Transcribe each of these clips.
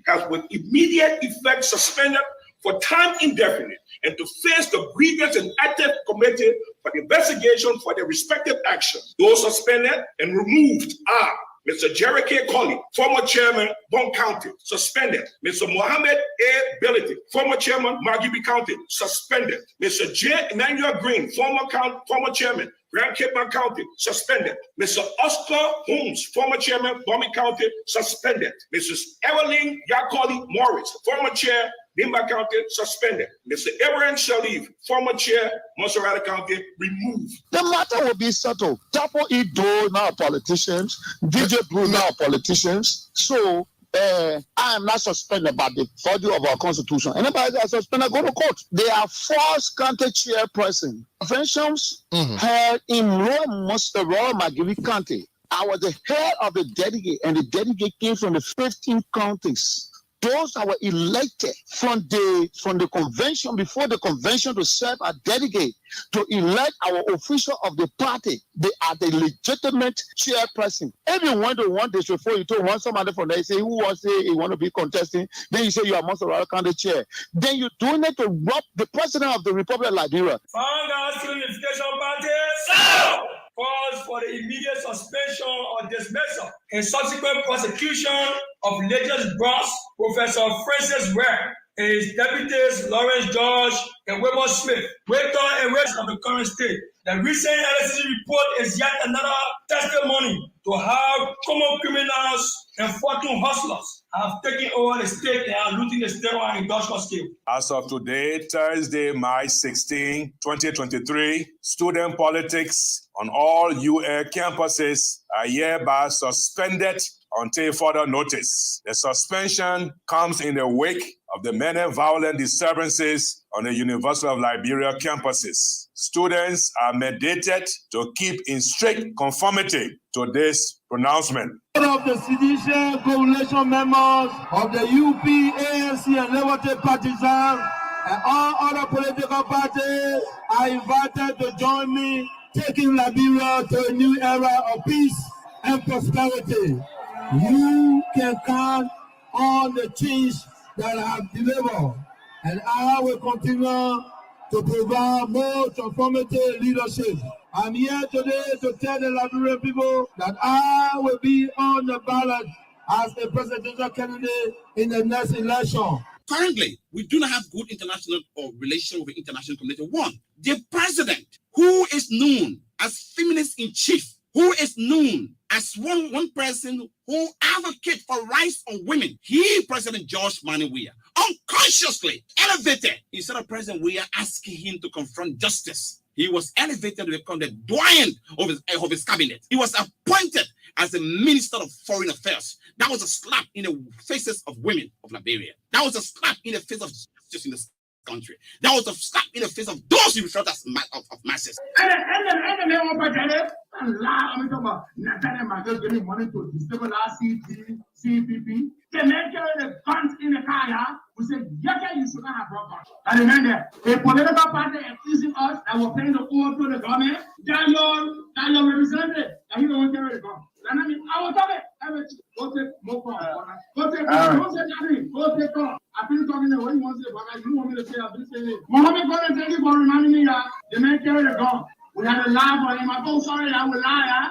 has with immediate effect suspended for time indefinite and to face the grievance and active committee for the investigation for their respective actions. Those suspended and removed are Mr. Jerry K. Colley, former chairman, Bond County, suspended. Mr. Mohammed A. Billity, former chairman, Margibi County, suspended. Mr. J. Emmanuel Green, former chairman, Grand Cape County, suspended. Mr. Oscar Holmes, former chairman, Bombay County, suspended. Mrs. Evelyn Yakoli Morris, former chair, Nimba County, suspended. Mr. Ibrahim Shalif, former chair, Monserrate County, removed. The matter will be settled. Tapo Ido now politicians, DJ Blue now politicians. So I am not suspended by the body of our constitution. Anybody that is suspended, go to court. There are 4 county chairperson conventions held in Royal Margibi County. I was the head of the delegate, and the delegate came from the 15 counties. Those that were elected from the convention, before the convention, to serve as delegate, to elect our official of the party, they are the legitimate chairperson. Even when they want this before, you told somebody from there, say, who wants to say he want to be contesting, then you say you are Monserrate County chair. Then you do need to rob the president of the Republic of Liberia. Founders Unification Party, so calls for the immediate suspension or dismissal and subsequent prosecution of latest boss, Professor Francis Ware, and his deputies Lawrence George and Wilmot Smith, rector and rest of the current state. The recent LSC report is yet another testimony to how common criminals and fortune hustlers have taken over the state and are looting the state on an industrial scale. As of today, Thursday, March 16, 2023, student politics on all UA campuses are hereby suspended until further notice. The suspension comes in the wake of the many violent disturbances on the University of Liberia campuses. Students are mandated to keep in strict conformity to this pronouncement. Of the Seditious Coalition members of the UP, ANC, and Liberty partisans, and all other political parties are invited to join me, taking Liberia to a new era of peace and prosperity. You can count on the things that I have delivered, and I will continue to provide more transformative leadership. I'm here today to tell the Liberian people that I will be on the ballot as a presidential candidate in the next election. Currently, we do not have good international or relation with the international community. One, the president, who is known as feminist in chief, who is known as one person who advocates for rights of women, President George Mani Weah, unconsciously elevated, instead of President Weah asking him to confront justice, he was elevated to become the doyen of his cabinet. He was appointed as the Minister of Foreign Affairs. That was a slap in the faces of women of Liberia. That was a slap in the face of justice in this country. That was a slap in the face of those who refer to as of masses. CPP. They make the guns in the car. We said, you should not have brought guns. And remember, a political party accusing us that we're paying the oath to the government, that your representative, that he don't carry the gun. And I mean, I will tell it. Go take more gun. Go take gun. Don't say nothing. Go take gun. I've been talking to what you want to say, but you want me to say, I've been saying it. Mohammed, thank you for reminding me that the man carry the gun. We had a lie for him. I'm sorry, I will lie.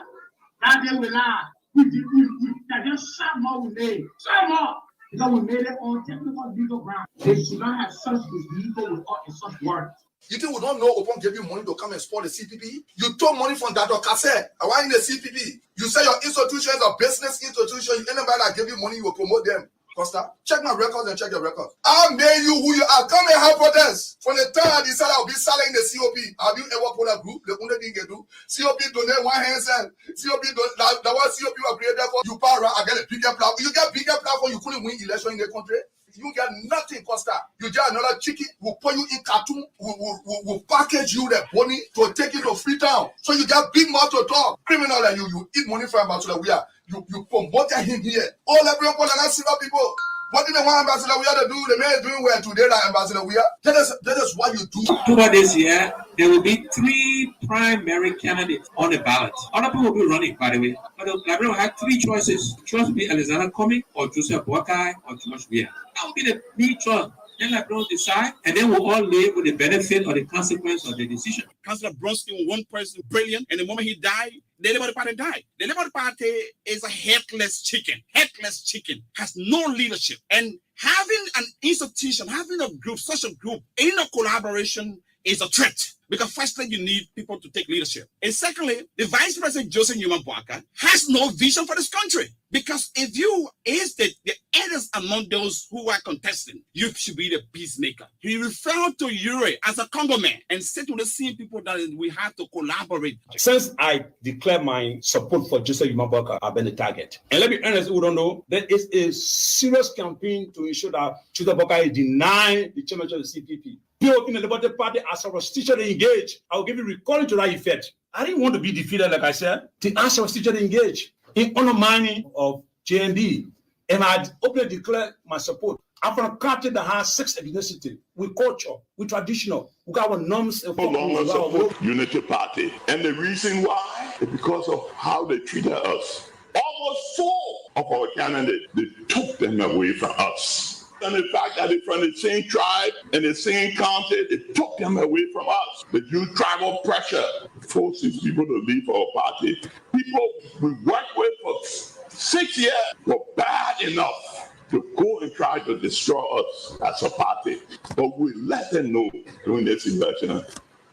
That day we lie. We just shot more we made. Shot more. Because we made it on technical legal ground. They should not have such legal without such words. You think we don't know Opon gave you money to come and support the CPP? You took money from Dr. Cassette. Why in the CPP? You say your institution is a business institution. Anybody that give you money, you will promote them. Costa, check my records and check your records. I made you who you are. Come and help protest. From the time I decided I'll be selling the COP, have you ever put a group? The only thing you do, COP donate one hand cent. COP that one COP was created for you. Power, I get a bigger platform. You get bigger platform. You couldn't win election in the country. You get nothing, Costa. You get another chicken. We'll put you in cartoon. We'll package you the money to take you to Freetown. So you get big mouth to talk. Criminal and you eat money from him so that we are. You promoted him here. All everyone for the silver people. What did the one Ambassador we are to do? The man is doing well today, like Ambassador we are. That is what you do. October this year, there will be 3 primary candidates on the ballot. Other people will be running, by the way. But the Liberia will have 3 choices. Choice will be Alexander Cumming, or Joseph Boakai, or George Weah. That will be the 3 choices. Then Liberia will decide, and then we'll all live with the benefit or the consequence of the decision. Councillor Bronski, one person, brilliant, and the moment he died, the Labour Party died. The Labour Party is a headless chicken. Headless chicken has no leadership. And having an institution, having a group, such a group, in a collaboration is a threat. Because firstly, you need people to take leadership. And secondly, the Vice President Joseph Newman Boakai has no vision for this country. Because if you is the elders among those who are contesting, you should be the peacemaker. He referred to Ure as a Congo man and said to the same people that we have to collaborate. Since I declare my support for Joseph Newman Boakai, I've been a target. And let me be honest, who don't know, there is a serious campaign to ensure that Joseph Boakai deny the chairmanship of the CPP. People in the Liberty Party as a teacher to engage. I will give you recalling to that effect. I didn't want to be defeated, like I said. The ask of teacher to engage in undermining of JND. And I openly declare my support. I'm from a country that has 6 ethnicities, with culture, with traditional, we got our norms and no longer support Unity Party. And the reason why is because of how they treated us. Almost 4 of our candidates, they took them away from us. And the fact that they're from the same tribe and the same county, it took them away from us. The youth tribal pressure forced these people to leave our party. People we worked with for 6 years were bad enough to go and try to destroy us as a party. But we let them know during this election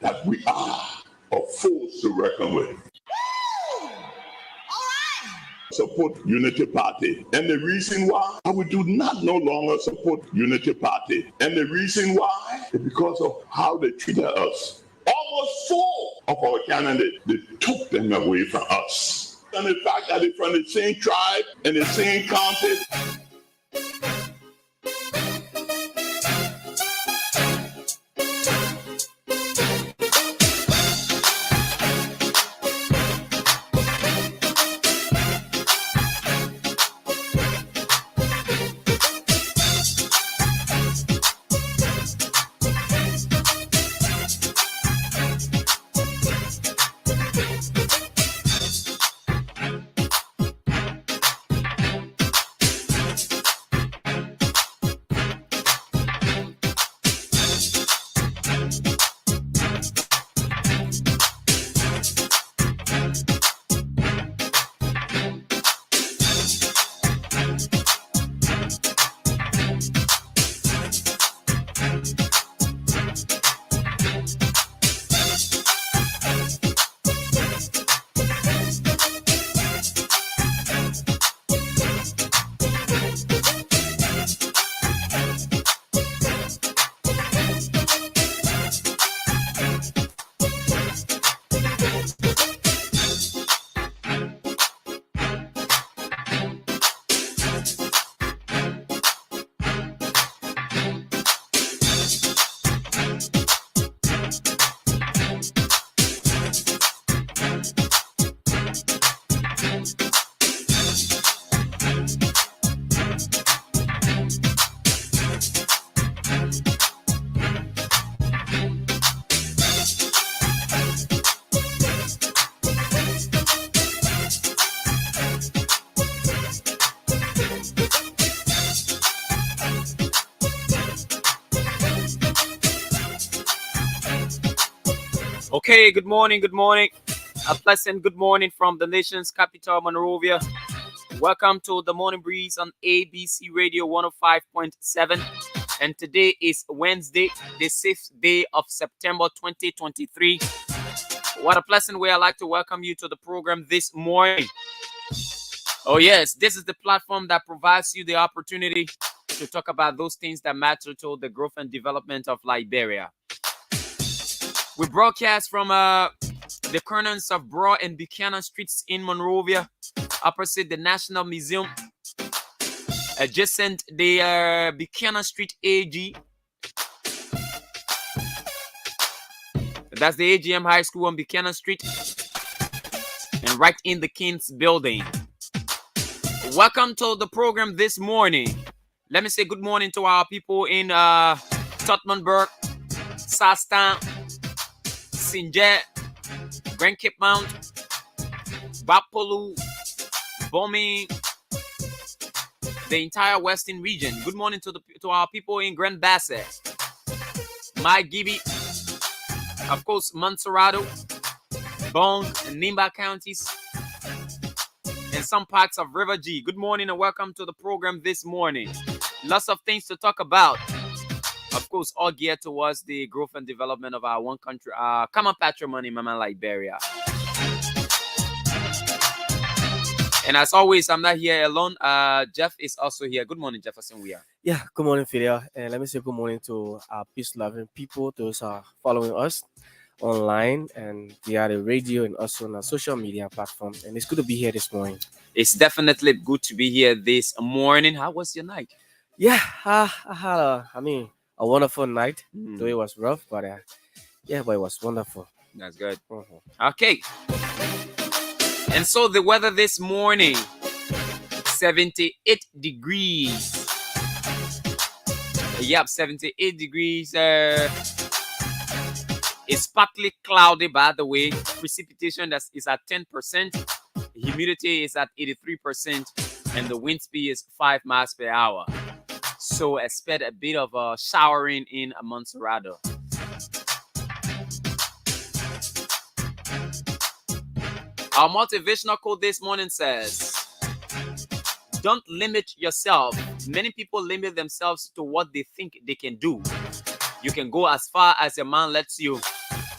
that we are a force to reckon with. Support Unity Party. And the reason why we do not no longer support Unity Party. And the reason why is because of how they treated us. Almost 4 of our candidates, they took them away from us. And the fact that they're from the same tribe and the same county. Okay, good morning, good morning. A pleasant good morning from the nation's capital, Monrovia. Welcome to the Morning Breeze on ABC Radio 105.7. And today is Wednesday, the 6th day of September 2023. What a pleasant way I'd like to welcome you to the program this morning. Oh yes, this is the platform that provides you the opportunity to talk about those things that matter to the growth and development of Liberia. We broadcast from the corners of Broad and Buchanan Streets in Monrovia, opposite the National Museum, adjacent the Buchanan Street AG. That's the AGM High School on Buchanan Street, and right in the King's Building. Welcome to the program this morning. Let me say good morning to our people in Tottenburg, Sastan, Sinjet, Grand Cape Mount, Bapolu, Bomi, the entire Western region. Good morning to our people in Grand Bassett, My Gibi, of course, Montserrado, Bong, and Nimba counties, and some parts of River G. Good morning and welcome to the program this morning. Lots of things to talk about. Of course, all geared towards the growth and development of our one country, common patrimony, Mama Liberia. And as always, I'm not here alone. Jeff is also here. Good morning, Jefferson. We are. Yeah, good morning, Fidel. And let me say good morning to our peace-loving people, those who are following us online and via the radio and also on our social media platforms. And it's good to be here this morning. It's definitely good to be here this morning. How was your night? Yeah, I had a wonderful night. Though it was rough, but but it was wonderful. That's good. Okay. And so the weather this morning, 78 degrees. Yep, 78 degrees. It's partly cloudy, by the way. Precipitation is at 10%. Humidity is at 83%. And the wind speed is 5 miles per hour. So expect a bit of a showering in Montserrado. Our motivational quote this morning says, don't limit yourself. Many people limit themselves to what they think they can do. You can go as far as your mind lets you.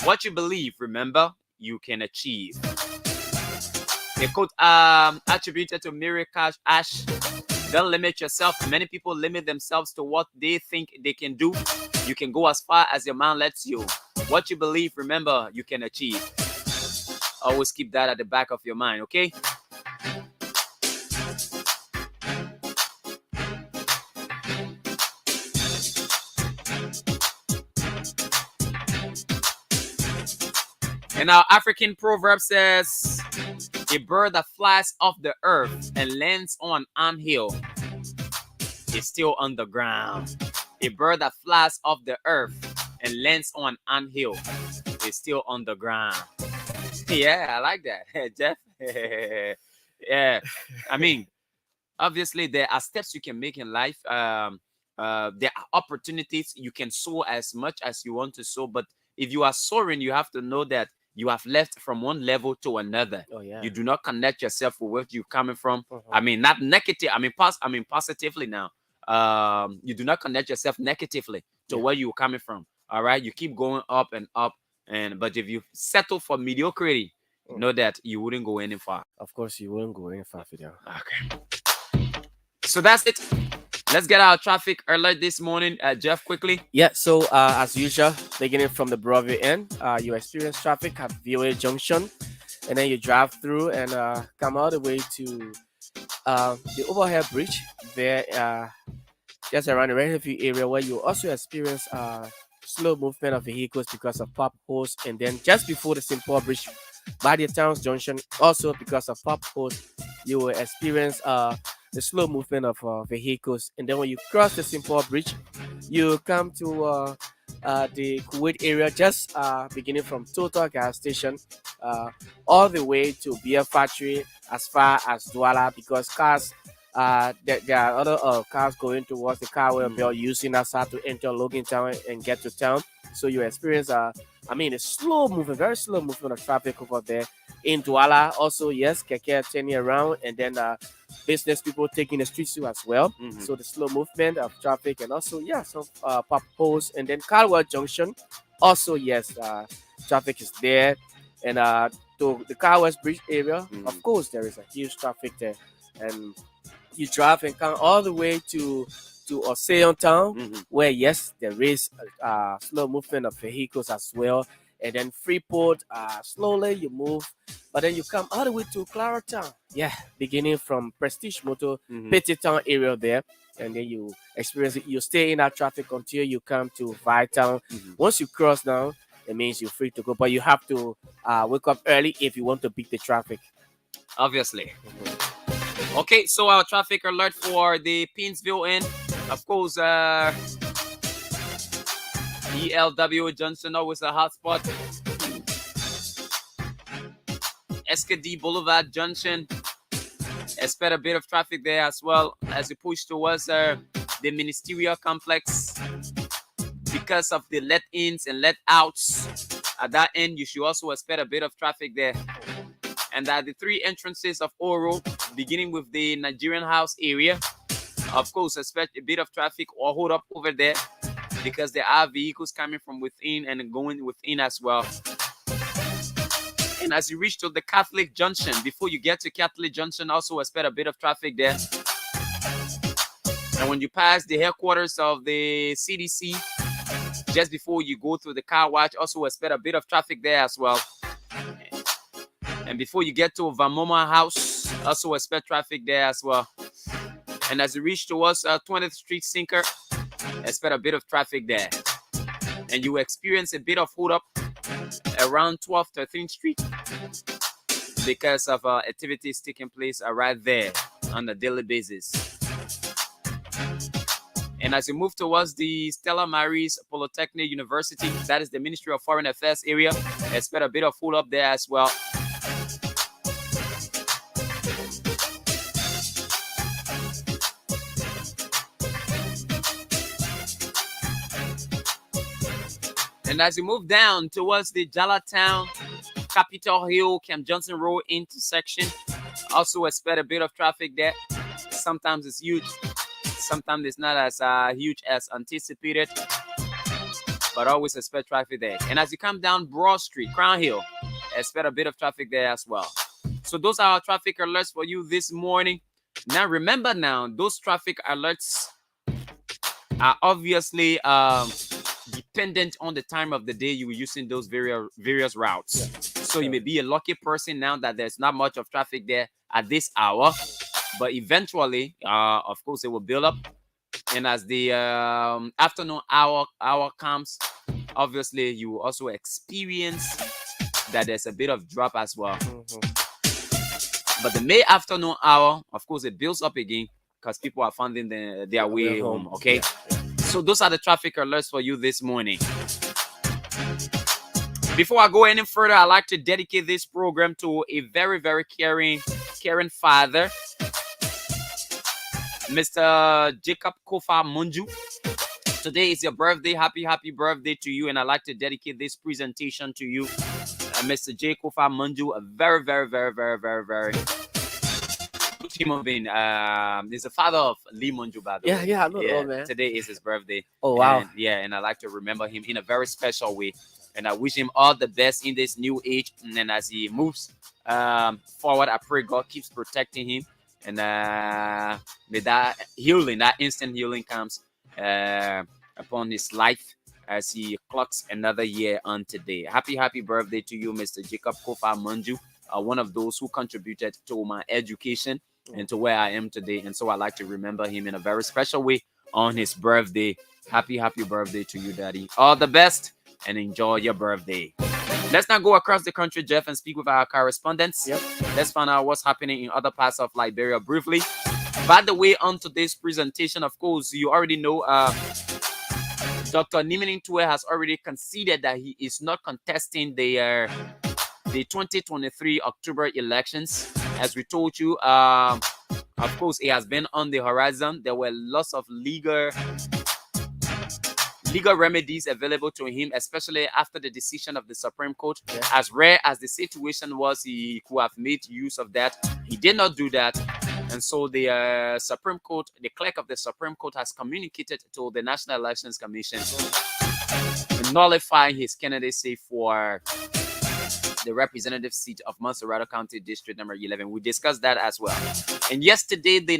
What you believe, remember, you can achieve. The quote attributed to Mary Ash, don't limit yourself. Many people limit themselves to what they think they can do. You can go as far as your mind lets you. What you believe, remember, you can achieve. Always keep that at the back of your mind, okay? And our African proverb says, a bird that flies off the earth and lands on an hill is still on the ground. A bird that flies off the earth and lands on an hill is still on the ground. Yeah, I like that, Jeff. Yeah, I mean, obviously there are steps you can make in life. There are opportunities you can sow as much as you want to sow, but if you are soaring, you have to know that you have left from one level to another. Oh, yeah. You do not connect yourself with where you're coming from. I mean, not negative. I mean, positively now. You do not connect yourself negatively to where you're coming from. All right, you keep going up and up. But if you settle for mediocrity, know that you wouldn't go any far. Of course, you wouldn't go any far, Fidel. Okay. So that's it. Let's get our traffic alert this morning, Jeff, quickly. Yeah, so as usual, beginning from the Broadway end, you experience traffic at VOA Junction, and then you drive through and come all the way to the overhead bridge there, just around the Redhill area, where you also experience slow movement of vehicles because of potholes, and then just before the St. Paul Bridge by the Towns Junction, also because of potholes, you will experience the slow movement of vehicles. And then when you cross the St. Paul Bridge, you come to the Kuwait area, just beginning from Total Gas Station all the way to Beer Factory as far as Douala, because cars, there are other cars going towards the Carwell Belt using that side to enter Logan Town and get to town. So you experience a slow movement, very slow movement of traffic over there. In Douala, also, yes, Keke turning around, and then business people taking the streets too as well. So the slow movement of traffic, and also, some pop holes. And then Carwell Junction, also, yes, traffic is there. And to the Car West Bridge area, of course, there is a huge traffic there. And you drive and come all the way to Oseon Town, where, yes, there is slow movement of vehicles as well. And then Freeport, slowly you move, but then you come all the way to Clara Town. Yeah, beginning from Prestige Motor, Petit Town area there. And then you experience it. You stay in that traffic until you come to Town. Once you cross now, it means you're free to go. But you have to wake up early if you want to beat the traffic. Obviously. Okay, so our traffic alert for the Pinsville end. Of course, ELW Johnson, always a hot spot. Escadie Boulevard Junction. Expect a bit of traffic there as well as you push towards the ministerial complex. Because of the let-ins and let-outs at that end, you should also expect a bit of traffic there. And at the three entrances of Oro, beginning with the Nigerian House area, of course, expect a bit of traffic or hold up over there because there are vehicles coming from within and going within as well. And as you reach to the Catholic Junction, before you get to Catholic Junction, also expect a bit of traffic there. And when you pass the headquarters of the CDC, just before you go through the car wash, also expect a bit of traffic there as well. And before you get to Vamoma House, also expect traffic there as well. And as you reach towards 20th Street Sinker, expect a bit of traffic there. And you experience a bit of hold up around 12th, 13th Street because of activities taking place right there on a daily basis. And as you move towards the Stella Maris Polytechnic University, that is the Ministry of Foreign Affairs area, expect a bit of hold up there as well. And as you move down towards the Jalatown, Capitol Hill, Camp Johnson Road intersection, also expect a bit of traffic there. Sometimes it's huge, sometimes it's not as huge as anticipated, but always expect traffic there. And as you come down Broad Street, Crown Hill, expect a bit of traffic there as well. So those are our traffic alerts for you this morning. Now remember those traffic alerts are obviously dependent on the time of the day you were using those various routes. So you may be a lucky person now that there's not much of traffic there at this hour, but eventually, of course, it will build up. And as the afternoon hour comes, obviously, you will also experience that there's a bit of drop as well. But the May afternoon hour, of course, it builds up again because people are finding their way home. Okay. So those are the traffic alerts for you this morning. Before I go any further, I'd like to dedicate this program to a very, very caring father, Mr. Jacob Kofa Munju. Today is your birthday. Happy birthday to you. And I'd like to dedicate this presentation to you, Mr. J. Kofa Munju, a very, very, very, very, very, very human being. He's the father of Lee Munju, by the way. Yeah, I know, man. Today is his birthday. Oh, wow. And I like to remember him in a very special way. And I wish him all the best in this new age. And then as he moves forward, I pray God keeps protecting him. And may that healing, that instant healing comes upon his life as he clocks another year on today. Happy birthday to you, Mr. Jacob Kofa Munju, one of those who contributed to my education and to where I am today. And so I like to remember him in a very special way on his birthday. Happy birthday to you, Daddy. All the best and enjoy your birthday. Let's now go across the country, Jeff, and speak with our correspondents. Let's find out what's happening in other parts of Liberia briefly. By the way, on today's presentation, of course, you already know Dr. Nimini Tue has already conceded that he is not contesting the 2023 October elections. As we told you, of course, it has been on the horizon. There were lots of legal remedies available to him, especially after the decision of the Supreme Court. As rare as the situation was, he could have made use of that. He did not do that. And so the Supreme Court, the clerk of the Supreme Court has communicated to the National Elections Commission nullifying his candidacy for the representative seat of Monserrato County District number 11. We discussed that as well. And yesterday, the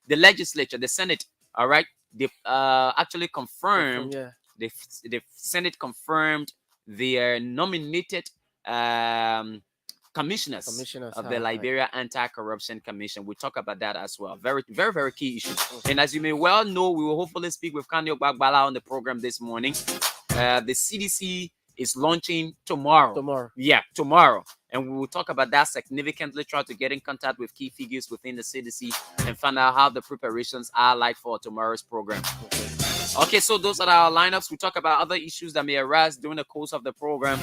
legislature, the Senate, all right, they actually confirmed, the Senate confirmed the nominated commissioners of the Liberia Anti-Corruption Commission. We'll talk about that as well. Very, very, very key issue. And as you may well know, we will hopefully speak with Kanyo Gbagbala on the program this morning. The CDC is launching tomorrow. Yeah, tomorrow. And we will talk about that significantly, try to get in contact with key figures within the CDC and find out how the preparations are like for tomorrow's program. Okay, so those are our lineups. We talk about other issues that may arise during the course of the program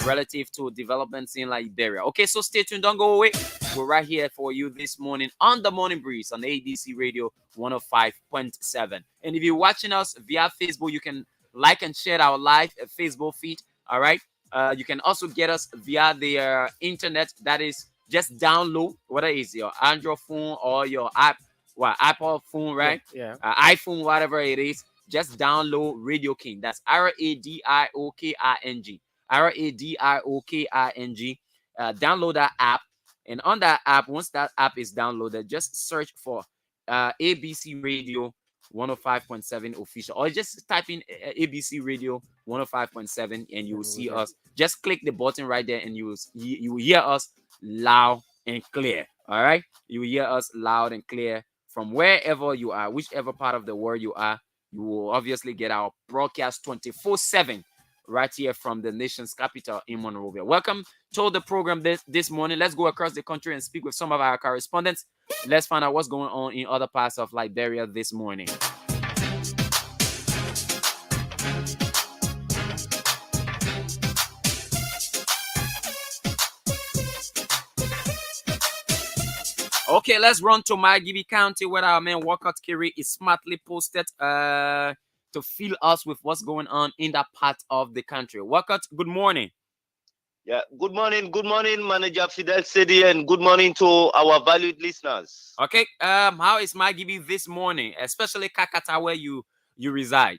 relative to developments in Liberia. Okay, so stay tuned. Don't go away. We're right here for you this morning on the Morning Breeze on ABC Radio 105.7. And if you're watching us via Facebook, you can like and share our live Facebook feed. All right. You can also get us via the internet. That is, just download, whether it's your Android phone or your Apple phone, right? Yeah. iPhone, whatever it is. Just download Radio King. That's RADIOKING. RADIOKING. Download that app. And on that app, once that app is downloaded, just search for ABC Radio 105.7 official, or just type in ABC Radio 105.7 and you will see us. Just click the button right there and you will hear us loud and clear. All right, you will hear us loud and clear from wherever you are, whichever part of the world you are. You will obviously get our broadcast 24/7 right here from the nation's capital in Monrovia. Welcome to the program this morning. Let's go across the country and speak with some of our correspondents. Let's find out what's going on in other parts of Liberia this morning. Okay, let's run to Margibi County where our man Walcott Kiri is smartly posted to fill us with what's going on in that part of the country. Walcott, good morning. Yeah, good morning, Manager Fidel Sedi, and good morning to our valued listeners. Okay, how is Margibi this morning, especially Kakata where you reside?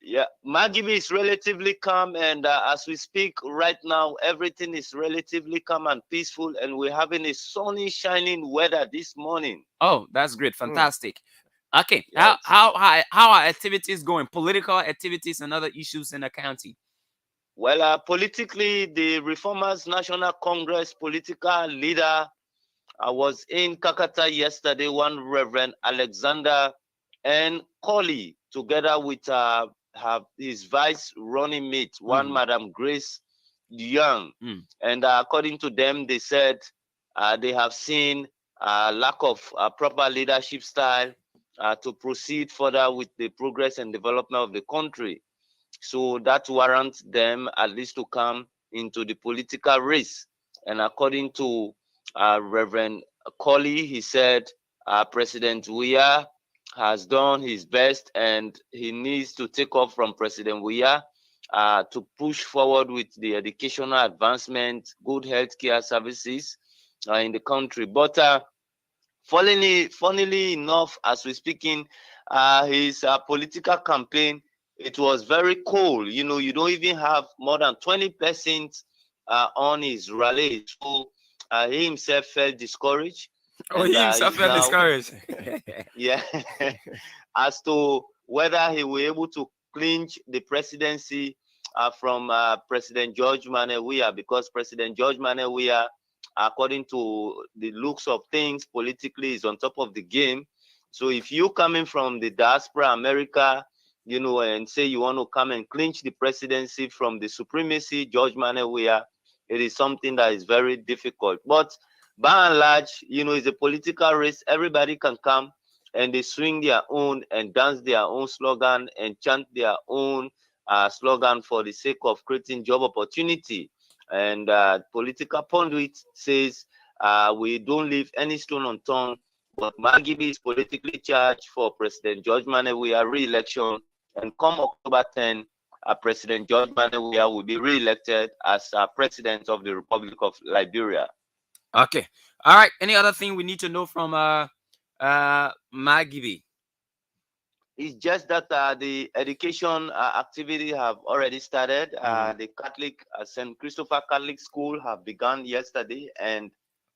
Yeah, Margibi is relatively calm, and as we speak right now, everything is relatively calm and peaceful, and we're having a sunny, shining weather this morning. Oh, that's great, fantastic. Okay, yes. How are activities going? Political activities and other issues in the county? Well, politically, the Reformers National Congress political leader was in Kakata yesterday, one Reverend Alexander N. Colley, together with his vice running mate, one Madam Grace Young. And according to them, they said they have seen lack of proper leadership style to proceed further with the progress and development of the country. So that warrants them at least to come into the political race. And according to Reverend Colley, he said President Weah has done his best and he needs to take off from President Weah to push forward with the educational advancement, good healthcare services in the country. But funnily enough, as we're speaking, his political campaign, it was very cold. You know, you don't even have more than 20% on his rally. So he himself felt discouraged. Oh, he himself felt discouraged. Yeah. As to whether he will be able to clinch the presidency from President George Manneh Weah, because President George Manneh Weah, according to the looks of things politically, is on top of the game. So if you coming from the diaspora America, you know, and say you want to come and clinch the presidency from the supremacy, George Manneh Weah, it is something that is very difficult. But by and large, you know, it's a political race. Everybody can come and they swing their own and dance their own slogan and chant their own slogan for the sake of creating job opportunity. And political pundit says we don't leave any stone unturned. But Margibi is politically charged for President George Manneh Weah re-election. And come October 10, President George Manneh Weah will be re-elected as President of the Republic of Liberia. Okay. All right. Any other thing we need to know from Margibi? It's just that the education activity have already started. The Catholic St. Christopher Catholic School have begun yesterday, and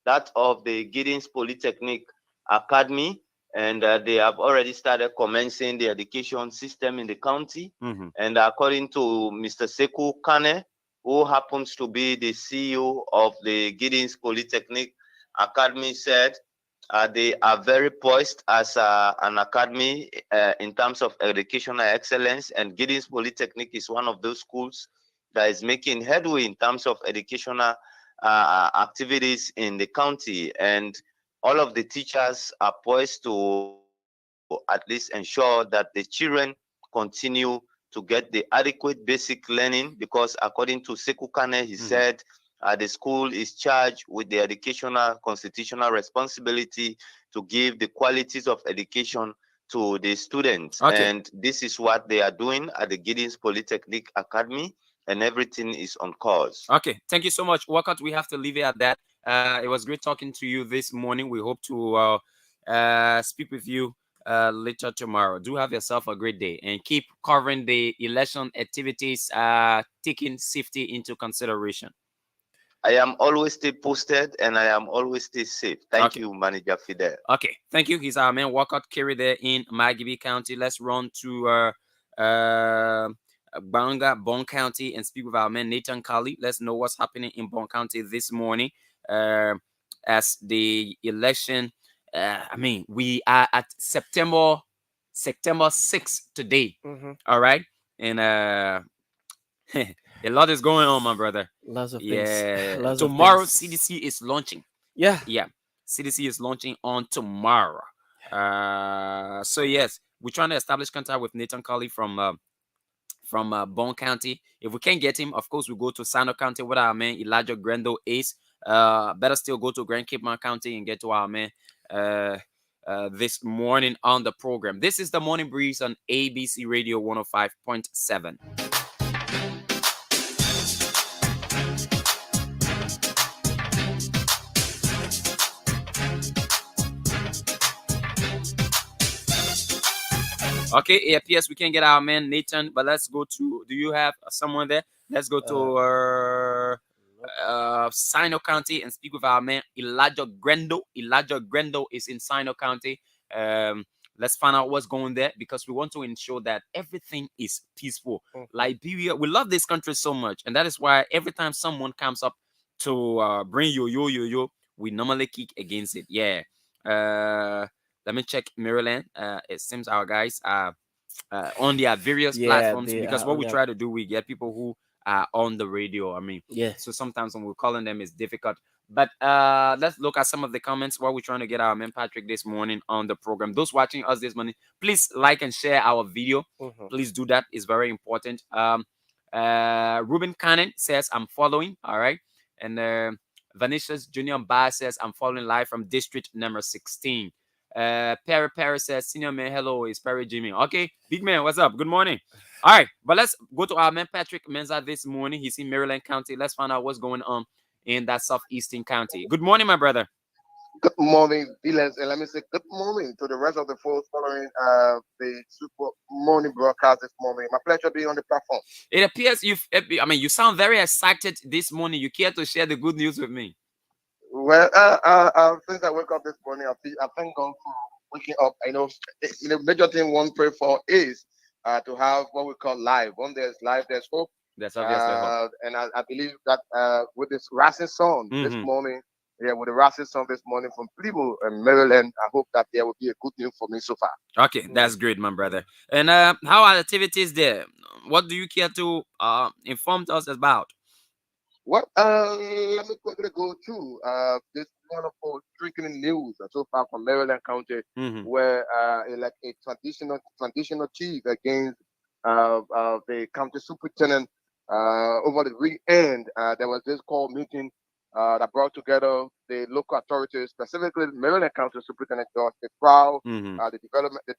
that of the Giddings Polytechnic Academy. And they have already started commencing the education system in the county. And according to Mr. Sekou Kane, who happens to be the CEO of the Giddings Polytechnic Academy, said they are very poised as an academy in terms of educational excellence. And Giddings Polytechnic is one of those schools that is making headway in terms of educational activities in the county, and all of the teachers are poised to at least ensure that the children continue to get the adequate basic learning, because according to Sekou Kane, he said the school is charged with the educational constitutional responsibility to give the qualities of education to the students. Okay. And this is what they are doing at the Giddings Polytechnic Academy, and everything is on course. Okay, thank you so much. Walcott, we have to leave it at that. It was great talking to you this morning. We hope to speak with you later tomorrow. Do have yourself a great day and keep covering the election activities, taking safety into consideration. I am always stay posted and I am always stay safe. Thank you, Manager Fidel. Okay, thank you. He's our man, Walcott Carey there in Magabi County. Let's run to Banga, Bon County, and speak with our man Nathan Kali. Let's know what's happening in Bon County this morning as the election. We are at September 6th today. All right, and a lot is going on, my brother. Lots of things. Yeah, Lots of tomorrow things. CDC is launching. Yeah. CDC is launching on tomorrow. So yes, we're trying to establish contact with Nathan Kali from Bon County. If we can't get him, of course, we go to Sano County with our man Elijah Grendo Ace. Better still go to Grand Cape Mount County and get to our man this morning on the program. This is the Morning Breeze on ABC Radio 105.7. Okay, it appears we can get our man Nathan, but let's go to. Do you have someone there? Let's go to Sino County and speak with our man Elijah Grendo. Elijah Grendo is in Sino County. Let's find out what's going there, because we want to ensure that everything is peaceful. Liberia, we love this country so much, and that is why every time someone comes up to bring yo, we normally kick against it. Yeah. Let me check Maryland. It seems our guys are on their various platforms, because what we try to do, we get people who are on the radio. So sometimes when we're calling them, it's difficult. But let's look at some of the comments while we're trying to get our man Patrick this morning on the program. Those watching us this morning, please like and share our video. Please do that. It's very important. Ruben Cannon says, I'm following. All right. And Vanicius Junior Bar says, I'm following live from district number 16. Perry says, senior man, hello, it's Perry Jimmy. Okay, big man, what's up? Good morning. All right, but let's go to our man Patrick Menza this morning. He's in Maryland County. Let's find out what's going on in that southeastern county. Good morning, my brother. Good morning, Dylan, and let me say good morning to the rest of the folks following the super morning broadcast this morning. My pleasure being on the platform. It appears you sound very excited this morning. You care to share the good news with me? Well, since I woke up this morning, I thank God for waking up. I know the major thing one pray for is to have what we call life. When there's life, there's hope. That's obviously hope. And I believe that with this Racing song this morning, with the Racing song this morning from Plymouth and Maryland, I hope that there will be a good news for me so far. Okay, that's great, my brother. And how are activities there? What do you care to inform us about? Well, let me quickly go through this wonderful drinking news so far from Maryland County, where like a traditional chief against the county superintendent over the weekend. There was this call meeting that brought together the local authorities, specifically Maryland County Superintendent George Crow, the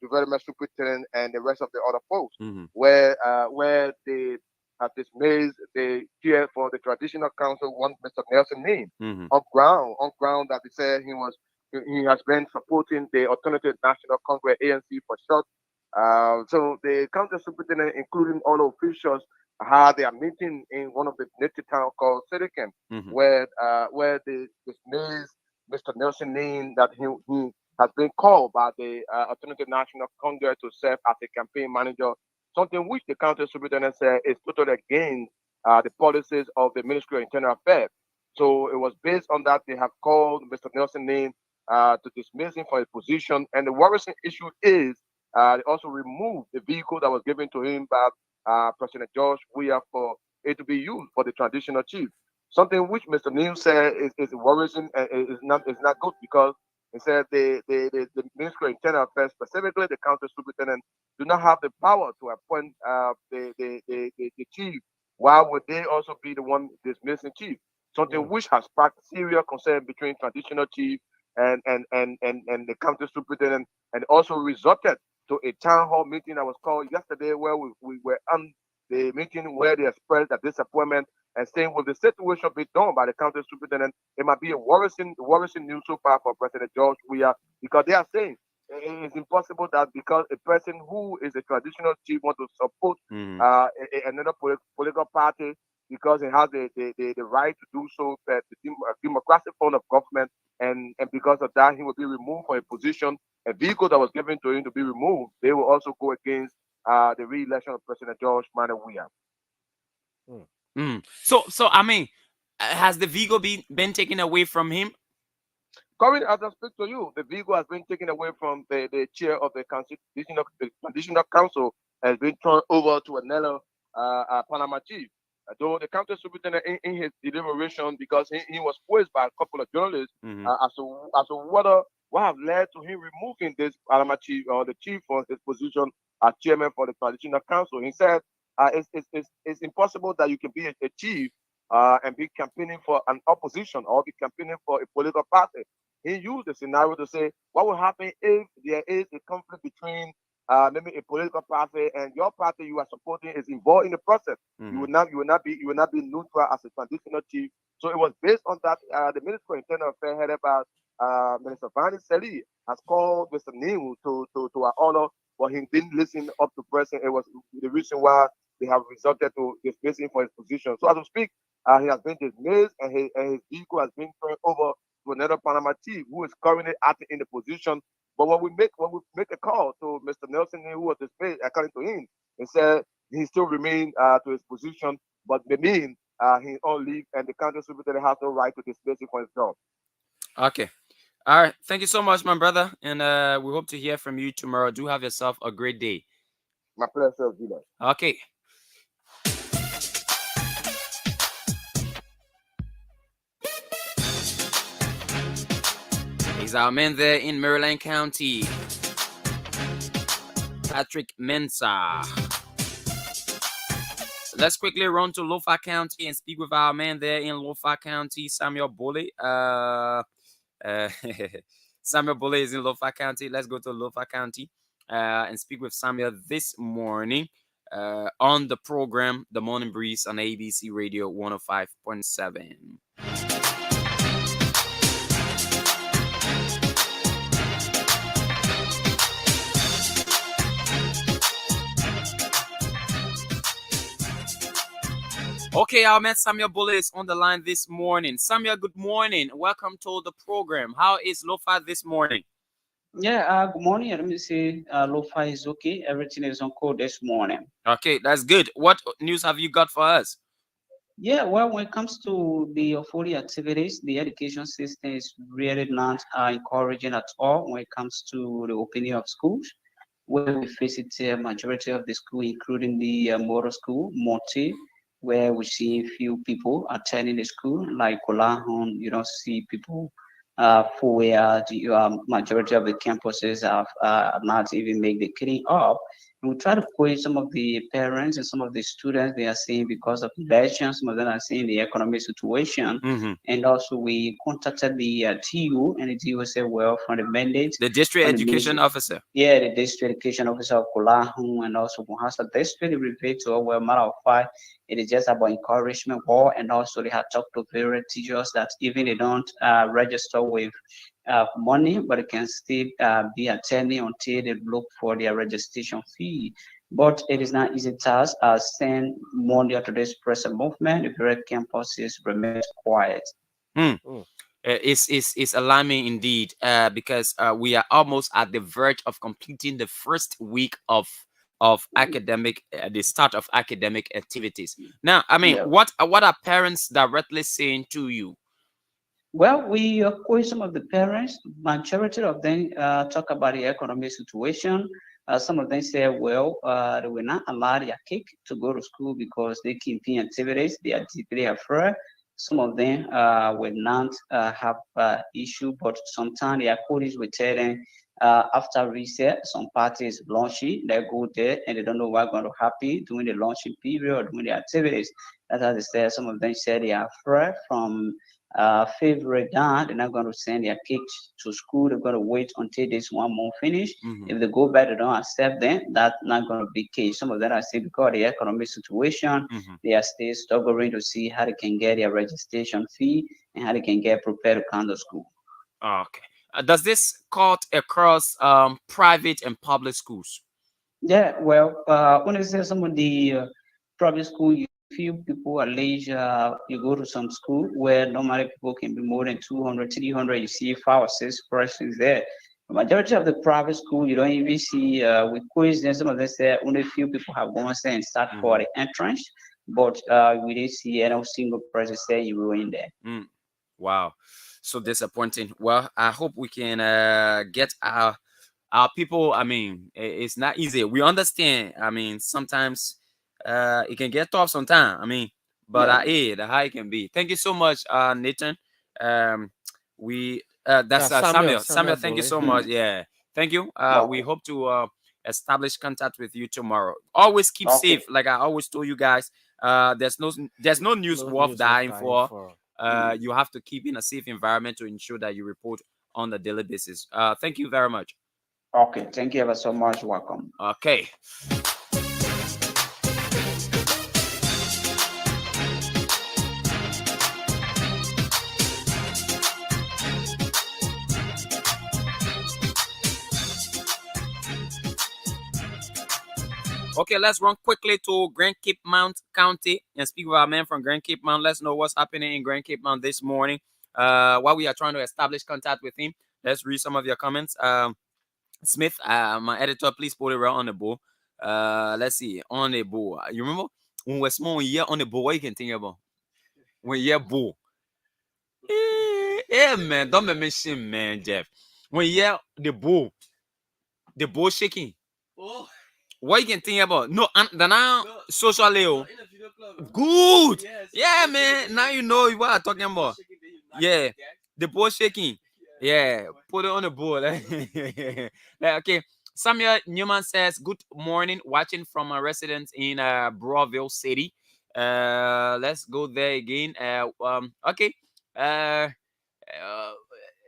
development superintendent, and the rest of the other folks, where they have dismissed the chair for the traditional council, one Mr. Nelson Name, on ground that he said he has been supporting the Alternative National Congress, ANC for short. So the county superintendent, including all the officials, had their meeting in one of the native town called Sedican, where they dismissed Mr. Nelson Name that he has been called by the Alternative National Congress to serve as a campaign manager, something which the county superintendent said is totally against the policies of the Ministry of Internal Affairs. So it was based on that they have called Mr. Nelson Name to dismiss him from his position. And the worrisome issue is they also removed the vehicle that was given to him by President George Weah for it to be used for the traditional chief. Something which Mr. Neil said is worrisome and is not good because he said the Ministry of Internal Affairs, specifically the county superintendent, do not have the power to appoint the chief. Why would they also be the one dismissing chief? Something which has sparked serious concern between traditional chief and the county superintendent, and also resulted to a town hall meeting that was called yesterday, where we were on the meeting where they expressed that disappointment and saying, will the situation be done by the county superintendent? It might be a worrisome news so far for President George Weah, because they are saying it's impossible that because a person who is a traditional chief wants to support another political party because he has the right to do so, the democratic form of government, and because of that, he will be removed from a position, a vehicle that was given to him to be removed. They will also go against the re-election of President George Manneh Weah. So I mean, has the vehicle been taken away from him? Currently, as I speak to you, the vehicle has been taken away from the chair of the Constitutional Council, has been turned over to another Panama chief. Though the county superintendent in his deliberation, because he was quizzed by a couple of journalists as to what have led to him removing this Panama chief or the chief from his position as chairman for the Traditional Council. He said it's impossible that you can be a chief and be campaigning for an opposition or be campaigning for a political party. He used the scenario to say what will happen if there is a conflict between maybe a political party and your party you are supporting is involved in the process. You will not be neutral as a transitional chief. So it was based on that. The Ministry of Internal Affairs headed by Minister Vani Seli has called Mr. Neil to our honor, but he didn't listen up to pressing. It was the reason why they have resulted to dismissing for his position. So as we speak, he has been dismissed and his vehicle has been turned over to another Panama chief who is currently acting in the position. But when we make a call to Mr. Nelson, who was dismissed, according to him, he said he still remains to his position, but the mean he on leave and the county superintendent has no right to dismiss him from his job. Okay. All right. Thank you so much, my brother. And we hope to hear from you tomorrow. Do have yourself a great day. My pleasure, Gina. Okay. He's our man there in Maryland County, Patrick Mensah. Let's quickly run to Lofa County and speak with our man there in Lofa County, Samuel Bole. Samuel Bole is in Lofa County. Let's go to Lofa County and speak with Samuel this morning on the program, The Morning Breeze on ABC Radio 105.7. Okay, our man Samuel Bole is on the line this morning. Samuel, good morning. Welcome to the program. How is Lofa this morning? Yeah, good morning. Let me say Lofa is okay. Everything is on code this morning. Okay, that's good. What news have you got for us? Yeah, well, when it comes to the Ofori activities, the education system is really not encouraging at all when it comes to the opening of schools. Where we visit the majority of the school, including the model school, Moti, where we see few people attending the school, like Kolahun. You don't see people for where the majority of the campuses have not even make the cleaning up. And we try to quote some of the parents and some of the students. They are saying because of election, some of them are saying the economic situation. And also we contacted the TU, and the TU said, well, from the mandate. The district education officer. Yeah, the district education officer of Kolahun and also Mohasa district referred to, well, matter of fact, it is just about encouragement war, and also they had talked to various teachers that even they don't register with money, but they can still be attending until they look for their registration fee. But it is not easy task. Send money to this present movement. The various campuses remain quiet. It's alarming indeed, because we are almost at the verge of completing the first week of academic, the start of academic activities. Now, I mean, what are parents directly saying to you? Well, we quote some of the parents. Majority of them talk about the economic situation. Some of them say, well, they will not allow their kids to go to school because they keep in activities. They are deeply afraid. Some of them will not have issue, but sometimes their colleagues will tell them after reset, some parties launching, they go there and they don't know what's going to happen during the launching period or during the activities. That's how they say. Some of them say they are afraid from February down. They're not going to send their kids to school. They're going to wait until this 1 month finish. If they go back, they don't accept them. That's not going to be the case. Some of them are saying because of the economic situation, they are still struggling to see how they can get their registration fee and how they can get prepared to come to school. Okay. Does this cut across private and public schools? Yeah, well, when I say some of the private school, you few people at least you go to some school where normally people can be more than 200, 300, you see 5 or 6 persons there. The majority of the private school, you don't even see with quiz, then some of them say only a few people have gone and start for the entrance, but we didn't see any single person say you were in there. Wow. So disappointing. Well, I hope we can get our people. I mean, it's not easy. We understand. I mean, sometimes it can get tough sometimes. I mean, but the high can be. Thank you so much, Nathan. That's Samuel. Samuel, thank you so much. Yeah, thank you. We hope to establish contact with you tomorrow. Always keep safe. Like I always told you guys, there's no news worth dying for. You have to keep in a safe environment to ensure that you report on a daily basis. Thank you very much. Okay, thank you ever so much. Welcome. Okay. Okay, let's run quickly to Grand Cape Mount County and speak with our man from Grand Cape Mount. Let's know what's happening in Grand Cape Mount this morning. While we are trying to establish contact with him, let's read some of your comments. Smith, my editor, please put it right on the board. Let's see, on the board. You remember when we're small, when you're on the board, what you can think about? When you're board. Yeah, man, don't be mention, man, Jeff. When you're the ball shaking. Oh. What you can think about? No, the now social Leo. Good. Yes, yeah, man. Now you know what I'm talking about. Yeah. The ball shaking. Yeah. Put it on the board. Okay. Samuel Newman says, good morning. Watching from a residence in Broadville City. Let's go there again. Okay.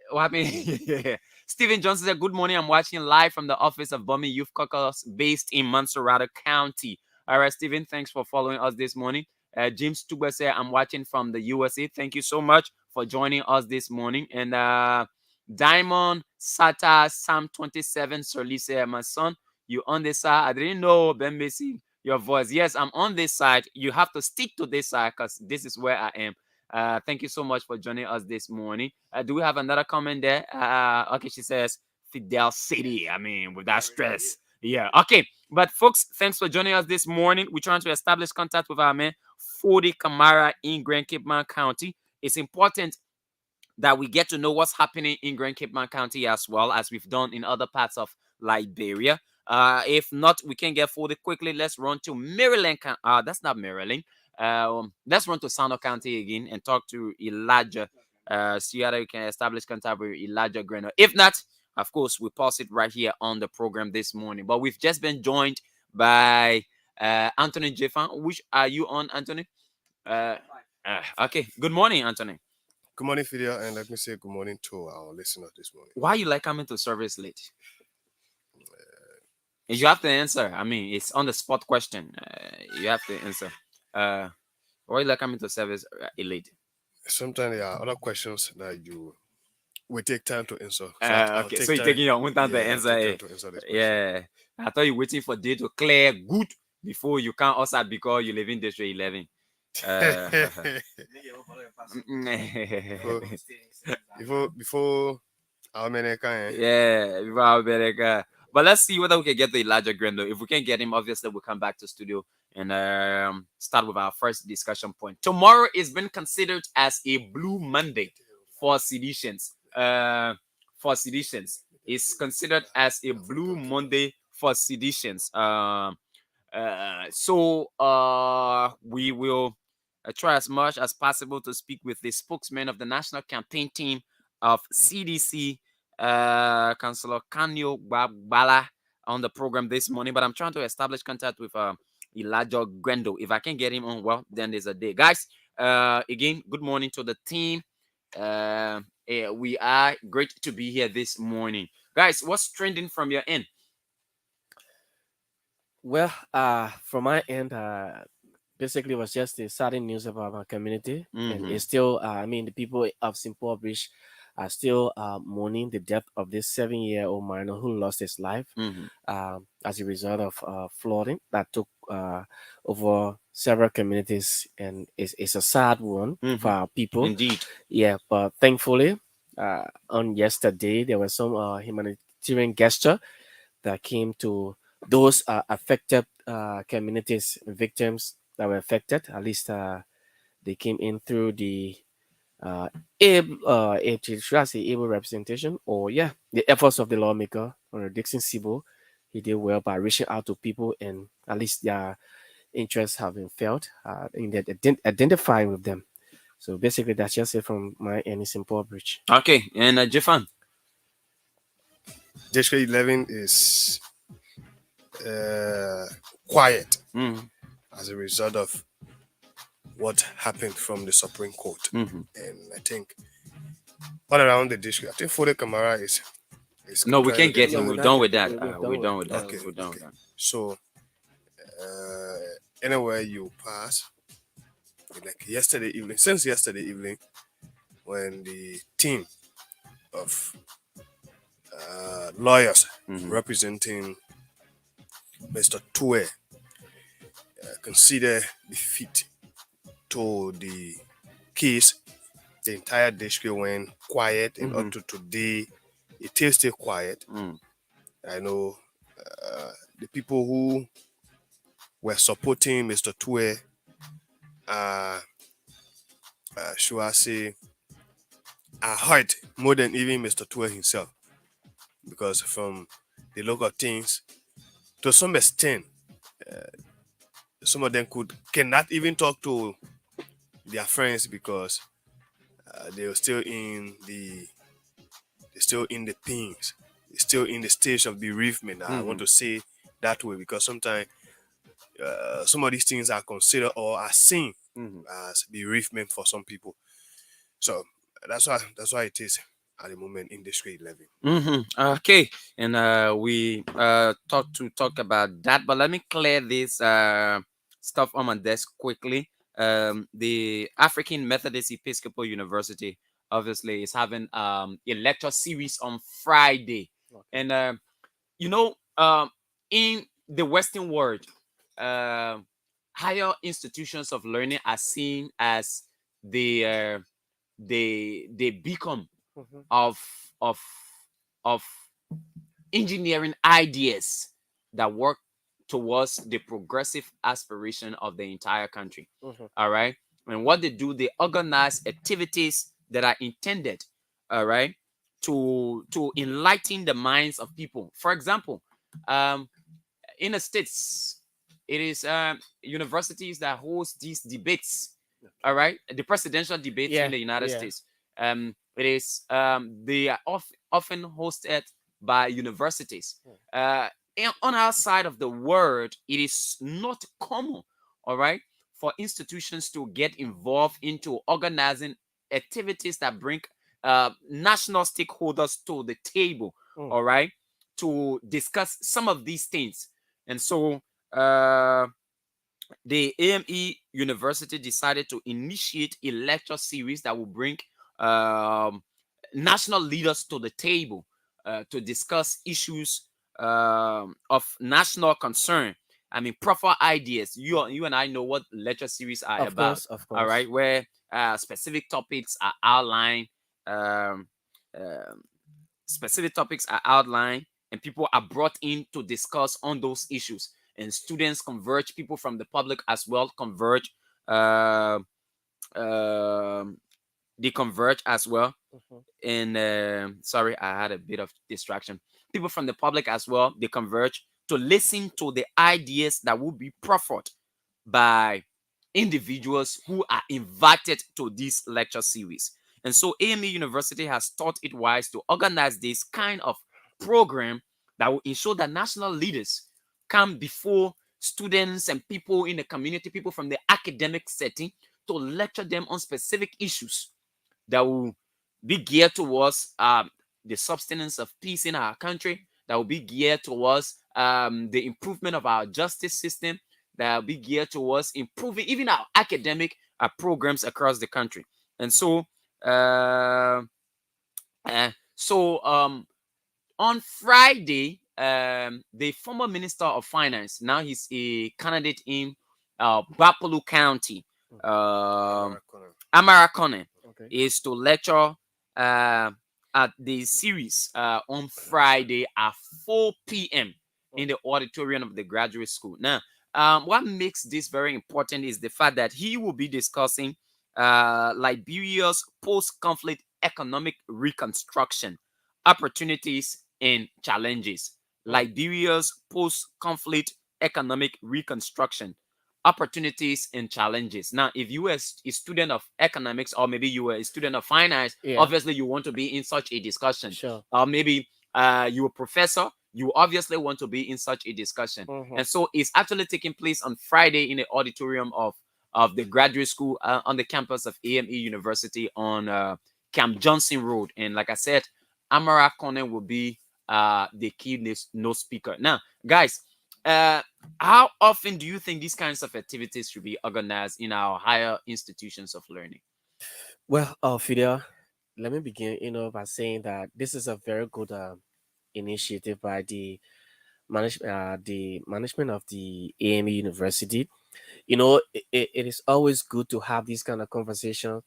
What happened? Stephen Johnson said, good morning. I'm watching live from the office of Bomi Youth Caucus based in Montserrat County. All right, Stephen, thanks for following us this morning. James Tuba said, I'm watching from the USA. Thank you so much for joining us this morning. And Diamond Sata Sam 27 Surly said, my son, you on this side. I didn't know, Ben Messi, your voice. Yes, I'm on this side. You have to stick to this side because this is where I am. Thank you so much for joining us this morning. Do we have another comment there? Okay, she says Fidel City. I mean, with that stress. Yeah, okay. But folks, thanks for joining us this morning. We're trying to establish contact with our man, 40 Camara in Grand Cape Mount County. It's important that we get to know what's happening in Grand Cape Mount County as well as we've done in other parts of Liberia. If not, we can get 40 quickly. Let's run to Maryland. That's not Maryland. Let's run to Sano County again and talk to Elijah. See how we can establish contact with Elijah Greno. If not, of course, we pause it right here on the program this morning. But we've just been joined by Anthony Jeffan. Which are you on, Anthony? Okay. Good morning, Anthony. Good morning, Fidel, and let me say good morning to our listeners this morning. Why you like coming to service late? You have to answer. I mean, it's on the spot question. You have to answer. Why you like coming to service late? Sometimes there are other questions that you will take time to answer. So Okay, so you're taking your own time to answer. Yeah, I thought you're waiting for day to clear good before you can answer because you live in District 11. Before America. Yeah, before America. But let's see whether we can get the Elijah Grendo. If we can get him, obviously we'll come back to studio and start with our first discussion point. Tomorrow is been considered as a Blue Monday for seditions. It's considered as a Blue Monday for seditions. So we will try as much as possible to speak with the spokesman of the national campaign team of CDC, Councillor Kanyo Bala, on the program this morning, but I'm trying to establish contact with Elijah Grendo. If I can get him on, well, then there's a day. Guys, again, good morning to the team. We are great to be here this morning. Guys, what's trending from your end? Well, from my end, basically it was just the sudden news about our community, and it's still, I mean, the people of St. Paul Bridge are still mourning the death of this 7-year-old minor who lost his life as a result of flooding that took over several communities, and it's a sad one for our people. Indeed. Yeah, but thankfully, on yesterday there was some humanitarian gesture that came to those affected communities, victims that were affected. At least they came in through the able representation, or the efforts of the lawmaker, Dixon Sibo. He did well by reaching out to people, and at least their interests have been felt in that identifying with them. So basically, that's just it from my end in St. Paul Bridge. Okay, and Jeffan? District 11 is quiet as a result of what happened from the Supreme Court. And I think all around the district, I think Fode Kamara is no, we can't get him. We're done with that. We're done with that. Okay. We're done with that. So anywhere you pass, like since yesterday evening, when the team of lawyers representing Mr. Tue consider defeat to the case, the entire district went quiet, and up to today, it is still quiet. I know the people who were supporting Mr. Tue, should I say, are hurt more than even Mr. Tue himself, because from the local things, to some extent, some of them cannot even talk to their friends because they're still in the things, they're still in the stage of bereavement. I want to say that way because sometimes some of these things are considered or are seen as bereavement for some people. So that's why it is at the moment in District 11. Okay, and we talk about that, but let me clear this stuff on my desk quickly. The African Methodist Episcopal University obviously is having a lecture series on Friday, and in the Western world, higher institutions of learning are seen as the beacon of engineering ideas that work towards the progressive aspiration of the entire country. All right, and what they do, they organize activities that are intended, all right, to enlighten the minds of people. For example, in the States, it is universities that host these debates. All right, the presidential debates in the United States. It is they are often hosted by universities. On our side of the world, it is not common, all right, for institutions to get involved into organizing activities that bring national stakeholders to the table, all right, to discuss some of these things. And so the AME University decided to initiate a lecture series that will bring national leaders to the table to discuss issues of national concern. I mean, proper ideas. You and I know what lecture series are about. Of course. All right, where specific topics are outlined. Specific topics are outlined, and people are brought in to discuss on those issues. And students converge. People from the public as well converge. They converge as well. And sorry, I had a bit of distraction. People from the public as well, they converge to listen to the ideas that will be proffered by individuals who are invited to this lecture series. And so AME University has thought it wise to organize this kind of program that will ensure that national leaders come before students and people in the community, people from the academic setting, to lecture them on specific issues that will be geared towards the sustenance of peace in our country, that will be geared towards the improvement of our justice system, that will be geared towards improving even our academic programs across the country. And so, on Friday, the former Minister of Finance, now he's a candidate in Bapolu County, Amarakone, is to lecture at the series on Friday at 4 p.m. in the auditorium of the graduate school. Now, what makes this very important is the fact that he will be discussing Liberia's post-conflict economic reconstruction, opportunities and challenges. Liberia's post-conflict economic reconstruction, opportunities and challenges. Now, if you are a student of economics, or maybe you are a student of finance, obviously you want to be in such a discussion. Sure. Or maybe you're a professor, you obviously want to be in such a discussion. And so it's actually taking place on Friday in the auditorium of the graduate school on the campus of AME University on Camp Johnson Road. And like I said, Amara Kone will be the keynote speaker. Now, guys, how often do you think these kinds of activities should be organized in our higher institutions of learning? Well, Fidel, let me begin, by saying that this is a very good initiative by the management of the AME University. It is always good to have this kind of conversation,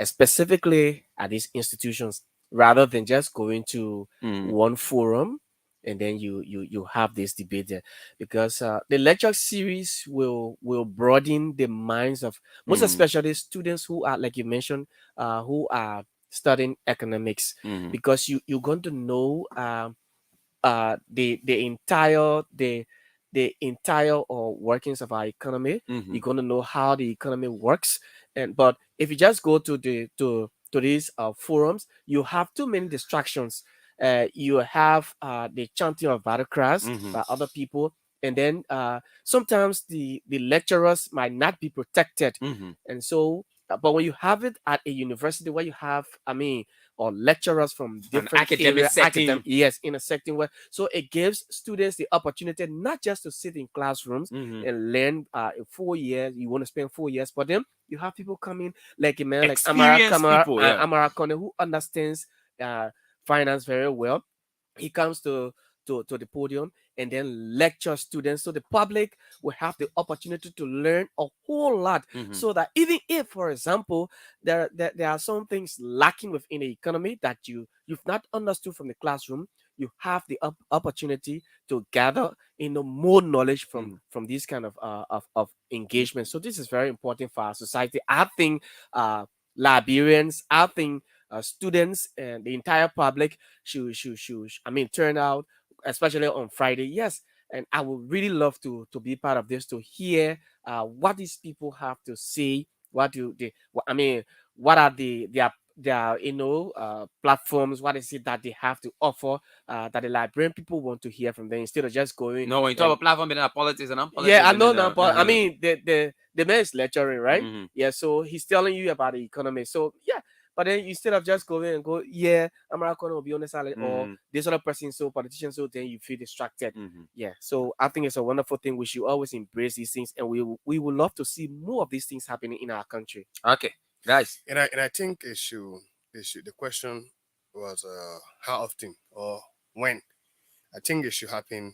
specifically at these institutions, rather than just going to one forum and then you have this debate there, because the lecture series will broaden the minds of most especially students who are, like you mentioned, who are studying economics, because you're going to know the entire workings of our economy. You're going to know how the economy works. But if you just go to these forums, you have too many distractions. You have the chanting of Vaticras by other people, and then sometimes the lecturers might not be protected. And so, but when you have it at a university where you have, or lecturers from different academic setting. Yes, in a setting where, so it gives students the opportunity not just to sit in classrooms and learn 4 years. You want to spend 4 years, but then you have people coming like a man like Amara Kone, who understands finance very well. He comes to the podium and then lecture students, so the public will have the opportunity to learn a whole lot, so that even if, for example, there are some things lacking within the economy that you've not understood from the classroom, you have the opportunity to gather more knowledge from this kind of engagement. So this is very important for our society. I think Liberians, I think students and the entire public should turn out, especially on Friday. Yes, and I would really love to be part of this, to hear what these people have to say. What are their platforms? What is it that they have to offer that the Liberian people want to hear from them, instead of just going. No, when you talk about platform, but politics and non-politics. Yeah, I know now, but I mean the man is lecturing, right? Yeah, so he's telling you about the economy. So yeah. But then instead of just going and go, American will be on the side, or this other person, so politician, so then you feel distracted. Yeah. So I think it's a wonderful thing. We should always embrace these things, and we would love to see more of these things happening in our country. Okay, guys. And I think it should. The question was how often or when. I think it should happen.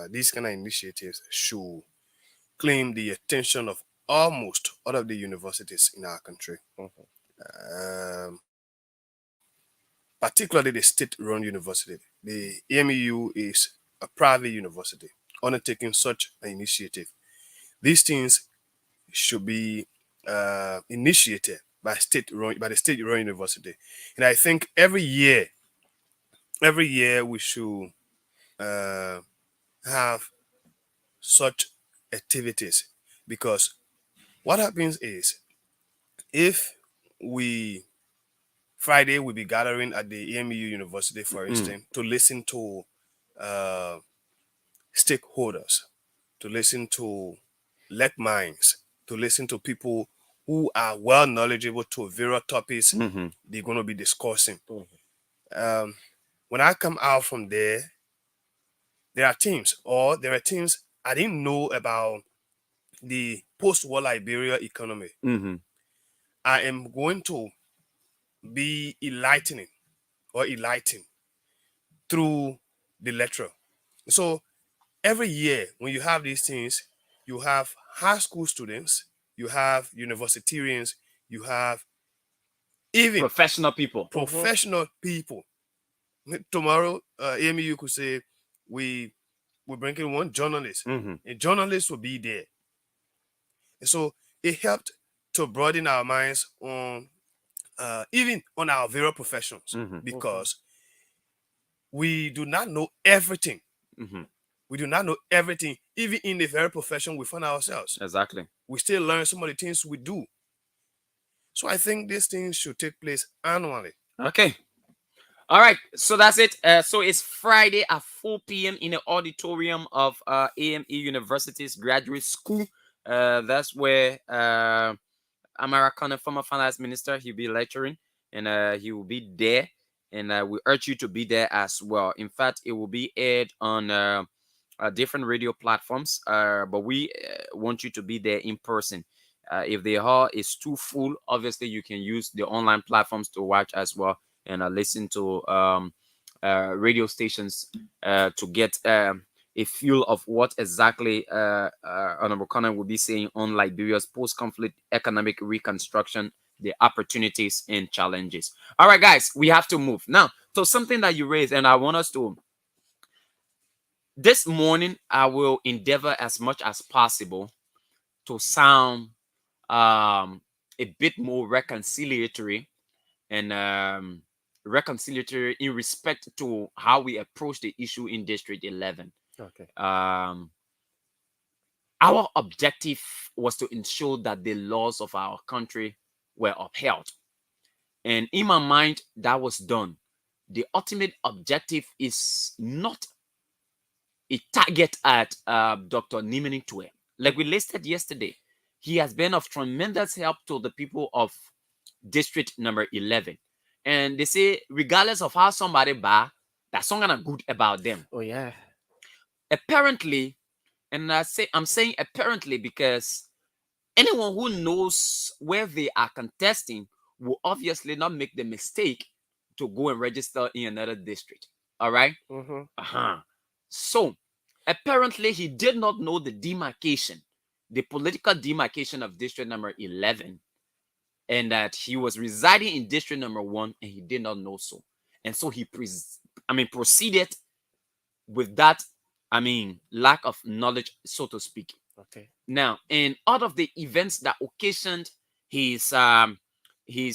These kind of initiatives should claim the attention of almost all of the universities in our country. Particularly the state-run university. The AMU is a private university undertaking such an initiative. These things should be initiated by the state-run university, and I think every year we should have such activities. Because what happens is, if Friday we'll be gathering at the EMU University, for instance, to listen to stakeholders, to listen to like minds, to listen to people who are well knowledgeable to various topics they're going to be discussing. When I come out from there, there are teams I didn't know about the post-war Liberia economy. I am going to be enlightening through the lecture. So every year when you have these things, you have high school students, you have universitarians, you have even professional people. Tomorrow, Amy, you could say we're bringing one journalist. A journalist will be there. And so it helped to broaden our minds on even on our various professions, because we do not know everything. We do not know everything, even in the very profession we find ourselves. Exactly. We still learn some of the things we do. So I think these things should take place annually. Okay. All right. So that's it. So it's Friday at 4 p.m. in the auditorium of AME University's graduate school. That's where Amara Connor, former finance minister, he'll be lecturing, and he will be there. And we urge you to be there as well. In fact, it will be aired on different radio platforms, but we want you to be there in person. If the hall is too full, obviously you can use the online platforms to watch as well, and listen to radio stations to get a feel of what exactly Honorable Connor will be saying on Liberia's post-conflict economic reconstruction, the opportunities and challenges. All right, guys, we have to move now. So something that you raised, and I want us to, this morning, I will endeavor as much as possible to sound a bit more reconciliatory and reconciliatory in respect to how we approach the issue in District 11. Okay. Our objective was to ensure that the laws of our country were upheld. And in my mind, that was done. The ultimate objective is not a target at Dr. Nimini Tue. Like we listed yesterday, he has been of tremendous help to the people of District number 11. And they say, regardless of how somebody bad, that's something good about them. Oh, yeah. Apparently, and I'm saying apparently because anyone who knows where they are contesting will obviously not make the mistake to go and register in another district. All right? So, apparently, he did not know the demarcation, the political demarcation of district number 11, and that he was residing in district number 1, and he did not know so. And so he proceeded with that, lack of knowledge, so to speak. Okay. Now, and out of the events that occasioned his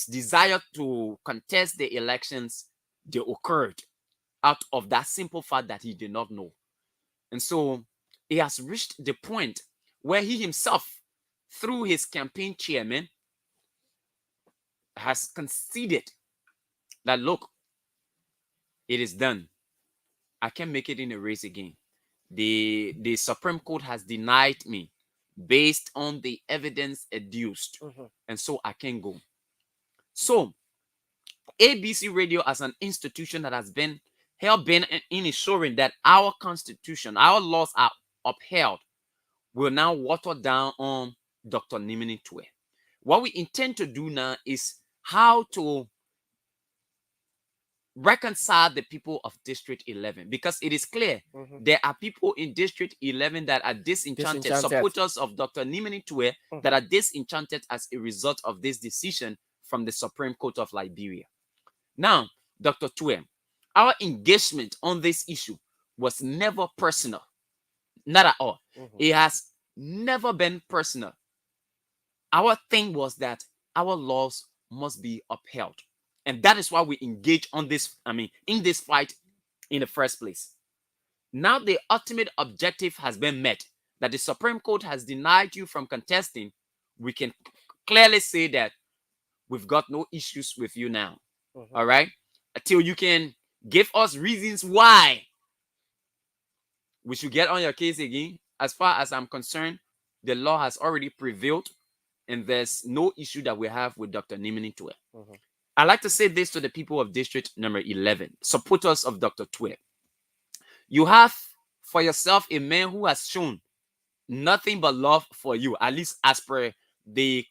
desire to contest the elections, they occurred out of that simple fact that he did not know. And so he has reached the point where he himself, through his campaign chairman, has conceded that, look, it is done. I can't make it in a race again. The Supreme Court has denied me based on the evidence adduced. And so I can't go. So ABC Radio, as an institution that has been hell-bent in ensuring that our constitution, our laws are upheld, will now water down on Dr. Nimini Tue. What we intend to do now is how to reconcile the people of District 11, because it is clear there are people in District 11 that are disenchanted. Supporters of Dr. Nimini Tue that are disenchanted as a result of this decision from the Supreme Court of Liberia. Now, Dr. Tue, our engagement on this issue was never personal. Not at all. It has never been personal. Our thing was that our laws must be upheld. And that is why we engage on this, in this fight in the first place. Now the ultimate objective has been met. that the Supreme Court has denied you from contesting, we can clearly say that we've got no issues with you now. All right? Until you can give us reasons why we should get on your case again. As far as I'm concerned, the law has already prevailed, and there's no issue that we have with Dr. Nimini Tue. I like to say this to the people of District number 11, supporters of Dr. Tue. You have for yourself a man who has shown nothing but love for you, at least as per the,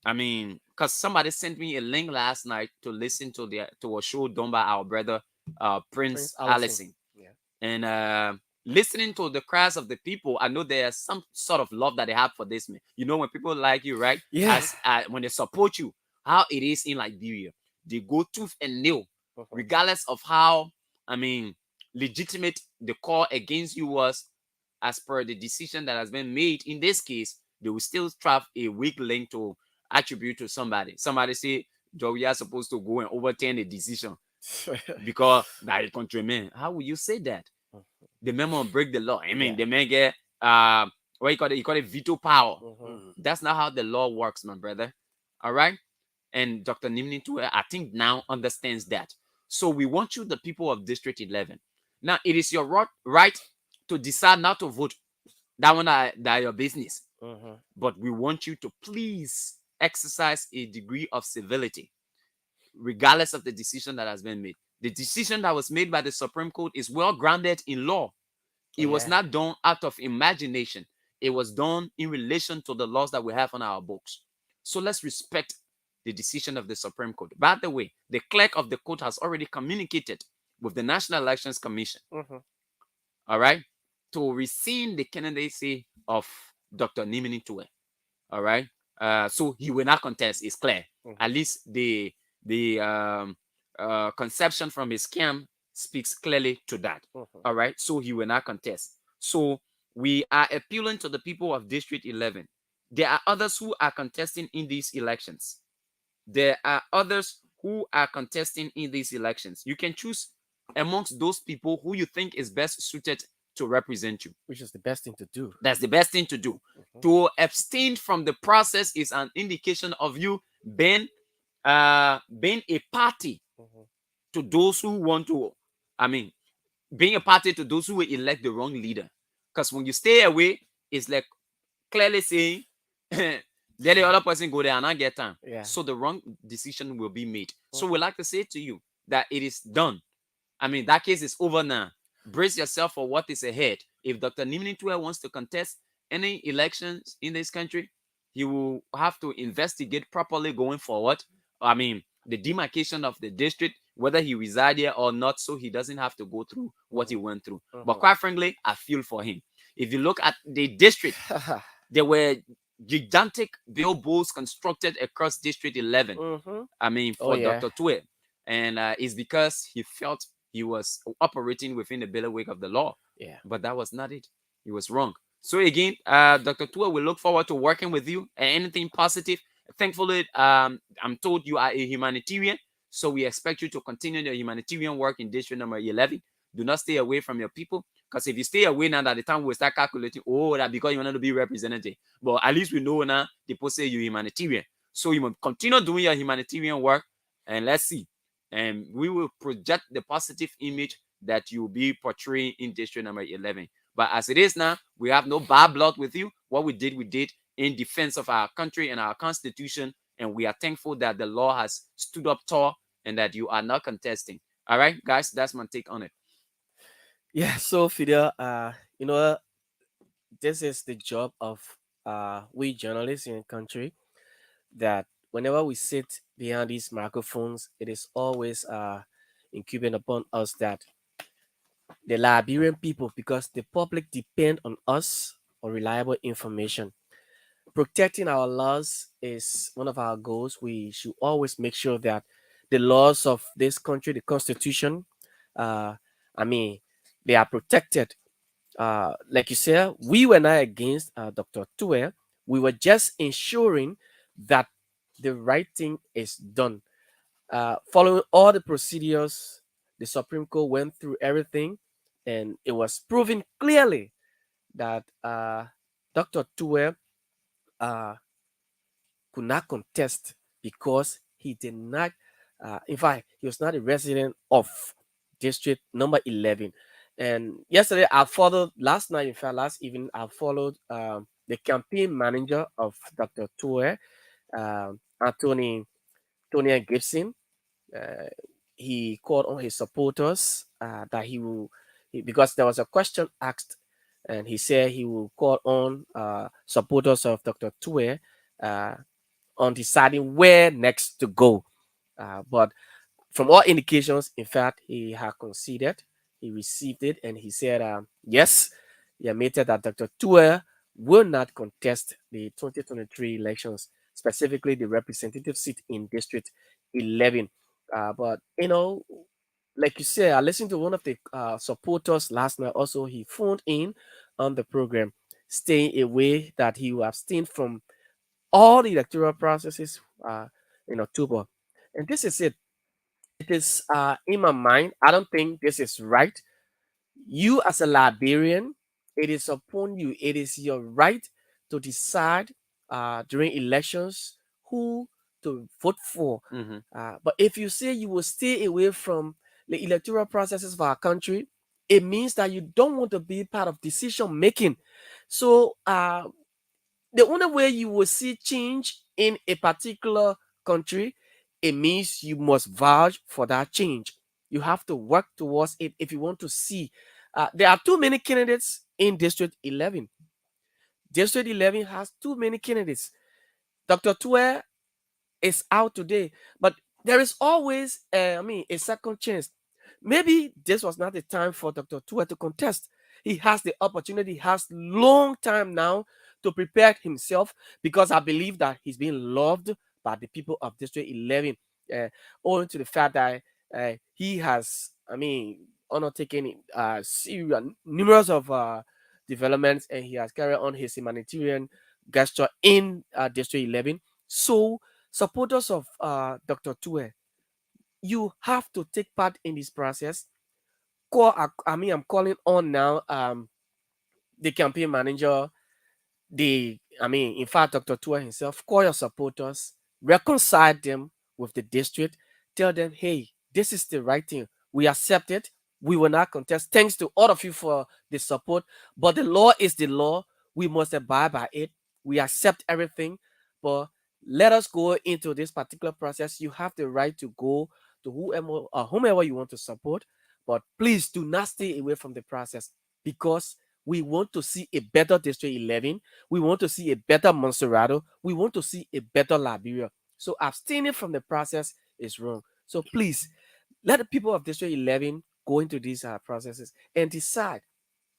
because somebody sent me a link last night to listen to a show done by our brother Prince Allison. Yeah. And listening to the cries of the people, I know there's some sort of love that they have for this man. You know, when people like you, right? Yeah. When they support you, how it is in Liberia, they go tooth and nail, regardless of how, legitimate the call against you was, as per the decision that has been made. In this case, they will still have a weak link to attribute to somebody. Somebody say, Joe, we are supposed to go and overturn the decision because by the countrymen. How will you say that? The man will break the law. The man get what you call it veto power. That's not how the law works, my brother. All right. And Dr. Nimini Tue, I think now understands that. So we want you, the people of District 11. Now it is your right to decide not to vote. That one that your business. But we want you to please exercise a degree of civility, regardless of the decision that has been made. The decision that was made by the Supreme Court is well grounded in law. It was not done out of imagination. It was done in relation to the laws that we have on our books. So let's respect the decision of the Supreme Court. By the way, the clerk of the court has already communicated with the National Elections Commission, all right, to rescind the candidacy of Dr. Nimini Tue. All right. So he will not contest. It's clear. At least the conception from his camp speaks clearly to that. All right. So he will not contest. So we are appealing to the people of District 11. There are others who are contesting in these elections. There are others who are contesting in these elections. You can choose amongst those people who you think is best suited to represent you. Which is the best thing to do. That's the best thing to do. To abstain from the process is an indication of you being a party to those who want to, being a party to those who will elect the wrong leader. Because when you stay away, it's like clearly saying, let the other person go there and not get time. Yeah. So the wrong decision will be made. So we like to say to you that it is done. That case is over now. Brace yourself for what is ahead. If Dr. Nimini Tue wants to contest any elections in this country, he will have to investigate properly going forward. The demarcation of the district, whether he resides here or not, so he doesn't have to go through what he went through. But quite frankly, I feel for him. If you look at the district, there were gigantic billboards constructed across District 11. For Dr. Tue. And it's because he felt he was operating within the bailiwick of the law. Yeah. But that was not it. He was wrong. So again, Dr. Tue, we look forward to working with you and anything positive. Thankfully, I'm told you are a humanitarian. So we expect you to continue your humanitarian work in District number 11. Do not stay away from your people. Because if you stay away now, at the time we'll start calculating, that because you want to be represented. But at least we know now, people say you're humanitarian. So you must continue doing your humanitarian work, and let's see. And we will project the positive image that you'll be portraying in District number 11. But as it is now, we have no bad blood with you. What we did in defense of our country and our constitution. And we are thankful that the law has stood up tall and that you are not contesting. All right, guys, that's my take on it. Yeah, so Fidel, this is the job of we journalists in the country, that whenever we sit behind these microphones, it is always incumbent upon us that the Liberian people, because the public depend on us for reliable information. Protecting our laws is one of our goals. We should always make sure that the laws of this country, the Constitution, they are protected. Like you said, we were not against Dr. Tue. We were just ensuring that the right thing is done. Following all the procedures, the Supreme Court went through everything, and it was proven clearly that Dr. Tue could not contest because he did not, in fact, he was not a resident of district number 11. And yesterday, I followed, last night, in fact, last evening, I followed the campaign manager of Dr. Tue, Anthony Gibson. He called on his supporters that because there was a question asked, and he said he will call on supporters of Dr. Tue on deciding where next to go. But from all indications, in fact, he had conceded, he received it, and he said, yes, he admitted that Dr. Tue will not contest the 2023 elections, specifically the representative seat in District 11. But, like you said, I listened to one of the supporters last night. Also, he phoned in on the program, staying away, that he will abstain from all the electoral processes in October. And this is it. It is in my mind, I don't think this is right. You, as a Liberian, it is upon you, it is your right to decide during elections who to vote for. But if you say you will stay away from the electoral processes of our country, it means that you don't want to be part of decision making. So the only way you will see change in a particular country, it means you must vouch for that change. You have to work towards it if you want to see. There are too many candidates in District 11. District 11 has too many candidates. Dr. Tue is out today, but there is always, a second chance. Maybe this was not the time for Dr. Tue to contest. He has the opportunity, he has long time now to prepare himself, because I believe that he's being loved by the people of District 11, owing to the fact that he has, undertaken numerous of developments, and he has carried on his humanitarian gesture in District 11. So, supporters of Dr. Tue, you have to take part in this process. I'm calling on now the campaign manager, in fact, Dr. Tue himself, call your supporters, reconcile them with the district, tell them, hey, this is the right thing. We accept it. We will not contest. Thanks to all of you for the support. But the law is the law. We must abide by it. We accept everything. But let us go into this particular process. You have the right to go to whomever you want to support. But please do not stay away from the process, because we want to see a better District 11. We want to see a better Monserrado. We want to see a better Liberia. So abstaining from the process is wrong. So please, let the people of District 11 go into these processes and decide.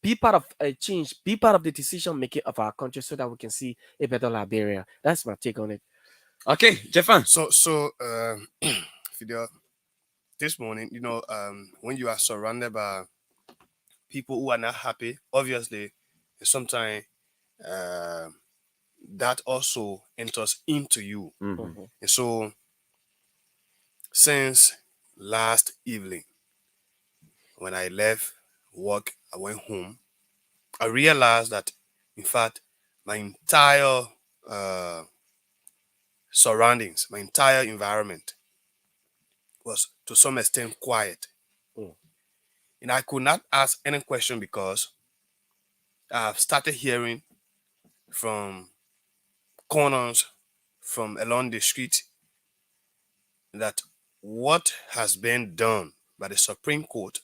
Be part of a change. Be part of the decision making of our country, so that we can see a better Liberia. That's my take on it. Okay, Jeffan. So, Fidel, this morning, when you are surrounded by people who are not happy, obviously, sometimes that also enters into you. Mm-hmm. And so, since last evening, when I left work, I went home, I realized that, in fact, my entire surroundings, my entire environment was to some extent quiet. And I could not ask any question, because I've started hearing from corners from along the street that what has been done by the Supreme Court,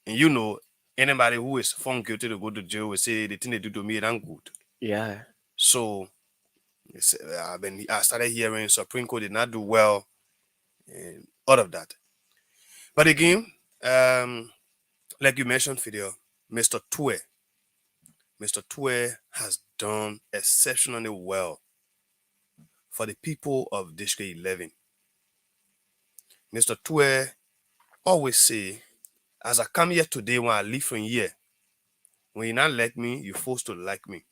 and anybody who is found guilty to go to jail will say the thing they do to me ain't good. Yeah. So I started hearing Supreme Court did not do well, and all of that. But again, like you mentioned, Fidel, Mr. Tue has done exceptionally well for the people of District 11. Mr. Tue always say, as I come here today, when I leave from here, when you not like me, you're forced to like me.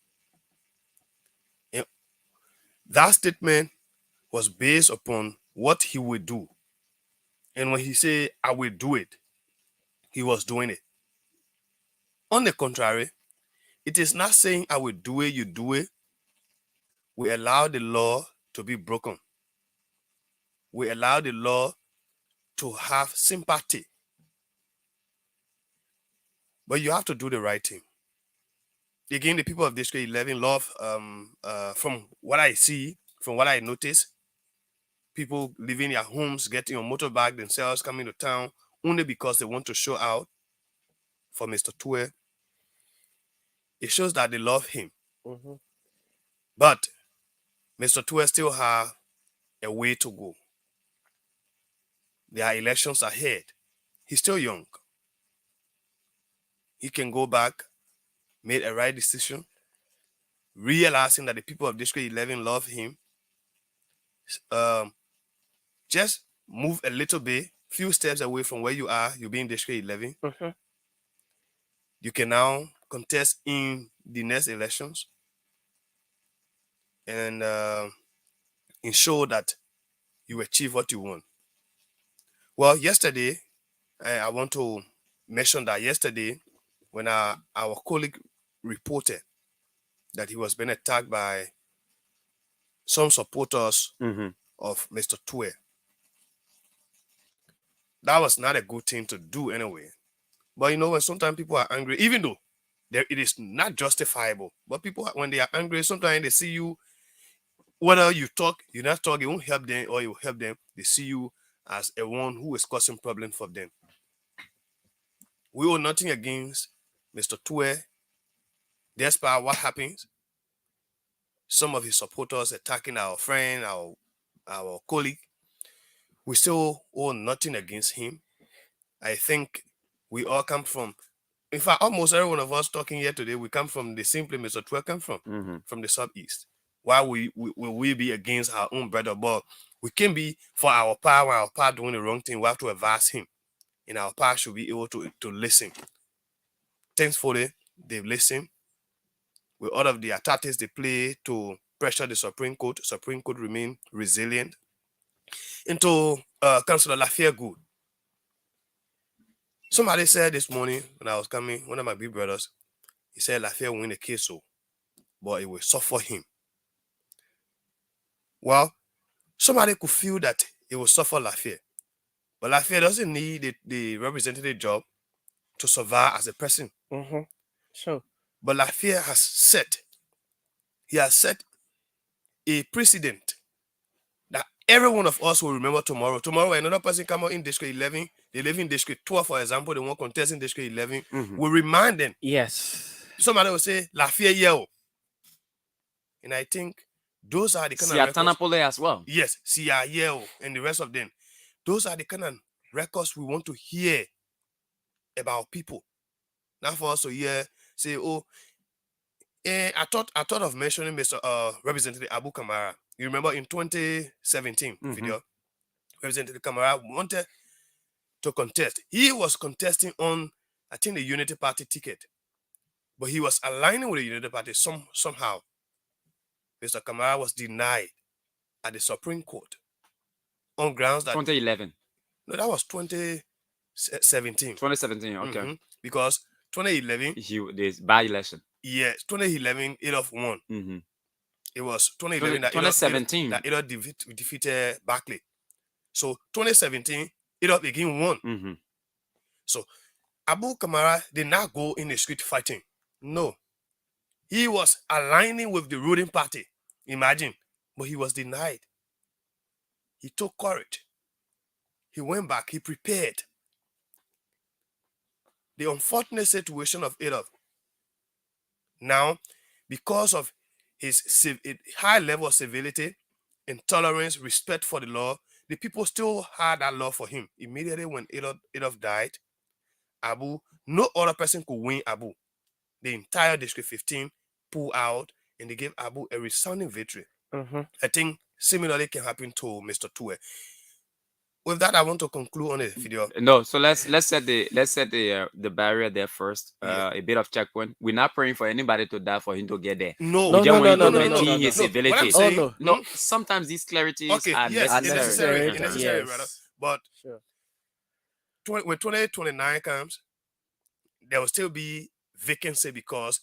And that statement was based upon what he would do. And when he said, I will do it, he was doing it. On the contrary, It is not saying I will do it, you do it. We allow the law to be broken. We allow the law to have sympathy. But you have to do the right thing. Again, the people of District 11 love, from what I see, from what I notice, people leaving their homes, getting on motorbike themselves, coming to town, only because they want to show out for Mr. Tue. It shows that they love him. Mhm. But Mr. Tue still have a way to go. There are elections ahead. He's still young. He can go back, make a right decision, realizing that the people of District 11 love him. Just move a little bit, few steps away from where you are. You'll be in District 11. Mhm. You can now contest in the next elections and ensure that you achieve what you want. Well, yesterday, I want to mention that yesterday, when our colleague reported that he was being attacked by some supporters of Mr. Tue, that was not a good thing to do anyway. But you know, when sometimes people are angry, even though it is not justifiable, but people, when they are angry, sometimes they see you, whether you talk, you not talk, it won't help them, or you help them, they see you as a one who is causing problem for them. We owe nothing against Mr. Tue. Despite what happens, some of his supporters attacking our friend, our colleague, we still owe nothing against him. I think we all come from, in fact, almost every one of us talking here today, we come from the same place Mr. Tue come from the Southeast. Why will we be against our own brother? But we can be for our part doing the wrong thing. We have to advise him. And our part should be able to listen. Thankfully, they've listened. With all of the tactics they play to pressure the Supreme Court remain resilient. Into Councillor Lafayette Good. Somebody said this morning when I was coming, one of my big brothers, he said Lafayette will win the case, but it will suffer him. Well, somebody could feel that it will suffer Lafayette, but Lafayette doesn't need the representative job to survive as a person. Sure. But Lafayette has set a precedent that every one of us will remember tomorrow. Tomorrow, another person come out in District 11, they live in District 12, for example, they want to contest in District 11, will remind them. Yes. Somebody will say, Lafayette yell. And I think those are the kind of records. Siatanapole as well. Yes, Sia yell and the rest of them. Those are the kind of records we want to hear about people. Not for us to hear, say, oh, I thought of mentioning Mr. Representative Abu Kamara. You remember in 2017 video, Representative Kamara wanted to contest. He was contesting on, I think, the Unity Party ticket, but he was aligning with the Unity Party somehow. Mr. Kamara was denied at the Supreme Court on grounds that 2011. No, that was 2017. 2017, okay. Because 2011, there's by-election. Yes, 2011, Adolf won. It was 2011 2017 that Adolf defeated Barclay. So 2017, Adolf again won. So Abu Kamara did not go in the street fighting. No. He was aligning with the ruling party. Imagine. But he was denied. He took courage. He went back. He prepared. The unfortunate situation of Adolf. Now, because of his high level of civility, intolerance, respect for the law, the people still had that love for him. Immediately when Adolf died, no other person could win Abu. The entire District 15 pulled out and they gave Abu a resounding victory. I think similarly can happen to Mr. Tue. With that, I want to conclude on the video. No, so let's set the barrier there first. A bit of checkpoint. We're not praying for anybody to die for him to get there. No, we just want no, to maintain his civility. No, sometimes these clarities are necessary. necessary. Rather. But when 2029 comes, there will still be vacancy because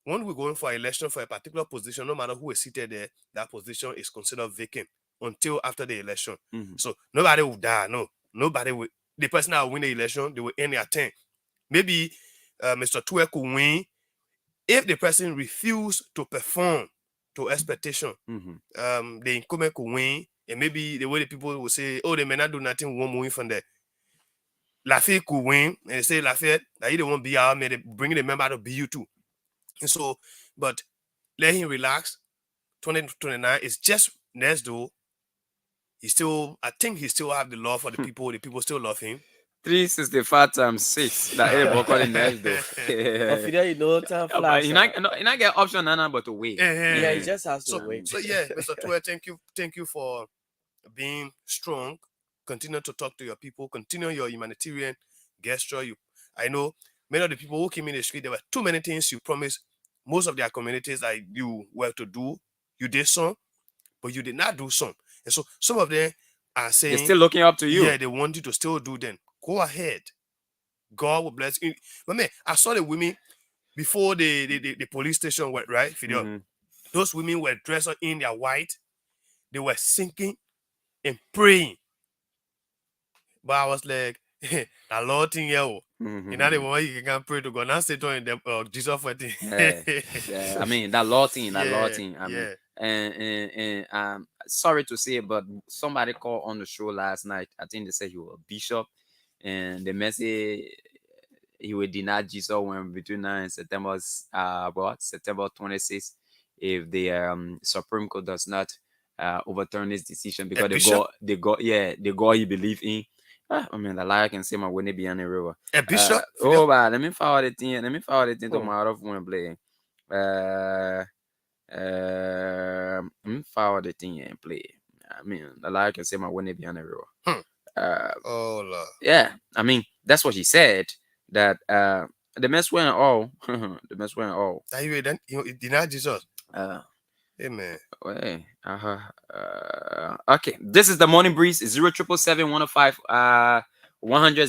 when we're going for election for a particular position, no matter who is seated there, that position is considered vacant until after the election. So nobody will die. No, nobody will. The person that will win the election, they will end their term. Maybe Mr. Tue could win if the person refused to perform to expectation. The incumbent could win, and maybe the way the people will say, "Oh, they may not do nothing, we won't move from there." Lafayette could win, and they say Lafayette that he don't want BR, may they bring the member to BU too. And so, but let him relax. 2029 is just next door. He still, I think he still have the love for the people. The people still love him. 365 times 6. That everybody calling next door. You know, time flies. You not get option none but to wait. Yeah, he just has to wait. So yeah, Mr. Tue, thank you for being strong. Continue to talk to your people. Continue your humanitarian gesture. I know many of the people who came in the street, there were too many things you promised most of their communities that you were to do. You did some, but you did not do some. And so some of them are saying they're still looking up to you. Yeah, they want you to still do them. Go ahead. God will bless you. But man, I saw the women before the police station went, right? Fidel. Those women were dressed in their white. They were singing and praying. But I was like, the Lord thing here. You know the moment you can pray to God. Now say to him, Jesus for it. Yeah, I mean that Lord thing. I mean, and sorry to say, but somebody called on the show last night. I think they said he was a bishop, and the message he would deny Jesus when between now and September 26th, if the Supreme Court does not overturn this decision, because they got he believe in. I mean, the liar can say my when they be on the river. A bishop? Let me forward the thing. Let me forward the thing to my other phone play. Let me forward the thing and play. I mean, the liar can say my when they be on the river. Oh Lord. Yeah, I mean, that's what he said. That the mess went all. The mess went all. That you deny Jesus. Amen. Okay, this is the morning breeze. 0777105 100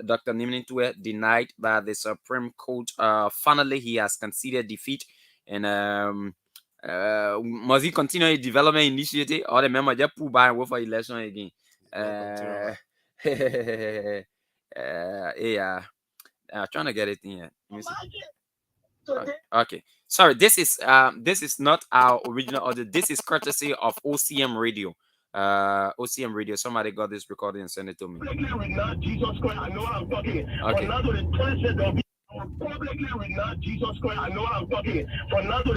Dr. Nimni Tue denied by the Supreme Court. Finally, he has conceded defeat, and must he continue his development initiative or the member just pull by and wait for election again? Yeah, I'm trying to get it in here. Okay, sorry, this is not our original audio. This is courtesy of OCM Radio. OCM Radio, somebody got this recording and sent it to me. Jesus Christ, I know what I'm talking. Okay. Publicly renounce Jesus Christ, I know what I'm talking.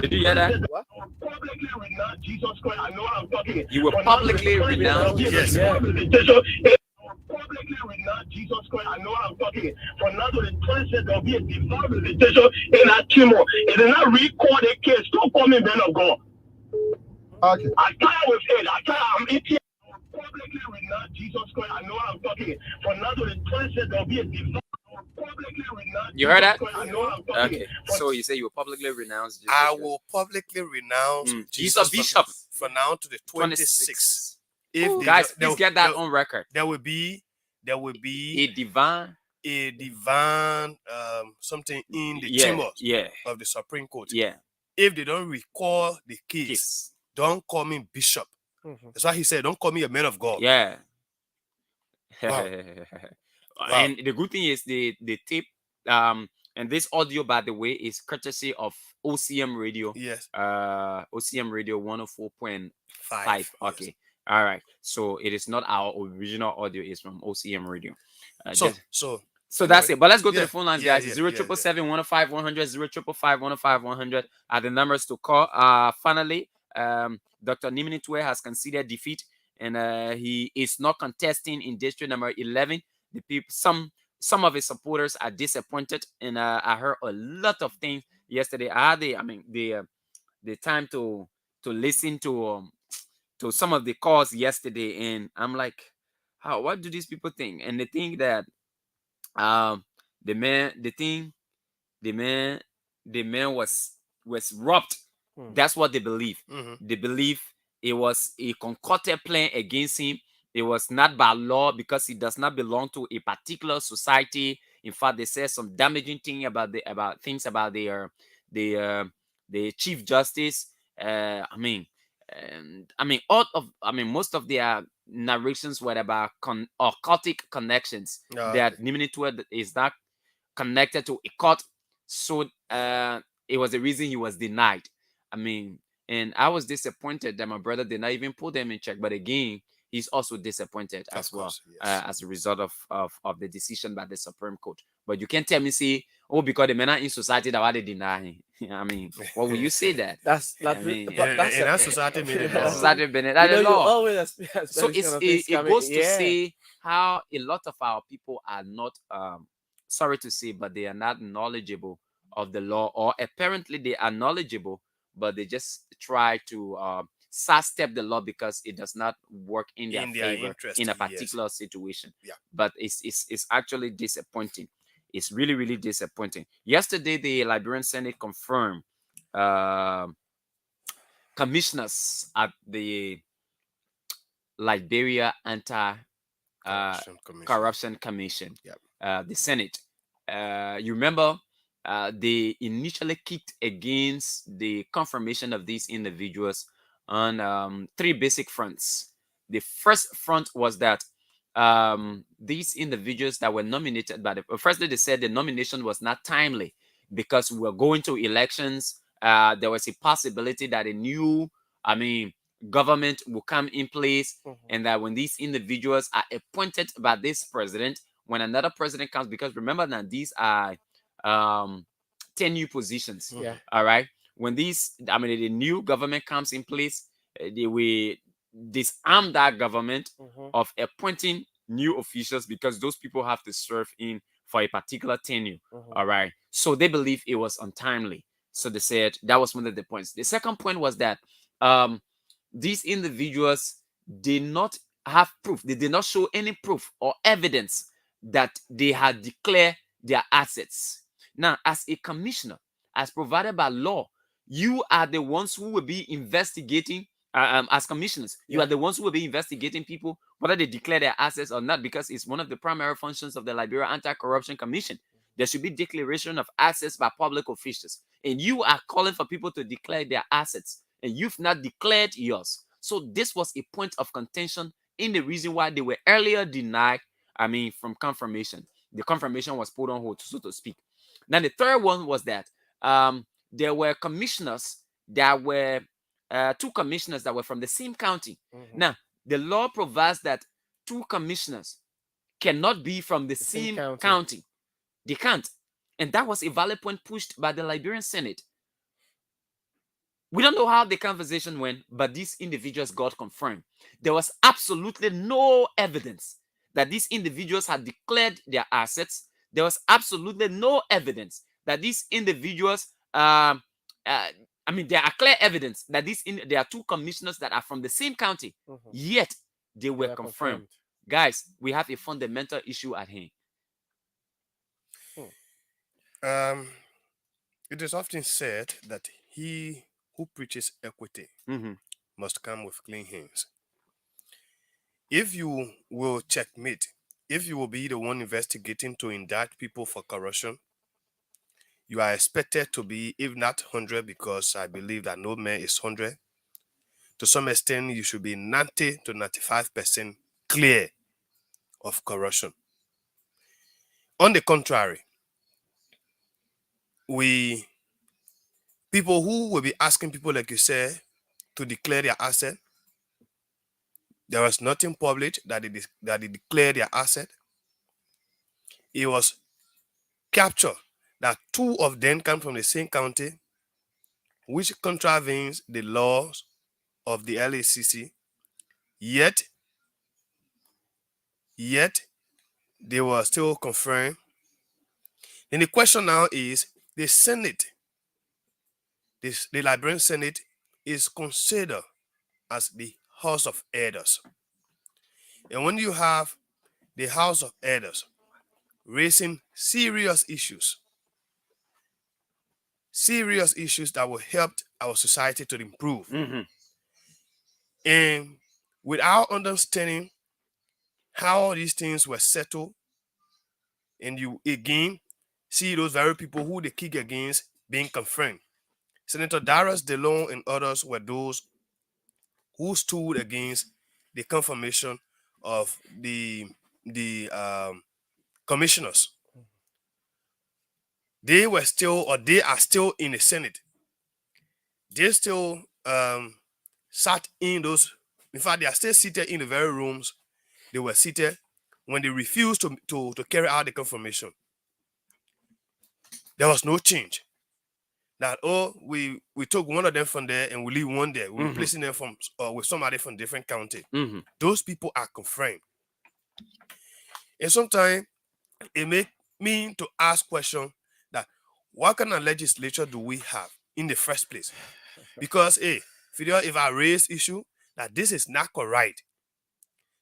Did you hear that? What? Publicly renounce Jesus Christ, I know what I'm talking. You will publicly renounce Jesus. Publicly renounce Jesus Christ, I know what I'm talking. For now to the president, there'll be a divine visitation in that Timor. It is not record a case. Don't call me man of God. Okay. I tire with it. I'm eating. Publicly renounce Jesus Christ, I know what I'm talking. For now to the president, there'll be a divine. You heard that? Okay. So you say you will publicly renounce Jesus. I will publicly renounce Jesus Bishop from now to the 26th. If guys, please get that on record. There will be a divine something in the chambers of the Supreme Court. Yeah. If they don't recall the case, don't call me bishop. That's why he said, don't call me a man of God. Yeah. Wow. And the good thing is the tape and this audio, by the way, is courtesy of OCM Radio. Yes. OCM Radio 104.5. Okay. Yes. All right. So it is not our original audio, it's from OCM Radio. So that's it. But let's go to the phone lines, guys. 0777105 055 are the numbers to call. Finally, Dr. Nimni Tue has conceded defeat, and he is not contesting in district number 11. The people, some of his supporters are disappointed, and I heard a lot of things yesterday. I had the time to listen to some of the calls yesterday, and I'm like, what do these people think? And they think that the man was robbed. That's what they believe. They believe it was a concocted plan against him. It was not by law because he does not belong to a particular society. In fact, they said some damaging thing about the chief justice. Most of their narrations were about occultic connections. That Niminitwe is not connected to a court, so it was the reason he was denied. And I was disappointed that my brother did not even put them in check. But again, he's also disappointed as well, as a result of the decision by the Supreme Court. But you can't tell me, say, oh, because the men are in society that why they deny him. What will you say that? That's not. That society made it. Society made it. You law. always So it goes to say how a lot of our people are not, sorry to say, but they are not knowledgeable of the law, or apparently they are knowledgeable, but they just try to sidestep the law because it does not work in their favor interest, in a particular situation. Yeah. But it's actually disappointing. It's really, really disappointing. Yesterday, the Liberian Senate confirmed commissioners at the Liberia Anti-Corruption Commission. The Senate. You remember, they initially kicked against the confirmation of these individuals on 3 basic fronts. The first front was that these individuals that were nominated by firstly, they said the nomination was not timely because we were going to elections. There was a possibility that a new, government will come in place, and that when these individuals are appointed by this president, when another president comes, because remember that these are 10 positions. All right. When the new government comes in place, they will disarm that government of appointing new officials, because those people have to serve in for a particular tenure. All right. So they believe it was untimely. So they said that was one of the points. The second point was that these individuals did not have proof. They did not show any proof or evidence that they had declared their assets. Now, as a commissioner, as provided by law, you are the ones who will be investigating. As commissioners, you are the ones who will be investigating people whether they declare their assets or not, because it's one of the primary functions of the Liberia Anti-Corruption Commission. There should be declaration of assets by public officials, and you are calling for people to declare their assets, and you've not declared yours. So this was a point of contention in the reason why they were earlier denied, from confirmation. The confirmation was put on hold, so to speak. Now, the third one was that there were commissioners that were 2 commissioners that were from the same county. Now, the law provides that 2 commissioners cannot be from the same county. They can't. And that was a valid point pushed by the Liberian Senate. We don't know how the conversation went, but these individuals got confirmed. There was absolutely no evidence that these individuals had declared their assets. There was absolutely no evidence that these individuals, there are clear evidence that there are 2 commissioners that are from the same county, yet they were confirmed. Guys, we have a fundamental issue at hand. It is often said that he who preaches equity must come with clean hands. If you will checkmate, if you will be the one investigating to indict people for corruption, you are expected to be, if not 100, because I believe that no man is 100, to some extent, you should be 90 to 95% clear of corruption. On the contrary, people who will be asking people, like you said, to declare their asset, there was nothing published that they declared their asset. It was captured that 2 of them come from the same county, which contravenes the laws of the LACC, yet they were still confirmed. And the question now is, the Senate, the Liberian Senate, is considered as the House of Elders. And when you have the House of Elders raising serious issues that will help our society to improve, and without understanding how these things were settled and you again see those very people who they kick against being confirmed. Senator Darius DeLong and others were those who stood against the confirmation of the commissioners. They were still, or they are still in the Senate. They still sat in those, in fact, they are still seated in the very rooms they were seated when they refused to carry out the confirmation. There was no change. That, oh, we took one of them from there and we leave one there. We're replacing them from with somebody from different county. Those people are confirmed. And sometimes it make me to ask question that what kind of legislature do we have in the first place? Because if I raise issue that this is not correct,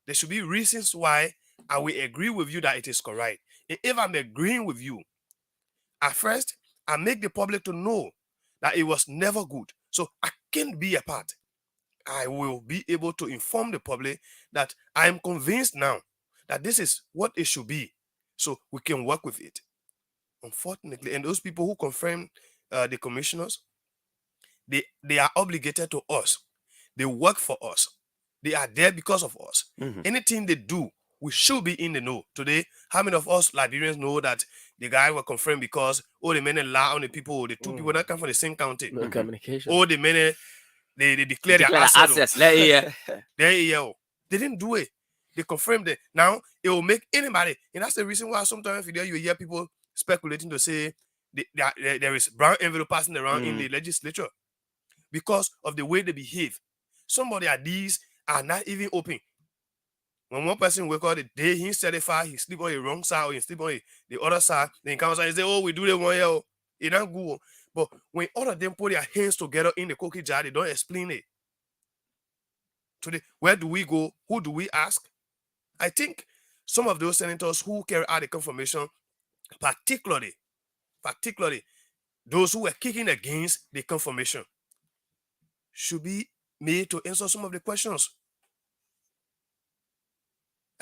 there should be reasons why I will agree with you that it is correct. And if I'm agreeing with you, at first, I make the public to know that it was never good. So I can't be a part. I will be able to inform the public that I am convinced now that this is what it should be. So we can work with it. Unfortunately, and those people who confirm the commissioners, they are obligated to us. They work for us. They are there because of us. Anything they do, we should be in the know. Today, how many of us Liberians know that the guy was confirmed because the men lie on the people, the two people that come from the same county? No communication. The men they declare their access. They didn't do it. They confirmed it. Now it will make anybody, and that's the reason why sometimes you hear people speculating to say there is brown envelope passing around in the legislature because of the way they behave. Somebody at these are not even open. When one person wake up the day he certified, he sleep on the wrong side or he sleep on the other side, then he comes and say, oh, we do the one here. It not good. But when all of them put their hands together in the cookie jar, they don't explain it. Today, where do we go? Who do we ask? I think some of those senators who carry out the confirmation, particularly those who were kicking against the confirmation, should be made to answer some of the questions.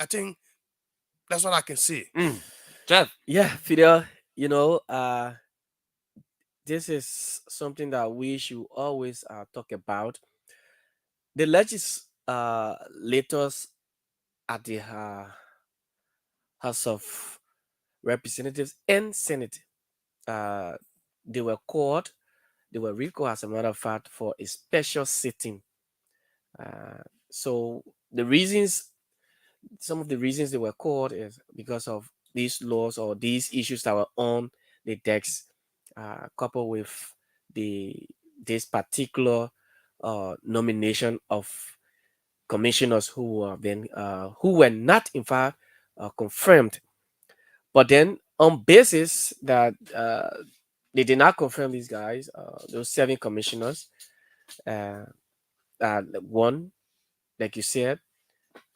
I think that's what I can say. Jeff. Yeah, Fidel, this is something that we should always talk about. The legislators at the House of Representatives and Senate, they were recalled, as a matter of fact, for a special sitting. So some of the reasons they were called is because of these laws or these issues that were on the decks, coupled with this particular nomination of commissioners who were not in fact confirmed. But then on basis that they did not confirm these guys, those 7 commissioners, one, like you said,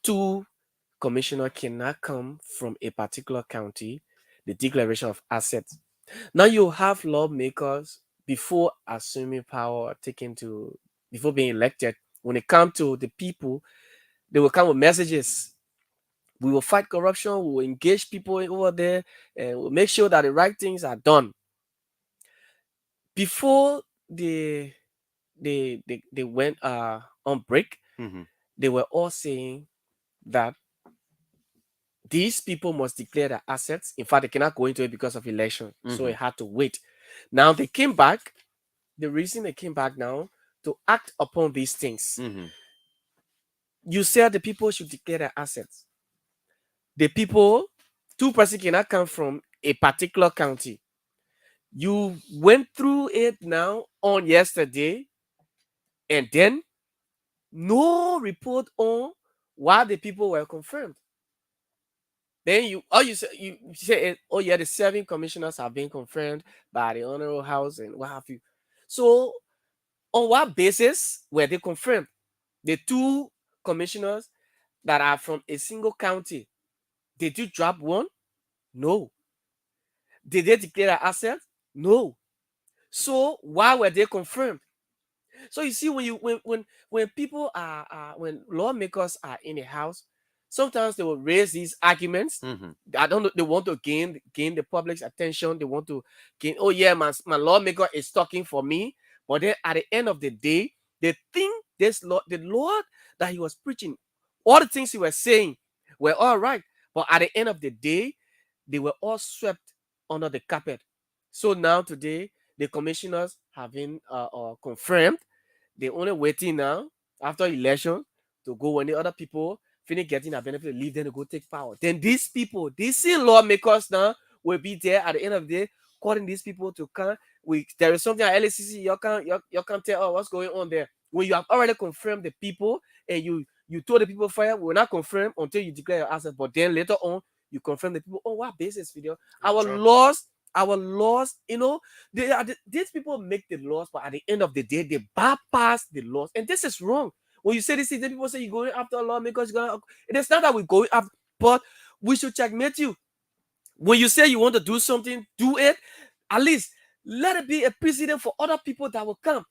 2 commissioner cannot come from a particular county, the declaration of assets. Now you have lawmakers before assuming power, before being elected, when it comes to the people, they will come with messages. We will fight corruption, we will engage people over there, and we'll make sure that the right things are done. Before they went on break, they were all saying that these people must declare their assets. In fact, they cannot go into it because of election. So it had to wait. Now they came back. The reason they came back now to act upon these things. You said the people should declare their assets. The people, 2 persons cannot come from a particular county. You went through it now on yesterday, and then no report on why the people were confirmed. Then you say, oh yeah, the 7 commissioners have been confirmed by the Honorable House and what have you. So on what basis were they confirmed? The 2 commissioners that are from a single county, did you drop one? No. Did they declare their assets? No. So why were they confirmed? So you see, when people are when lawmakers are in the house, sometimes they will raise these arguments. Mm-hmm. I don't know. They want to gain the public's attention. They want to gain. Oh yeah, my lawmaker is talking for me. But then at the end of the day, they think the Lord that he was preaching, all the things he was saying were all right. But at the end of the day, they were all swept under the carpet. So now today, the commissioners have been confirmed. They're only waiting now after election to go when the other people finish getting a benefit, leave them to go take power. Then these people, these same lawmakers now will be there at the end of the day, calling these people to come. There is something at LACC, you can't tell what's going on there. When you have already confirmed the people and you told the people fire, we will not confirm until you declare your assets. But then later on, you confirm the people on what basis, video? Our laws, you know, these people make the laws, but at the end of the day, they bypass the laws. And this is wrong. When you say this, then people say you're going after a lawmakers. It is not that we're going after, but we should checkmate you. When you say you want to do something, do it. At least let it be a precedent for other people that will come.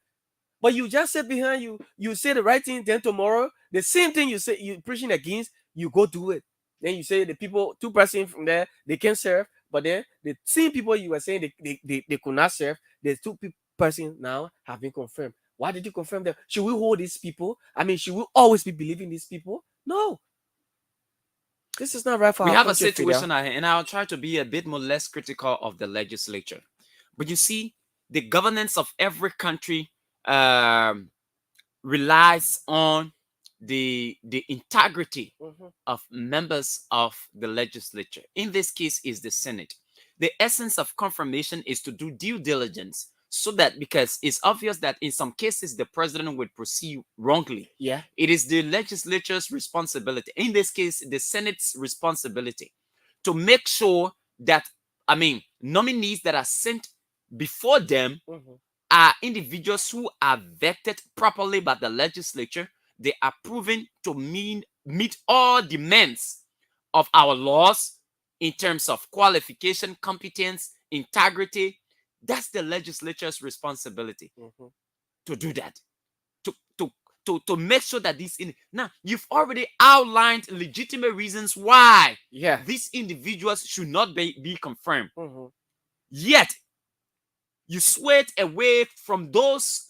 But you just sit behind you say the right thing, then tomorrow, the same thing you say you're preaching against, you go do it. Then you say the people, 2% from there, they can serve, but then the same people you were saying they could not serve, the 2% now have been confirmed. Why did you confirm them? Should we hold these people? I mean, should we always be believing these people? No. This is not right for We our have a country, situation Fidel. ahead, and I'll try to be a bit more less critical of the legislature. But you see, the governance of every country relies on the integrity of members of the legislature. In this case is the Senate. The essence of confirmation is to do due diligence, so that, because it's obvious that in some cases the president would proceed wrongly. Yeah. It is the legislature's responsibility, in this case the Senate's responsibility, to make sure that, I mean, nominees that are sent before them are individuals who are vetted properly by the legislature. They are proven to meet all demands of our laws in terms of qualification, competence, integrity. That's the legislature's responsibility to do that, to make sure that now you've already outlined legitimate reasons why these individuals should not be confirmed. Yet you swayed away from those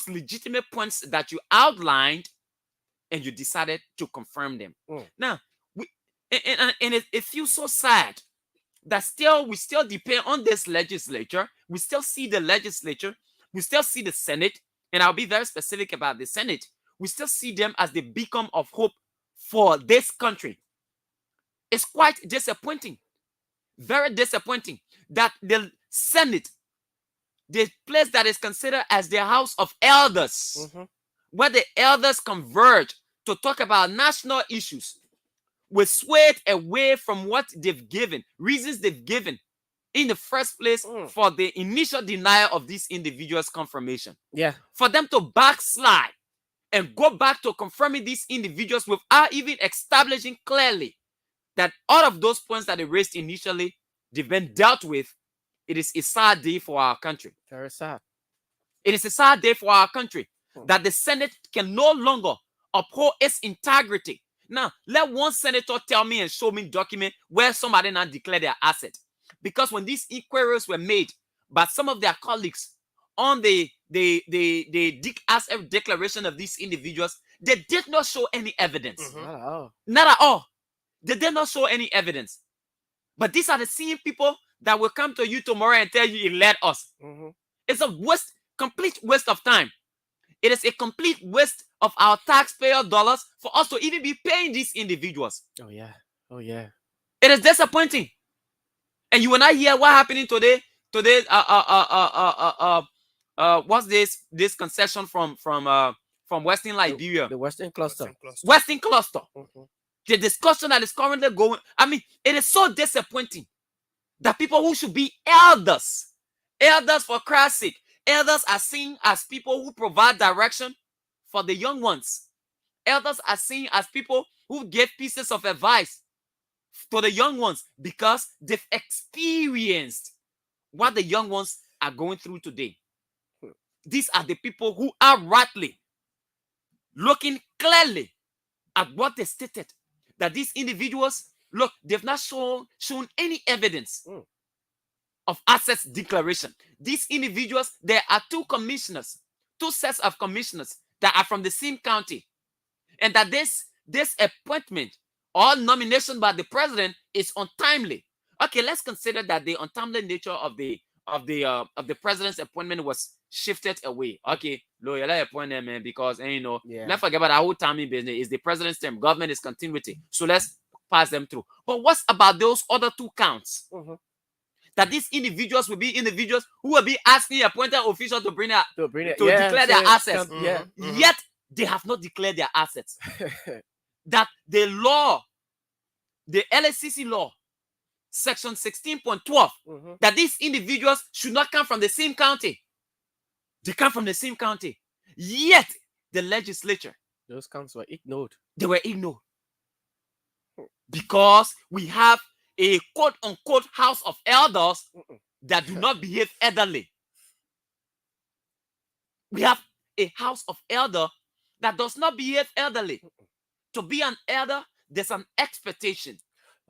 legitimate points that you outlined, and you decided to confirm them. Now, it feels so sad that we still depend on this legislature. We still see the legislature. We still see the Senate. And I'll be very specific about the Senate. We still see them as the beacon of hope for this country. It's quite disappointing. Very disappointing that the Senate, the place that is considered as the house of elders, where the elders converge to talk about national issues, was swayed away from what they've given, reasons they've given in the first place for the initial denial of these individuals' confirmation. Yeah. For them to backslide and go back to confirming these individuals without even establishing clearly that all of those points that they raised initially, they've been dealt with. It is a sad day for our country. Very sad. It is a sad day for our country that the Senate can no longer uphold its integrity. Now, let one senator tell me and show me document where somebody not declared their asset. Because when these inquiries were made by some of their colleagues on the declaration of these individuals, they did not show any evidence. Not at all. Not at all. They did not show any evidence. But these are the same people that will come to you tomorrow and tell you, elect us. It's a complete waste of time. It is a complete waste of our taxpayer dollars for us to even be paying these individuals. Oh yeah. Oh yeah. It is disappointing. And you will not hear what happening today. What's this concession from Western Liberia? The Western Cluster. Western Cluster. The discussion that is currently going. I mean, it is so disappointing that people who should be elders for Christ's sake, elders are seen as people who provide direction for the young ones. Elders are seen as people who give pieces of advice to the young ones because they've experienced what the young ones are going through today. These are the people who are rightly looking clearly at what they stated. that these individuals, look, they've not shown any evidence of assets declaration. These individuals, there are two sets of commissioners that are from the same county, and that this appointment or nomination by the president is untimely. Okay, let's consider that the untimely nature of the president's appointment was shifted away. Okay, loyal appointment, man, because let's forget about the whole timing business. Is the president's term, government is continuity. So let's pass them through. But what's about those other two counts? That these individuals will be individuals who will be asking appointed officials to declare their assets. Yet they have not declared their assets. That the law, the LSCC law, section 16.12, that these individuals should not come from the same county. They come from the same county. Yet the legislature, those counts were ignored. They were ignored. Because we have a quote-unquote house of elders that do not behave elderly. We have a house of elder that does not behave elderly. To be an elder, there's an expectation.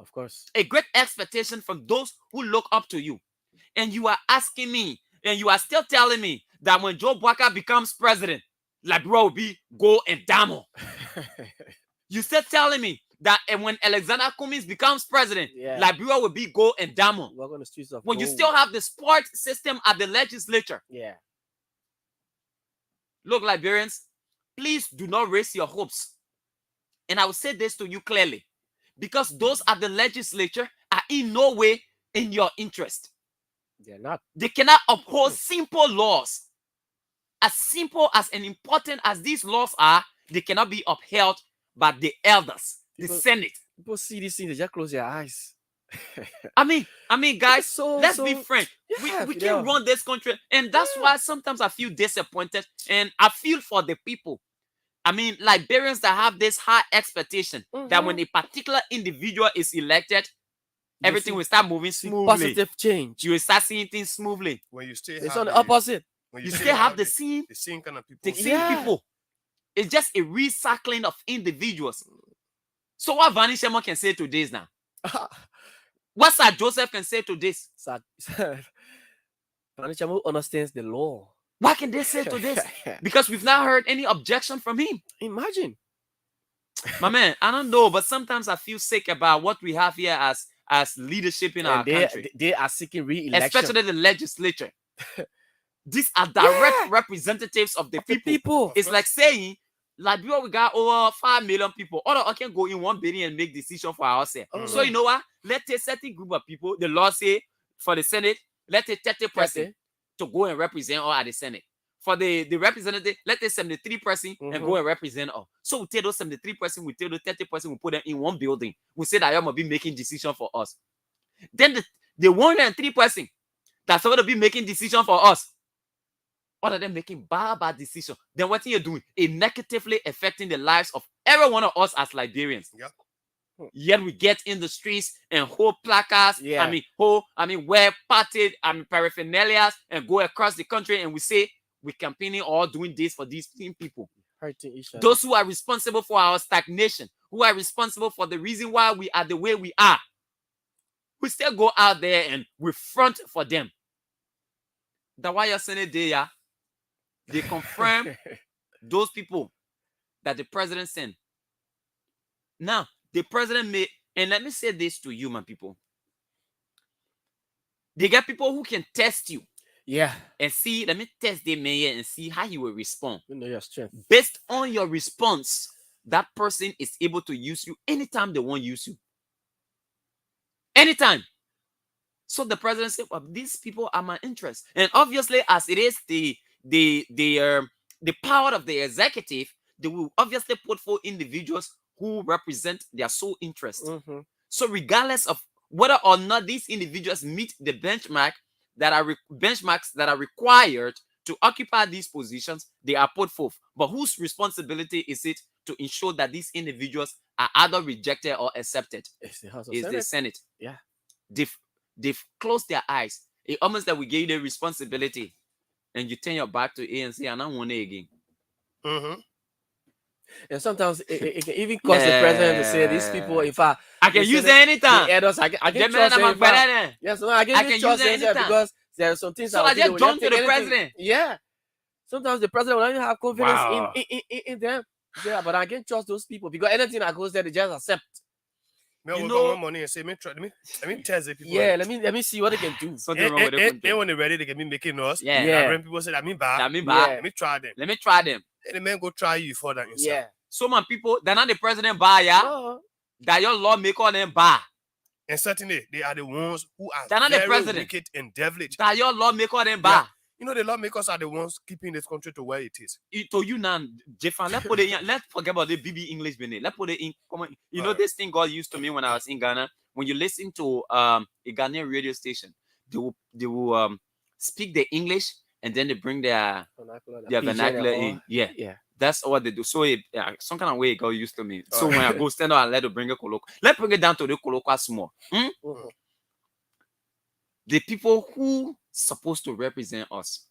Of course. A great expectation from those who look up to you. And you are asking me, and you are still telling me that when Joe Bwaka becomes president, Liberia will be Go and Damo. You still telling me that when Alexander Cummings becomes president, Liberia will be Go and Damo. Walk on the streets of when you gold. still have the sports system at the legislature. Look, Liberians, please do not raise your hopes. And I will say this to you clearly, because those at the legislature are in no way in your interest. They're not. They cannot uphold simple laws. As simple as and important as these laws are, they cannot be upheld by the elders, the Senate. People see these things, they just close their eyes. I mean, guys, let's be frank. We can run this country, and that's why sometimes I feel disappointed, and I feel for the people. I mean, Liberians that have this high expectation that when a particular individual is elected, everything will start moving smoothly. Positive change. You will start seeing things smoothly. When you still It's have on the opposite. When You still have the same kind of people. the same people. It's just a recycling of individuals. So what Vani Shema can say to this now? What Sir Joseph can say to this? Vani Shema understands the law. What can they say to this? Because we've not heard any objection from him. Imagine. My man, I don't know, but sometimes I feel sick about what we have here as leadership in our country. They are seeking re-election. Especially the legislature. These are direct representatives of the people. It's like saying, Liberia, we got over 5 million people. All I can go in 1 billion and make decision for ourselves. So you know what? Let's take a certain group of people. The law say for the Senate, let's take 30% to go and represent all at the Senate. For the representative, let's take 73% and go and represent all. So we take those 73%, we take those 30%, we put them in one building. We say that you must be making decision for us. Then the 103% that's supposed to be making decision for us, all of them making bad decisions. Then what are you doing? It negatively affecting the lives of every one of us as Liberians. Yet we get in the streets and hold placards. Wear party, paraphernalia and go across the country and we say we're campaigning or doing this for these people. Hurting each other. Those who are responsible for our stagnation, who are responsible for the reason why we are the way we are, we still go out there and we front for them. That's why you're saying it, they confirm those people that the president sent. Now, the president may, and let me say this to you, my people. They get people who can test you. And see, let me test the mayor and see how he will respond. You know your strength. Based on your response, that person is able to use you anytime they want to use you. Anytime. So the president said, well, these people are my interest. And obviously, as it is the power of the executive, they will obviously put forth individuals who represent their sole interest. So regardless of whether or not these individuals meet the benchmarks that are required to occupy these positions, they are put forth. But whose responsibility is it to ensure that these individuals are either rejected or accepted? It's the House of It's the Senate. They've closed their eyes. It almost like we gave you the responsibility and you turn your back to ANC and I want it again. And sometimes it can even cause the president to say these people, in fact, I can use it anytime. I can trust them. In fact, yes, no, I can use trust it them anytime. because there are some things So I just jump to the president. Yeah. Sometimes the president will not even have confidence Wow. in them. Yeah, but I can trust those people because anything that goes there, they just accept. You know, one money and say, let me test the people. Yeah, let me see what they can do. Something wrong with it. And when they're ready, they can be making us. Yeah. When people say that mean bad. That mean bad. Let me try them. Let me try them. And the man go try you for that. Yeah. So man, people, they're not the president buy, yeah. No. That your lawmaker them buy. And certainly, they are the ones who are They're not the very president. wicked and devilish. That your lawmaker them buy. Yeah. You know, the lawmakers are the ones keeping this country to where it is. To you now, Jeffan, let's put it in. Let's forget about the BB English minute. Let's put it in. You know, this thing God used to me when I was in Ghana. When you listen to a Ghanaian radio station, they will speak the English and then they bring their vernacular in. Yeah, yeah. That's what they do. So some kind of way it got used to me. So when I go stand up and let them bring a colloquial, let's bring it down to the colloquial small. The people who supposed to represent us,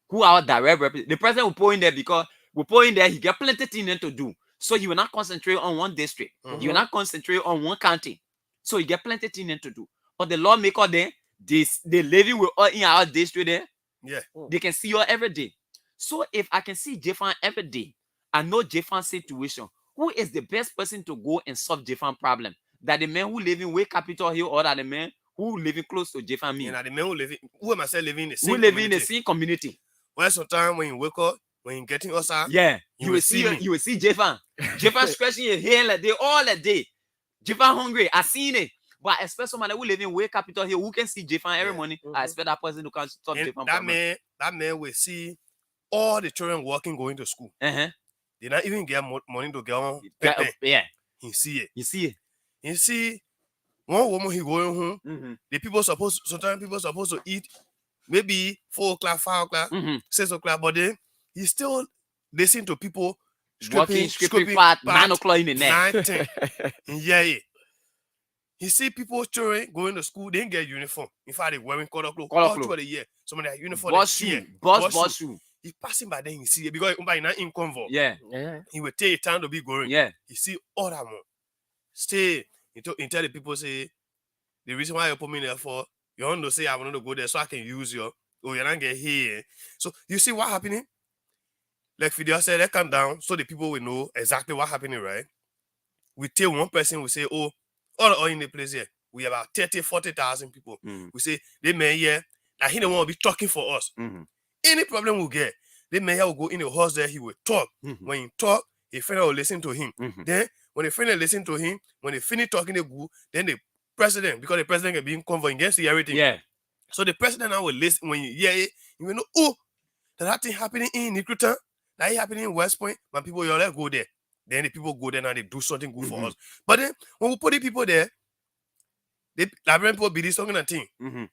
who are direct represent, the president will put in there because we put in there, he get plenty things to do. So he will not concentrate on one district. He will not concentrate on one county. So he get plenty things to do. But the lawmaker there, they living with us in our district there. Yeah. They can see us every day. So if I can see Jeffan every day, I know Jeffan's situation. Who is the best person to go and solve Jeffan's problem? That the man who live in Way Capitol Hill or that the man who living close to Jeffan me? And the man who am I say living in the same who live in the same community? Well, sometimes when you wake up, when you're getting us out, yeah, you will see me. You will see Jeffan. Jeffan scratching your hair like they all the day. Jeffan hungry. I seen it. But especially someone who live in Way Capitol Hill who can see Jeffan every morning. I expect that person to come solve Jeffan problem. That man will see all the children walking going to school. They not even get money to get on. Yeah. He see it. You see it. You see one woman he going home. The people sometimes people supposed to eat maybe 4 o'clock, 5 o'clock, 6 o'clock, but then he still listen to people scraping part 9 o'clock in the night. 9, 10. Yeah. He see people children going to school, they didn't get uniform. In fact, they wearing color clothes all through the year. Some of their uniform. Boss shoe. He passing by then, he see it because he's not in convo. Yeah. He will take time to be going. Yeah. He see all that more. Stay. He tell the people say, the reason why you put me there for, you want to say I want to go there so I can use you. Oh, you're not get here. So you see what happening? Like Fidel said, they come down so the people will know exactly what happening, right? We tell one person, we say, oh, all in the place here. We have about 30, 40,000 people. We say, they may hear that he don't want to be talking for us. Any problem we get, the mayor will go in the house there, he will talk. When he talk, a friend will listen to him. Then, when the friend listen to him, when they finish talking, they go, then the president, because the president can be in convoy, he can see everything. Yeah. So the president now will listen. When you hear it, you will know, oh, that thing happening in Nikruta, that happening in West Point, when people, you let go there. Then the people go there and they do something good for us. But then, when we put the people there, the people be this talking a thing.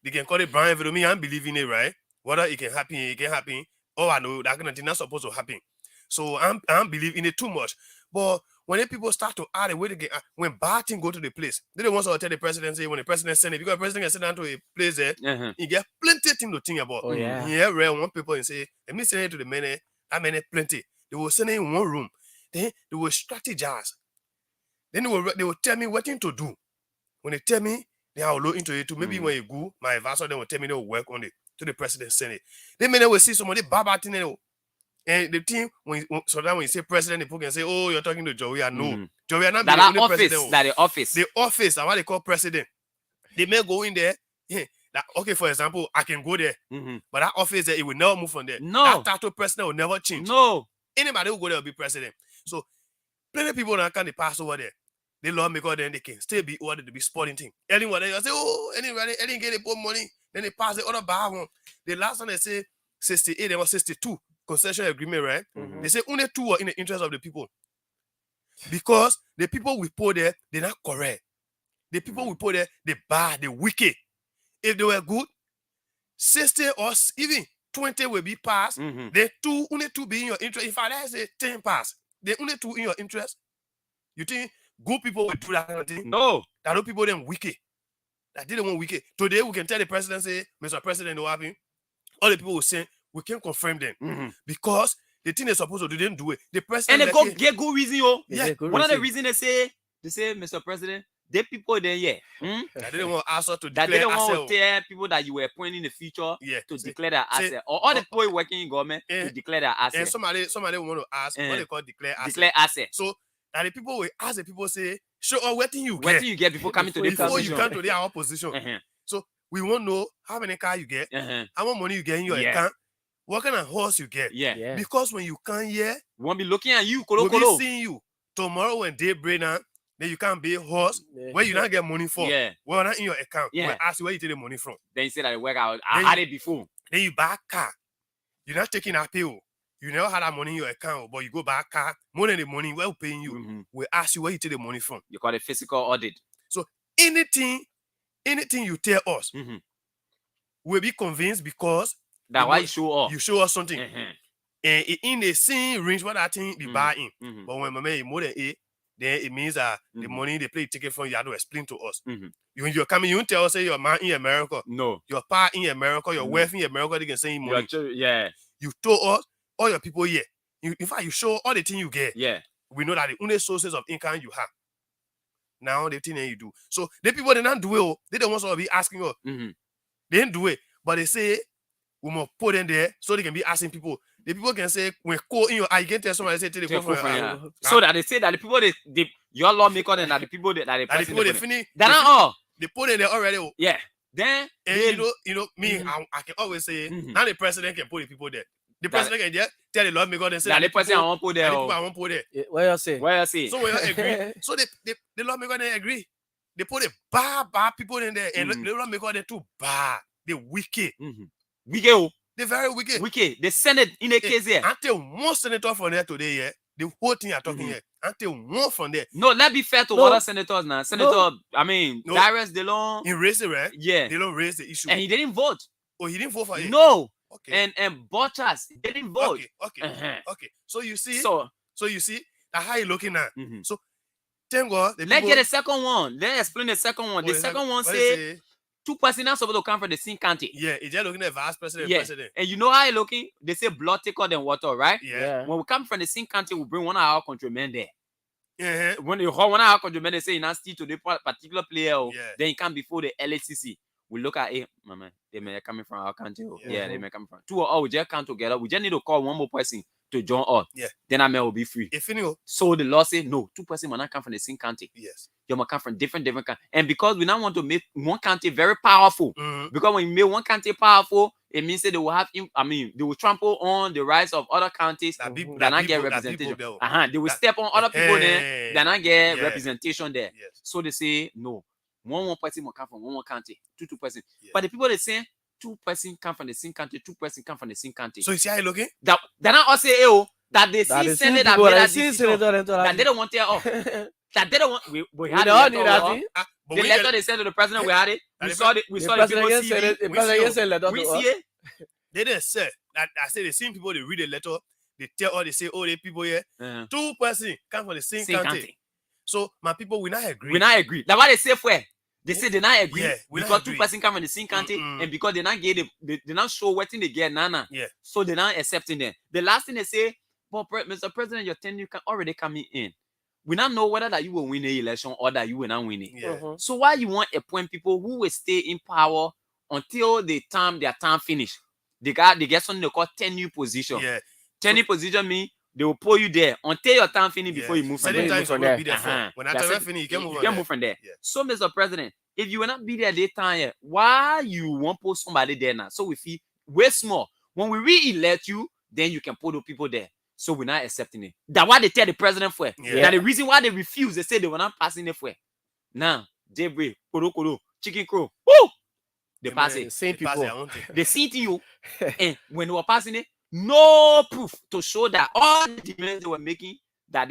They can call it Brian environment. I'm believing it, right? Whether it can happen. Oh, I know that kind of thing not supposed to happen. So I'm believing it too much. But when the people start to add a way to get, when bad thing go to the place, they don't want to tell the president, say when the president send it, because the president can send down to a place there, he get plenty of things to think about. Oh, yeah. Yeah, rare one people and say, let me send it to the men, that man plenty. They will send it in one room. Then they will strategize. Then they will tell me what thing to do. When they tell me, then I will look into it too. Maybe when you go, my advisor, they will tell me they will work on it to the president Senate. Then they will see somebody bad thing. And the team, sometimes when you say president, people can say, oh, you're talking to Joey. I know. Joey, not that the office, president. that the office. The office, that's what they call president. They may go in there. Yeah, that, okay, for example, I can go there. But that office there, it will never move from there. No. That title president will never change. No. Anybody who go there will be president. So, plenty of people that can pass over there. They love me because then they can still be ordered to be sporting thing. Anyone they say, oh, anybody get they put money, then they pass the other bar one. The last one they say 68, they were 62 concession agreement, right? They say only 2 are in the interest of the people. Because the people we put there, they're not correct. The people we put there, they bad, they wicked. If they were good, 60 or even 20 will be passed. They only 2 be in your interest. If I say 10 pass, they only 2 in your interest. You think good people will do that kind of thing? No. That those people them wicked. That didn't want wicked. Today we can tell the president, say, Mr. President, what happened? All the people will say, we can confirm them. Because the thing they're supposed to do, they didn't do it. The And president they let go it- get good reason, yo. Yeah, One of the reasons they say, Mr. President, they people there, I didn't want us to that declare they don't want ourselves. to tell people that you were appointing in the future to say- declare their say- asset, or all the people working in government to declare their asset. And somebody want to ask what they call declare asset. Declare asset. So that the people will ask the people say, show us what thing you What get. thing you get before coming to the before position. you come to the our position. So we want to know how many car you get, how much money you get in your Yeah. account, what kind of horse you get. Yeah. Because when you come here, we won't be looking at you, we'll kolo. be seeing you tomorrow when day break now. Then you can't be a horse where you not get money for. Yeah. Well, not in your account. Yeah. We'll ask you where you take the money from. Then you say that the work I Then had you- it before. Then you buy a car. You're not taking a pill. You never had that money in your account, but you go buy a car, more than the money we're paying you. We ask you where you take the money from. You call it physical audit. So anything you tell us, we'll be convinced because That why you show off. You show us something. And in the same range what that thing be buying. But when my more than it, then it means that the money they play ticket from you have to explain to us. When you're coming, you don't tell us say your man in America. No. Your pa in America, your No. wife in America, they can send you money. Yeah. You told us all your people here. In fact, you show all the things you get. Yeah. We know that the only sources of income you have. Now the thing that you do. So the people they not do it. Oh, they don't want to be asking us. They didn't do it, but they say we must put them there so they can be asking people. The people can say when call in your eye, you can tell somebody say take the Take call from over, your yeah. eye. So that they say that the people they your lawmaker and that the people that they And the people they finish. They're not all. They put it there already. Oh. Yeah. Then And they, you know me, I can always say now the president can put the people there. The president can just tell the lawmaker and say that the person I want put there. the oh. people I want put there. Where you say? Where you see? So when you agree, so the lawmaker they agree. They put the bad people in there, and the lawmaker they too bad. They wicked. Wicked. They very wicked. Wicked. They send it in a case here. Until one senator from there today, yeah, the whole thing you're talking here. Until one from there. No, let's be fair to No. other senators now. Senator, I mean, No. Darius DeLong. He raised it, right? Yeah. They don't raise the issue. And he didn't vote. Oh, he didn't vote for it. No. Okay. And Bottas didn't vote. Okay. So you see, So you see that how you looking now. So thank God. The let's people- get the second one. Let's explain the second one. Oh, The the second second- one what say they say? two persons are supposed to come from the same county. Yeah, he's just looking at vice president, Yeah. president. And you know how it looking? They say blood thicker than water, right? Yeah. When we come from the same country, we bring one of our countrymen there. Yeah. When you one of our countrymen, they say you not still to the particular player, oh, Yeah. then you come before the LHCC. We look at it, mama, they may coming from our country. Oh. Yeah. Yeah, they may come from. Two or all we just come together. We just need to call one more person to join us. Yeah. Then our man will be free. If you know. So the law say no, two persons must not come from the same country. Yes. You must come from different countries. And because we now want to make one country very powerful, because when you make one country powerful, it means that they will have, they will trample on the rights of other countries that not get representation. They will step on other people there that not get representation there. So they say no. One person must come from one country, two person. But the people they say two person come from the same country, two person come from the same country. So you see how you looking? That not all say that they That see they see Senate that people made that that see decision, Senator and that they don't want to off. That they don't want. We had don't the need letter. that oh. thing. But The we letter get- they sent to the president, we had it. We saw it. We The saw the people president see said it. The it. president said letter We to see us. it. They didn't say that. I say the same people they read the letter. They tell all they say, oh, the people here, Uh-huh. two person come from the same, Same country. country. So my people, we not agree. We not agree. That's why they say where they say they not agree Yeah, we not because agree. two person come from the same country and because they not get they not show what thing they get nana. Yeah. So they not accepting them. The last thing they say, but Mr. President, your tenure can already coming in. We not know whether that you will win the election or that you will not win it. Yeah. So why you want appoint people who will stay in power until their time finish? They get something they call tenure position. Yeah. Tenure position mean they will pull you there until your time finish before Yeah. you move from Certain there. times you will be there for. When that That's time it. finish, you can move You on can there. move from there. Yeah. So, Mr. President, if you will not be there at that time, yeah, why you want to put somebody there now? So we feel way small. When we re-elect you, then you can put the people there. So we're not accepting it. That's why they tell the president for it. Yeah. That the reason why they refuse, they say they were not passing it for it. Now, Debray, Koro, Chicken Crow, woo! They Yeah, pass man, it. Same they pass people. their own thing. They see it in you. And when they were passing it, no proof to show that all the demands they were making that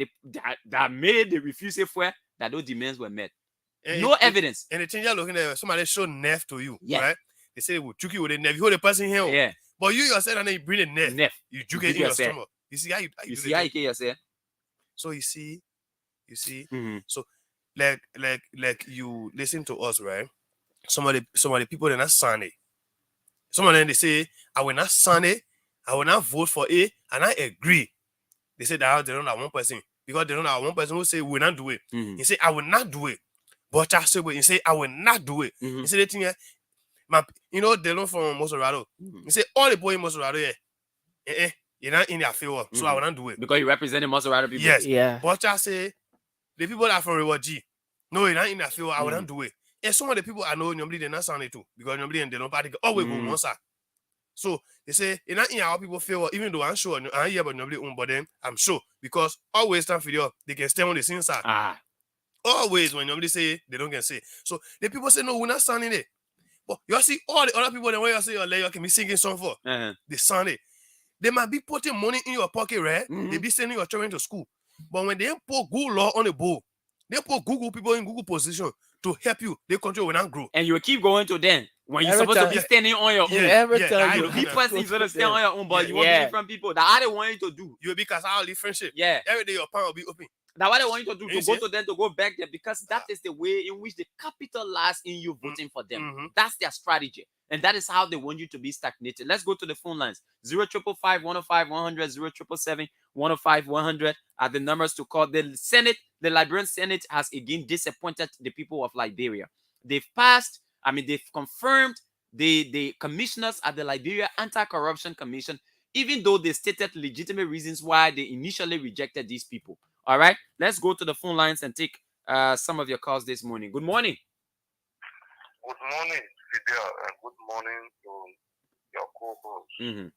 made the refusal for it, that those demands were met. And No it- evidence. And the thing you're looking at, somebody show nerve to you, Yeah. right? They say, well, juke you with a nerve. You hold the person here. Yeah. But you yourself, and then you bring a nerve. Nerve. You juke You it in your yourself. stomach. You see how you You do see the how thing? you can yourself? So you see, Mhm. so like you listen to us, right? Some of the people they're not sign it. Some of them they say, I will not sign it I will not vote for A, and I agree. They say that they don't have one person because they don't have one person who say we will not do it. Mhm. He say I will not do it. But I say he say I will not do it. Mhm. He say the thing here, you know they don't from Mosorado. He say all the boy in Mosorado here, you're not in their favor, so I will not do it. Because you represent most of the people. Yes. Yeah. But I say the people that are from Reward G, no, you're not in their favor, I will Mhm. not do it. And some of the people I know normally they're not sounding too because normally they don't party always go one side. So they say you're not in our people favor, even though I'm sure I'm here but nobody but then I'm sure because always stand for you, they can stay on the same side. Always when nobody say they don't get say. So the people say no, we're not standing it. But you see all the other people that when you say you can be singing song for they sound it. They might be putting money in your pocket, right? They be sending your children to school. But when they put Google law on the bowl, they put Google people in Google position to help you, the country will not grow. And you will keep going to them when you're Every supposed to time- be standing on your own. Every time you you know, be go person is to going to stand them. on your own, but you want Yeah. to be from people. That's how they want you to do. You will be cast out of friendship. Yeah. Every day your palm will be open. That's what they want you to do, You to go see? to them, to go back there, because that is the way in which they capitalize in you voting for them. That's their strategy. And that is how they want you to be stagnated. Let's go to the phone lines. 0555-105-100, 0777-105-100 are the numbers to call. The Senate, the Liberian Senate has again disappointed the people of Liberia. They've confirmed the commissioners at the Liberia Anti-Corruption Commission, even though they stated legitimate reasons why they initially rejected these people. All right, let's go to the phone lines and take some of your calls this morning. Good morning. Good morning, Fidel, and good morning to your co-host.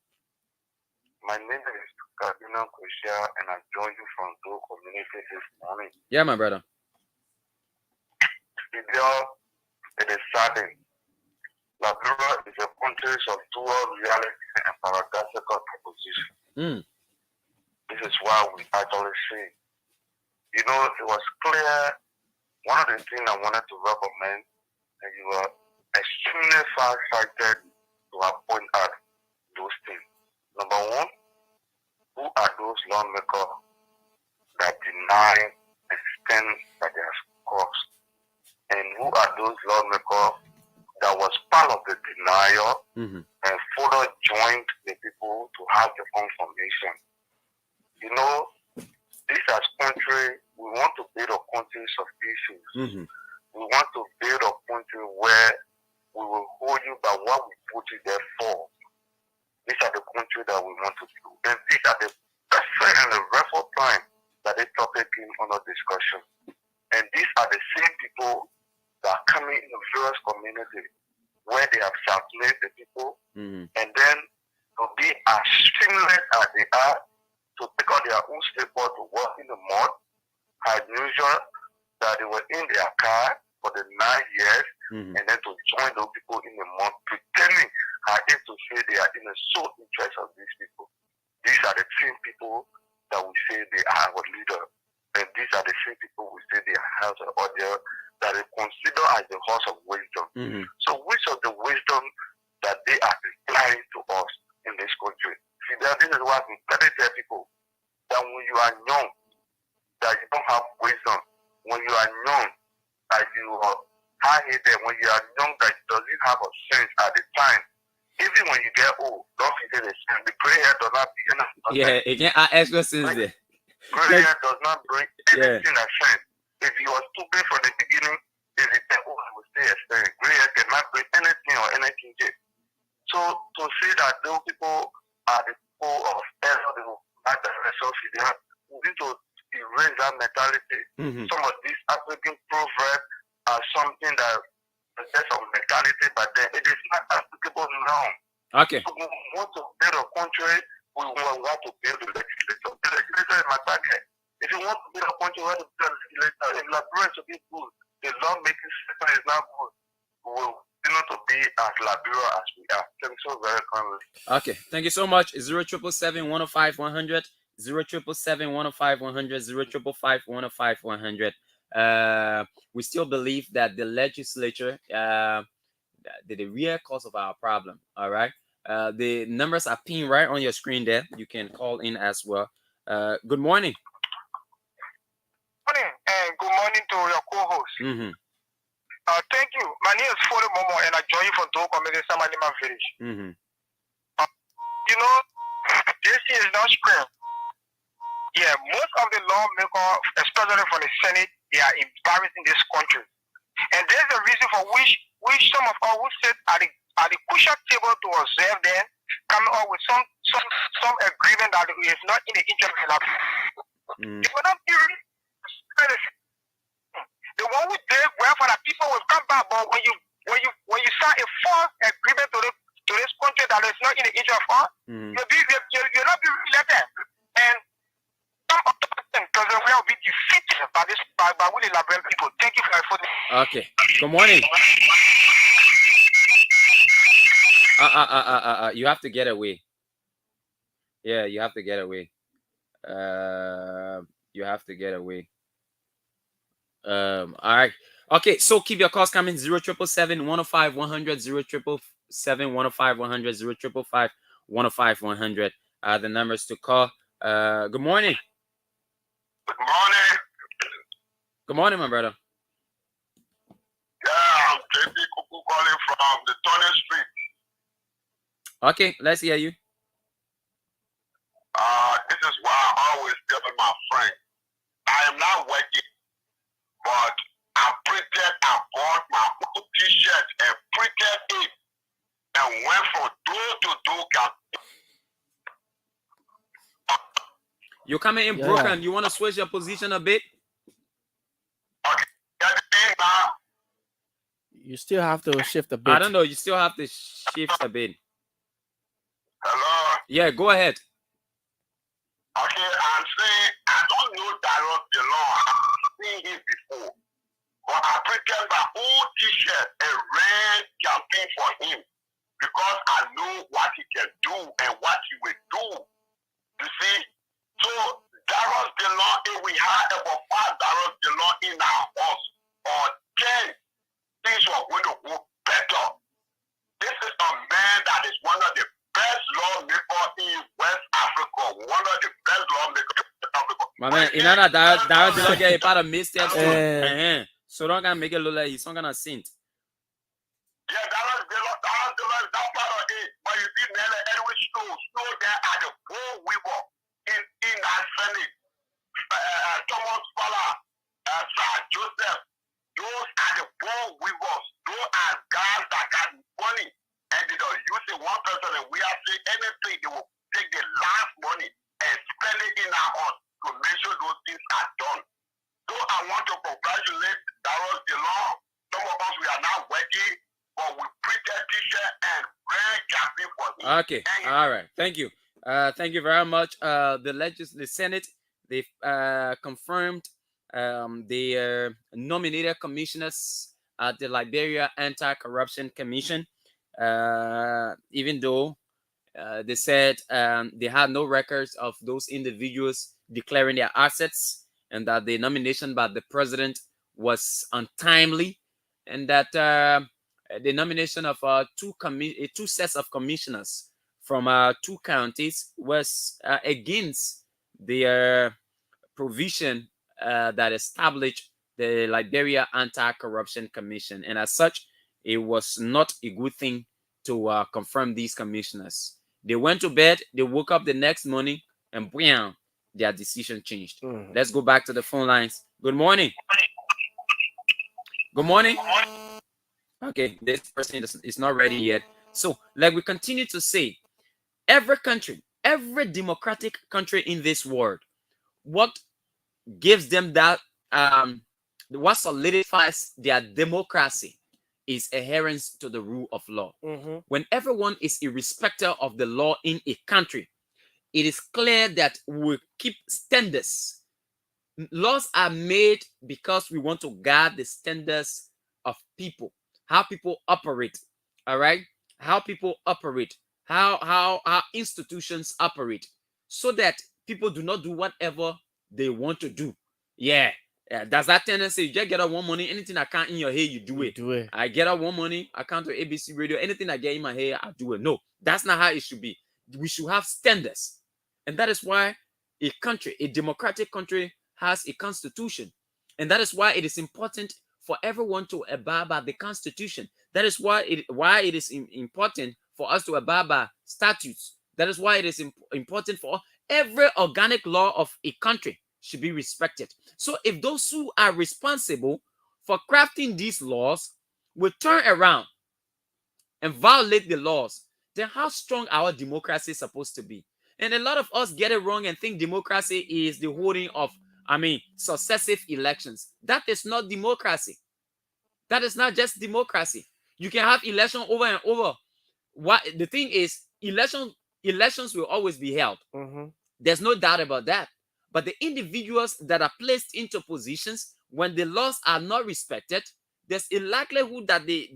My name is Cardinal Koshia, and I join you from Do Community this morning. Yeah, my brother. Fidel, it is saddening. Liberia is a country of dual reality and paradoxical proposition. This is why we actually say, you know, it was clear. One of the things I wanted to recommend, and you were extremely far-sighted to point out those things. Number one, who are those lawmakers that deny existence that they have caused? And who are those lawmakers that was part of the denial and further joined the people to have the confirmation? You know, this as country, we want to build a country of issues. We want to build a country where we will hold you by what we put you there for. These are the country that we want to do. And these are the perfect and the record time that this topic came under discussion. And these are the same people that are coming in the various communities where they have assassinated the people and then to be as shameless as they are, to take on their own skateboard to walk in the mud, as usual, that they were in their car for the 9 years and then to join those people in the mud, pretending as if to say they are in the sole interest of these people. These are the same people that we say they are our leader. And these are the same people we say they are house of order that they consider as the horse of wisdom. So which of the wisdom that they are applying to us in this country? See, this is what we tell people, that when you are young, that you don't have wisdom. When you are young, that you are high-headed. When you are young, that you doesn't have a sense at the time. Even when you get old, don't forget the sense. The gray hair does not be enough. Yeah, it can't add extra sense there. Gray hair does not bring anything as sense. If you are stupid from the beginning, if you say, oh, I will stay as sense, gray hair cannot bring anything or anything there. So to say that those people are the people of error, they will act as a self-idea, we need to erase that mentality. Some of these African proverbs are something that possess of mentality, but then it is not applicable now. Okay. So we want to build a country, we want to build a legislature. The legislature is my target. If you want to build a country, we have to build a legislature. If Liberia to be good, the lawmaking system is not good. We will continue to be as Liberia as we are. Thank you so very kindly. Okay, thank you so much. 0777-105-100, 0777-105-100, 0555-105-100. We still believe that the legislature, the real cause of our problem. All right. The numbers are pinned right on your screen there. You can call in as well. Good morning. Morning, and good morning to your co-host. Thank you. My name is Fode Momo, and I join you from Do Community Samanima Village. You know, transparency is not screened. Yeah, most of the lawmakers, especially for the Senate, they are embarrassing this country. And there's a reason for which some of us who sit at the crucial table to observe them, coming up with some agreement that is not in the interest of the people. It will not be really. The one who did well for the people will come back, but when you sign a false agreement to this country that is not in the interest of us, you'll not be elected. And some of them will be defeated by really liberal people. Thank you for your phone. Okay. Good morning. You have to get away. Yeah, you have to get away. You have to get away. All right. Okay, so keep your calls coming. 0777 105 100 0777 105 100 0555 105 100. The numbers to call. Good morning. Good morning. Good morning, my brother. Yeah, I'm JP Kuku calling from the Tony Street. Okay, let's hear you. This is why I always tell my friend, I am not working, but I bought my own t-shirt and printed it and went from door to door. You're coming in broken. You want to switch your position a bit? You still have to shift a bit. I don't know. You still have to shift a bit. Hello? Yeah, go ahead. Okay, I'm saying I don't know Darrell DeLong. I've seen him before. But I printed my own t-shirt and ran campaign for him because I know what he can do and what he will do. You see? So Darrell DeLong, if we had about 5 Darrell DeLong in our house or 10, things were going to go better. This is a man that is one of the best lawmakers in West Africa. One of the best lawmakers in Africa. My man, you know that Darrell DeLong get a part of mistakes too. So don't gonna make it look like he's not gonna sin. Yeah, Darrell DeLong is that part of it. But you see, man, Edwin Snow there at the Bull Weaver in that Senate. Thomas Fowler, Sir Joseph, those are the Bull Weavers. Those are guys that got money. And they don't use it one person, and we are saying anything, they will take the last money and spend it in our house to make sure those things are done. So I want to congratulate Darrell DeLong. Some of us, we are not working, but we printed t-shirt and ran campaign for him. Okay, all right. Thank you. Thank you very much. The Senate, they confirmed the nominated commissioners at the Liberia Anti-Corruption Commission. Even though they said they had no records of those individuals declaring their assets, and that the nomination by the president was untimely, and that the nomination of two sets of commissioners from 2 counties was against the provision that established the Liberia Anti-Corruption Commission, and as such, it was not a good thing to confirm these commissioners. They went to bed, they woke up the next morning, and bam, their decision changed. Let's go back to the phone lines. Good morning. Good morning. Okay, this person is not ready yet. So, like we continue to say, every country, every democratic country in this world, what gives them that, what solidifies their democracy is adherence to the rule of law. When everyone is a respecter of the law in a country, it is clear that we keep standards. Laws are made because we want to guard the standards of people, how people operate, all right? How people operate, how institutions operate, so that people do not do whatever they want to do. Yeah. That's that tendency. You just get out one money, anything I can't in your head, you do it. I get out one money, I come to ABC Radio, anything I get in my head, I do it. No, that's not how it should be. We should have standards. And that is why a country, a democratic country, has a constitution. And that is why it is important for everyone to abide by the constitution. That is why it is important for us to abide by statutes, That is why it is important for every organic law of a country should be respected. So if those who are responsible for crafting these laws will turn around and violate the laws, then how strong our democracy is supposed to be? And a lot of us get it wrong and think democracy is the holding of, successive elections. That is not democracy. That is not just democracy. You can have election over and over. What the thing is, elections will always be held. There's no doubt about that. But the individuals that are placed into positions when the laws are not respected, there's a likelihood that the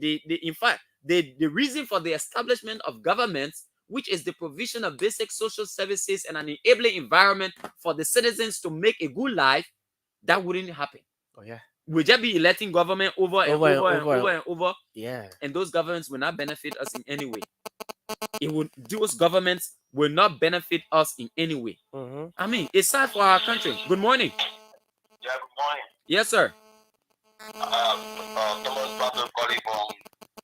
reason for the establishment of governments, which is the provision of basic social services and an enabling environment for the citizens to make a good life, that wouldn't happen. Oh yeah. We'll just be electing government over and over. Yeah. And those governments will not benefit us in any way. Those governments will not benefit us in any way. It's sad for our country. Good morning. Yeah, good morning. Yes, sir. Thomas Pablo calling from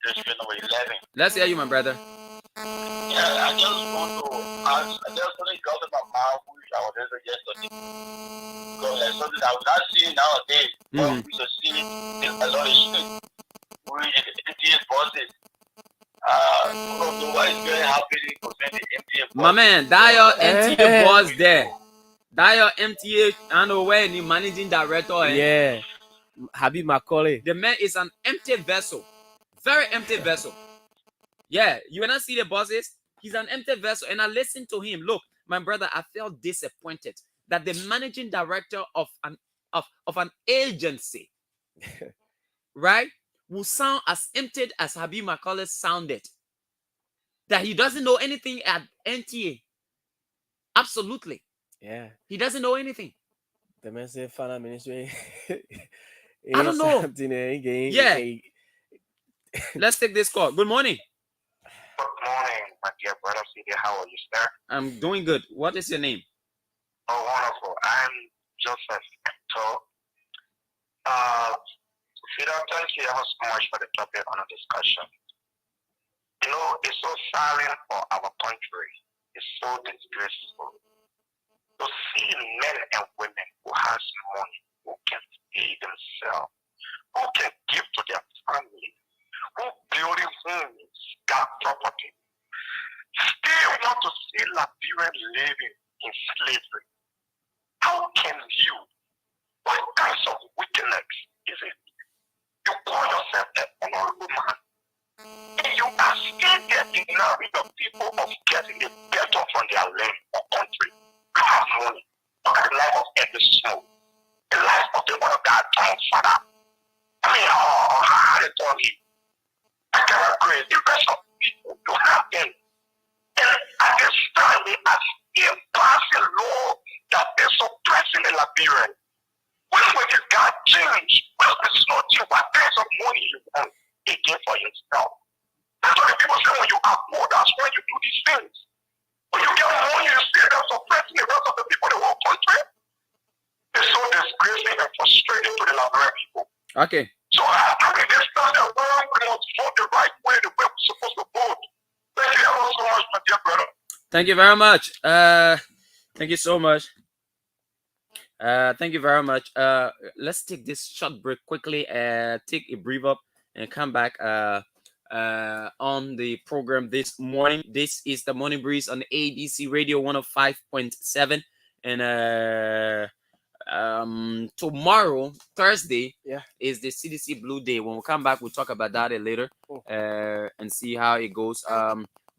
district number 11. Let's hear you, my brother. Yeah, I just want to ask, I just want to go to my mouth, which I was there yesterday. Because there's something I was not seeing nowadays. But we should see a lot of shit. MTA buses. Why is very happy to send the MTA bus? My man, that your MTA boss there. That your MTA, I know where the managing director. Yeah. Habib Macaulay. The man is an empty vessel. Very empty vessel. Yeah, you will not see the bosses. He's an empty vessel. And I listened to him. Look, my brother, I felt disappointed that the managing director of an agency, right, will sound as empty as Habib Macaulay sounded. That he doesn't know anything at NTA. Absolutely. Yeah. He doesn't know anything. The man said finance ministry. I don't know. Yeah. Let's take this call. Good morning. Good morning, my dear brother. CD, how are you, sir? I'm doing good. What is your name? Oh, wonderful. I'm Joseph. So, Fidel, thank you ever so much for the topic on the discussion. You know, it's so silent for our country. It's so disgraceful to see men and women who has money, who can feed themselves, who can give to their family, who building homes, got property, still want to see Liberian living in slavery. How can you? What kinds of wickedness is it? You call yourself an honorable man, and you are still denying the people of getting the better from their land or country. I have money. Look at the life of every soul. The life of the one of God, Father. How they told me. I cannot agree. The rest of people to have them. And at this time, they are still passing law that is suppressing the Liberian. When will the God change? Well, it's not you. What kinds of money you want again for yourself? That's why people say when you are poor, that's when you do these things. When you get money, you see them suppressing the rest of the people in the whole country. It's so disgraceful and frustrating to the Liberian people. Okay. So I mean, this time around, we must vote the right way, the way we're supposed to vote. Thank you ever so much, my dear brother. Thank you very much. Thank you so much. Thank you very much. Let's take this short break quickly, take a brief up and come back on the program this morning. This is the Morning Breeze on ABC Radio 105.7. And tomorrow, Thursday, is the CDC Blue Day. When we come back, we'll talk about that later and see how it goes.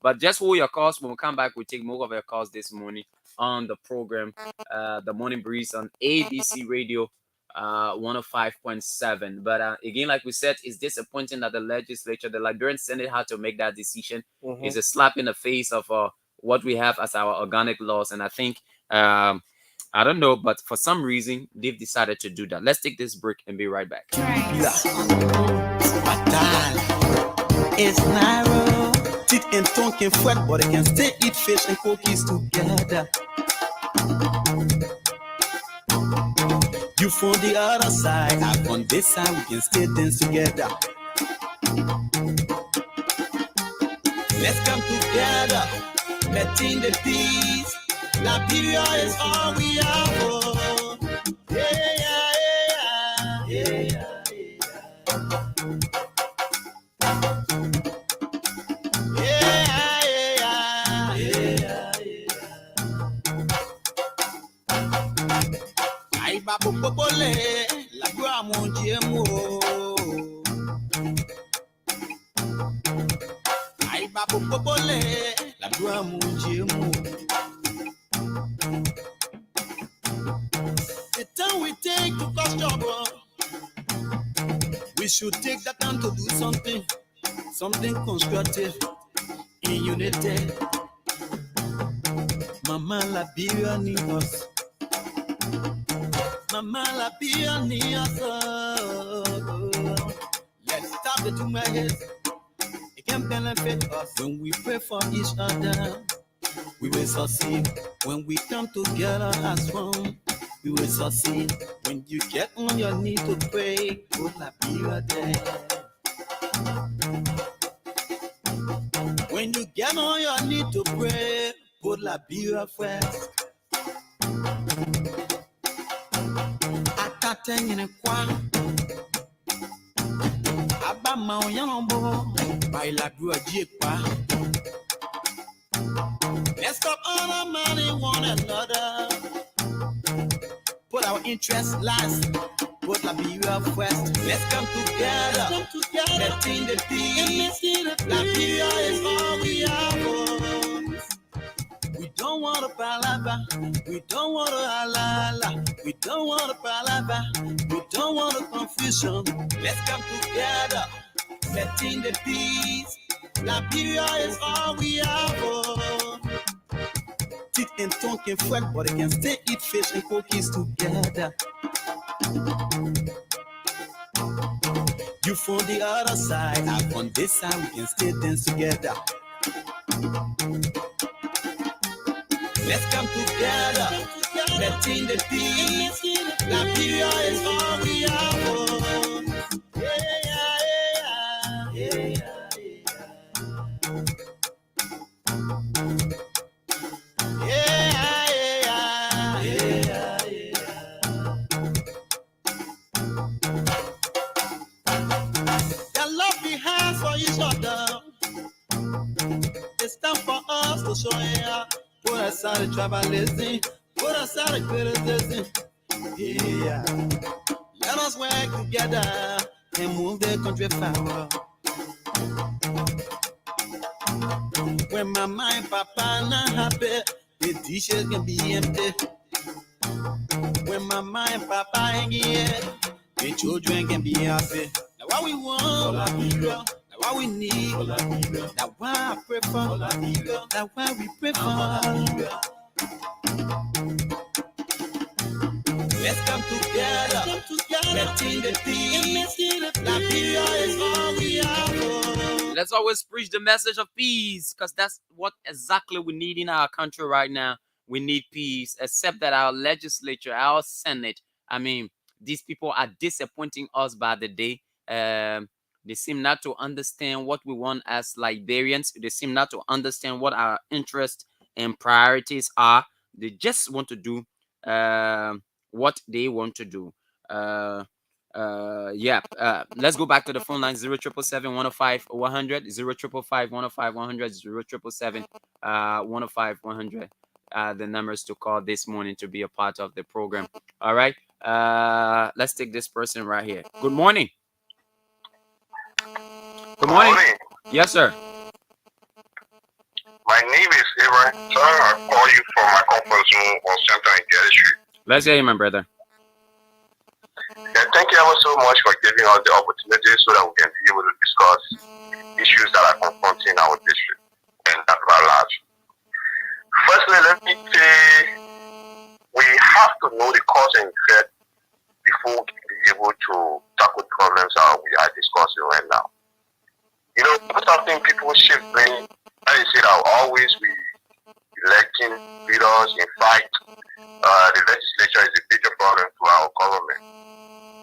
But just hold your calls. When we come back, we'll take more of your calls this morning on the program, the Morning Breeze on ABC Radio 105.7. But again, like we said, it's disappointing that the legislature, the Liberian Senate, had to make that decision. It's a slap in the face of what we have as our organic laws. And I think, I don't know, but for some reason, they've decided to do that. Let's take this break and be right back. It's narrow. Teeth and tongue can fret, but they can still eat fish and cookies together. You from the other side, I from this side, we can still dance together. Let's come together Betting the peace, Liberia is all we have. Oh. Yeah, yeah, yeah, yeah, yeah. Popole, la gloire mon Dieu, aïe babo popole, la gloire mon Dieu, the time we take to cause trouble, we should take that time to do something constructive in unity. Mama Liberia need us. Mama Liberia need us. Let's stop the 2 minutes. It can benefit us when we pray for each other. We will succeed when we come together as one. We will succeed when you get on your knees to pray. Put Liberia there. When you get on your knees to pray, put Liberia first. Atateng in a quan. Abama Yambo by Liberia Jipa. Let's stop undermining one another. Put our interests last. Put Liberia first. Let's come together. Letting the peace. Liberia is all we have. We don't want a palava. We don't want a halala. We don't want a palava. We don't want a confusion. Let's come together. Letting the peace. Liberia is all we have. Teeth and tongue can fret, but they can still eat fish and cookies together. You from the other side, I on this side, we can still dance together. Let's come together, letting the peace. Liberia is all we have. Yeah, yeah, yeah, yeah, yeah. It's time for us to show it. Put aside the tribalism, put aside the criticism. Yeah, let us work together and move the country forward. When mama and papa not happy, the dishes can be empty. When mama and papa ain't here, the children can be happy. Now what we want, now what we need, now why I pray for, now why we pray for. Let's come together, letting the peace. Liberia is all we have. Let's always preach the message of peace, because that's what exactly we need in our country right now. We need peace, except that our legislature, our Senate, I mean, these people are disappointing us by the day. They seem not to understand what we want as Liberians. They seem not to understand what our interests and priorities are. They just want to do what they want to do. Let's go back to the phone line. 0777 105 100 0555 105 100 0777 105 100. The numbers to call this morning to be a part of the program. All right, let's take this person right here. Good morning. Good morning. Yes, sir. My name is Aaron. Sir, I call you from my conference room on Center in Gary Street. Let's hear you, my brother. Yeah, thank you ever so much for giving us the opportunity so that we can be able to discuss issues that are confronting our district and that are large. Firstly, let me say we have to know the cause and effect before we can be able to tackle problems that we are discussing right now. You know, something people shift blame. As you said, always we electing leaders in fight. The legislature is a major problem to our government.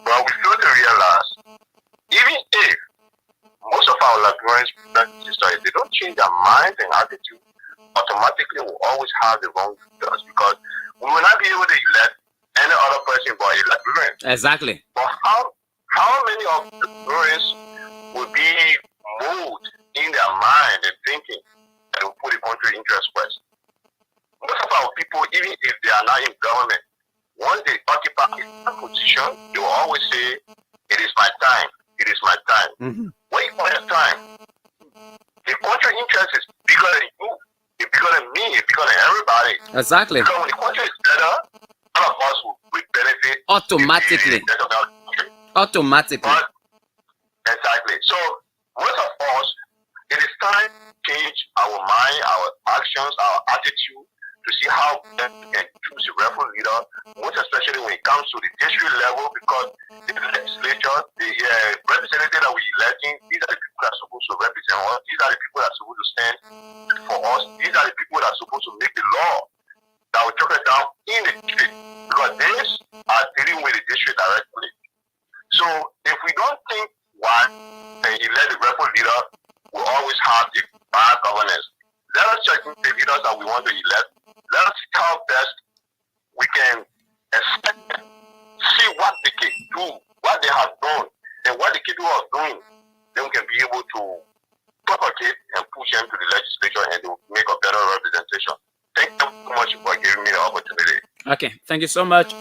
But we fail to realize, even if most of our Liberians, they don't change their minds and attitude, automatically president will always have the wrong leaders because we will not be able to elect any other person but elect Liberians. Exactly. But how many of the Liberians will be moved in their mind and thinking that will put the country interest first? Most of our people, even if they are not in government, once they occupy a position, they will always say, "It is my time. It is my time." When you call your time, the country interest is bigger than you. It's bigger than me. It's bigger than everybody. Exactly. Because when the country is better, all of us will benefit Automatically. Automatically. But, exactly. So most of us, it is time to change our mind, our actions, our attitude to see how we can choose a rightful leader, most especially when it comes to the district level, because the legislature, the representatives that we're electing, these are the people that are supposed to represent us. These are the people that are supposed to stand for us. These are the people that are supposed to make the law that will trickle down in the district, because these are dealing with the district directly. So if we don't think one and elect the rightful leader, we'll always have a bad governance. Let us check the leaders that we want to elect. Let us see how best we can expect them, see what they can do, what they have done, and what they can do of doing. Then we can be able to propagate and push them to the legislature and to make a better representation. Thank you so much for giving me the opportunity. Okay, thank you so much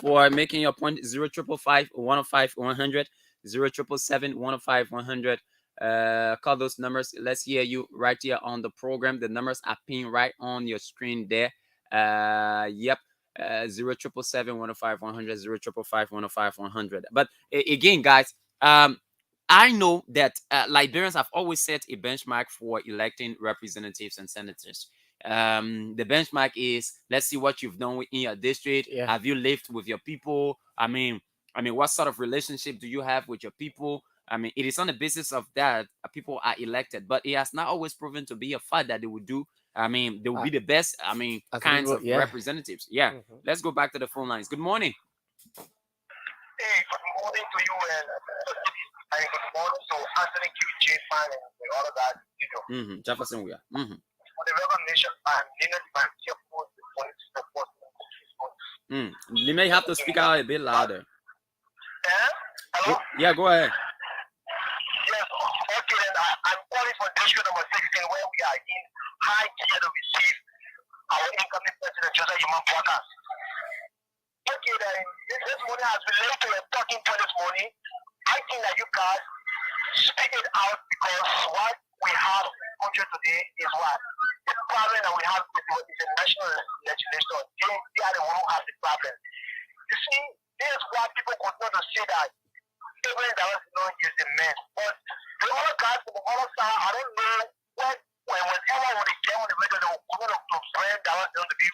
for making your point. 0555-105-100, 0777-105-100. Call those numbers. Let's hear you right here on the program. The numbers are pinned right on your screen there. Yep. 0777-105-100, 0555-105-100. But again, guys, I know that Liberians have always set a benchmark for electing representatives and senators. The benchmark is, let's see what you've done in your district. Yeah. Have you lived with your people? I mean, what sort of relationship do you have with your people? I mean, it is on the basis of that people are elected, but it has not always proven to be a fact that they will do. I mean, they will be the best. I mean, kinds of representatives. Yeah. Let's go back to the phone lines. Good morning. Hey, good morning to you and good morning to Anthony Q. J. Fan and all of that, you know. Jefferson, we are. For the recognition, I'm Nina Van Tiapo, the police support. You may have to speak out a bit louder. Hello? Yeah, go ahead. Yes, okay, then I'm calling for district number 16 where we are in high gear to receive our incoming president, Joseph Human Workers. Okay, then this morning has been late to a talking point this morning. I think that you guys speak it out because what we have in the country today is what? The problem that we have is the national legislation. They are the one who has the problem. You see, this is why people continue to say that even that was not use the men. But the other guys from the other side, I don't know when someone when they get on the radio, they will come to friend that was going to be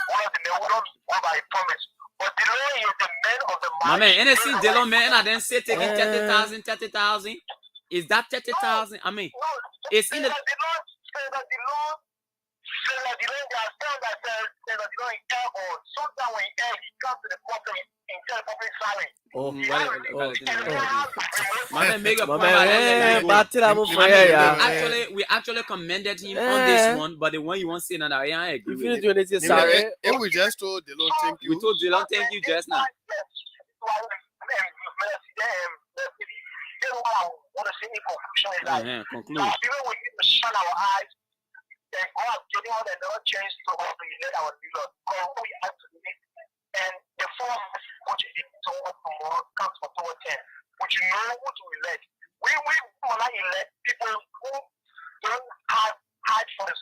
one of the men who don't want by promise. But the law is the men of the man. My man, anything the law man, I didn't say taking 30,000. Is that 30,000? I mean, it's in the we actually commended him on this one, but the one you want to say now, I agree with it. And we just told Delon thank you. We told Delon thank you just now. Conclude. Even we need to shut our eyes and go out getting all the another chance to let our leaders go who we have to meet. And the form which is tomorrow comes for 10, which you know who to elect. We want to elect people who don't have heart for us.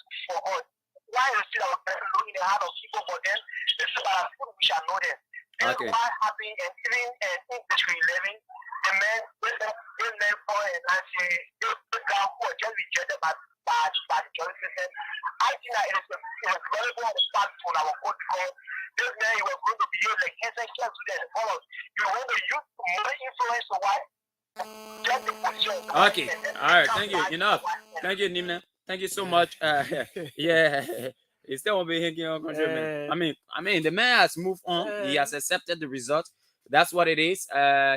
Why is it our people looking in the heart of people for them? They say that we shall know them. This is why happy and even in District 11, the men for and I say they who are just rejected by the justice system. I think that it was valuable on the fact for our court because this man he was going to be used like essential to them. You want to use more influence to why get the position. Okay, all right, thank you. Enough. Thank you, Nimna. Thank you so much. Yeah. He still won't be hanging on country. I mean, the man has moved on. He has accepted the result. That's what it is.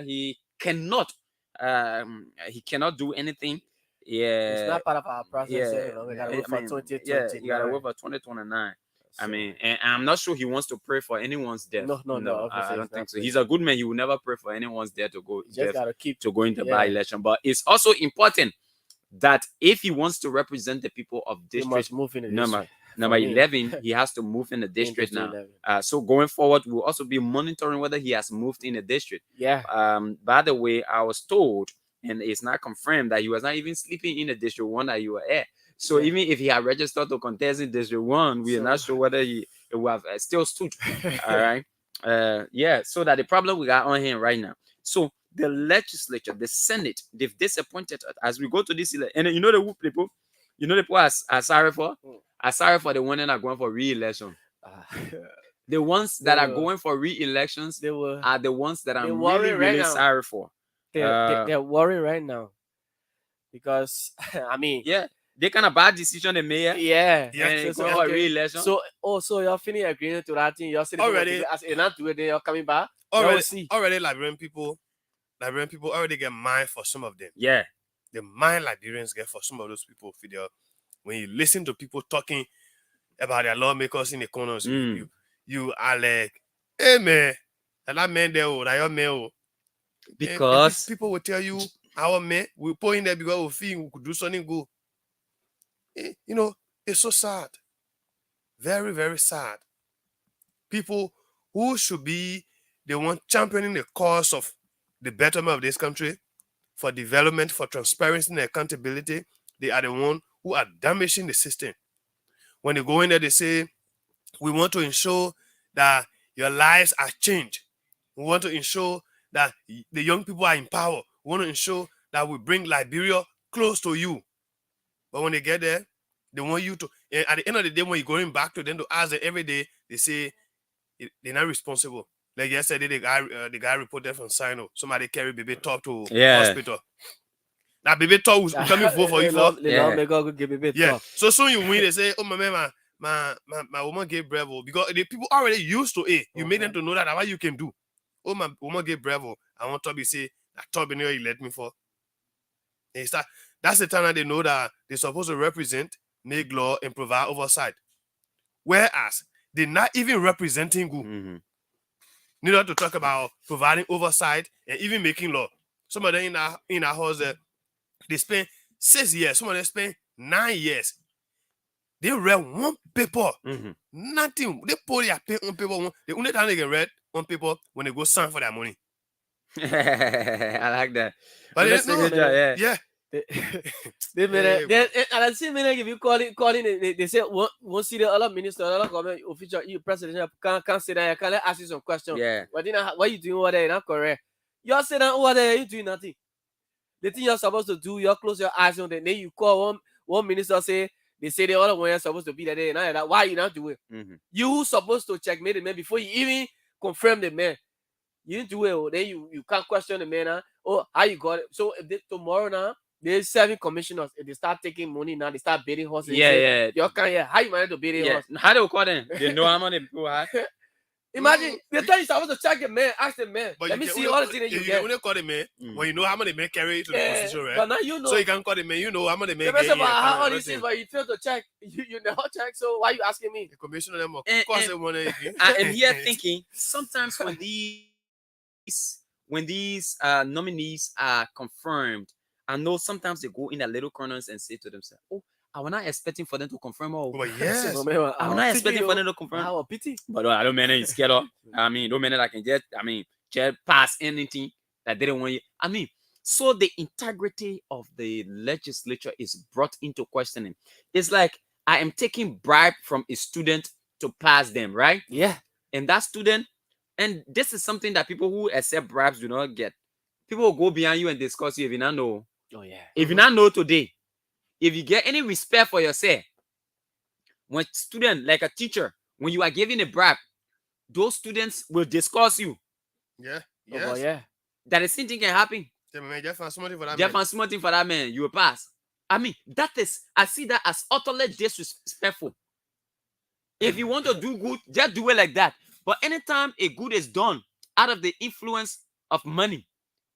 He cannot do anything Yeah, It's not part of our process. yeah. You know, we gotta I wait for mean, 2029. yeah, you gotta wait for 2029. I mean, and I'm not sure he wants to pray for anyone's death. No, I obviously don't he's think not so. praying. He's a good man. He will never pray for anyone's death to go You just gotta keep to go into yeah. by-election. But it's also important that if he wants to represent the people of He district must move in the district. number For me. 11, he has to move in the district now. District 11. So going forward, we'll also be monitoring whether he has moved in the district. Yeah. By the way, I was told, and it's not confirmed, that he was not even sleeping in the district 1 that you were at. So Yeah. even if he had registered to contest in district 1, we are not sure whether he would have still stood. All right. Yeah. So that the problem we got on him right now. So the legislature, the Senate, they've disappointed us as we go to this and you know the people, are sorry for the one that are going for re-election. The ones that are going for re-elections are the ones that I'm really, really sorry for. They're worried right now because I mean, yeah, they kind of bad decision they made. Yeah, and going for re-election. So you're finally agreeing to that thing. You're saying Already. as a not do it, then you're coming back. Already Liberian people already get mine for some of them. Yeah. The mind Liberians get for some of those people. When you listen to people talking about their lawmakers in the corners, you are like, hey man, that man there, that your man. Because people will tell you, our man, we put in there because we feel we could do something good. You know, it's so sad. Very, very sad. People who should be the one championing the cause of the betterment of this country, for development, for transparency and accountability, they are the one who are damaging the system. When they go in there, they say, we want to ensure that your lives are changed. We want to ensure that the young people are in power. We want to ensure that we bring Liberia close to you. But when they get there, they want you to, at the end of the day, when you're going back to them to ask them every day, they say they're not responsible. Like yesterday, the guy reported from Sino. Somebody carried baby top to hospital. Now baby top was coming vote for you for. Yeah. So soon you win, they say, oh my man, my woman gave Bravo because the people already used to it. You made them to know that what you can do. Oh my woman gave Bravo. I want to be say that top in you let me for. That's the time that they know that they're supposed to represent, make law, and provide oversight. Whereas they're not even representing good. Neither to talk about providing oversight and even making law. Some of them in our house, they spend 6 years. Some of them spend 9 years. They read one paper. Nothing. They put their pen on paper. The only time they can read on paper when they go sign for their money. I like that. But yeah. They made it. And I see if you call it, they say won't see the other minister, other government official, you president can't say that. Can I ask you some questions? Yeah. But then what you doing over there? Not correct. You're saying that over there, you doing nothing. The thing you're supposed to do, you close your eyes on it. Then you call one minister, say they say the other one is supposed to be there. Now that why you not do it? You supposed to checkmate the man before you even confirm the man. You didn't do it. Then you can't question the man. Oh, how you got it? So if tomorrow now. There's 7 commissioners. If they start taking money now, they start bidding horses. Yeah. You can't. How you manage to bid a horse? How do you call them? They know how many people have. Imagine they tell you supposed to check the man, ask the man. But let me see all the things that you get. You only call the man when you know how many men carry to the position, right? But now you know. So you can call the man. You know how many men. The rest of how all these things, but you fail to check. You never check. So why you asking me? The commissioner them of course they want to. I'm here thinking sometimes when these nominees are confirmed. I know sometimes they go in their little corners and say to themselves, oh, I was not expecting for them to confirm all. But yes. I was not expecting for them to confirm. Our pity. But I don't mean it's scared of. I mean, don't mean that I can just pass anything that they don't want you. I mean, so the integrity of the legislature is brought into questioning. It's like I am taking bribe from a student to pass them, right? Yeah. And that student, and this is something that people who accept bribes do not get. People will go behind you and discuss you if you not know. Oh, yeah. If you not know today, if you get any respect for yourself, when student, like a teacher, when you are giving a bribe, those students will discuss you. Yeah. Yes. Oh, yeah. That the same thing can happen. Just find something for that man. Just find something for that man. You will pass. I mean, I see that as utterly disrespectful. If you want to do good, just do it like that. But anytime a good is done out of the influence of money,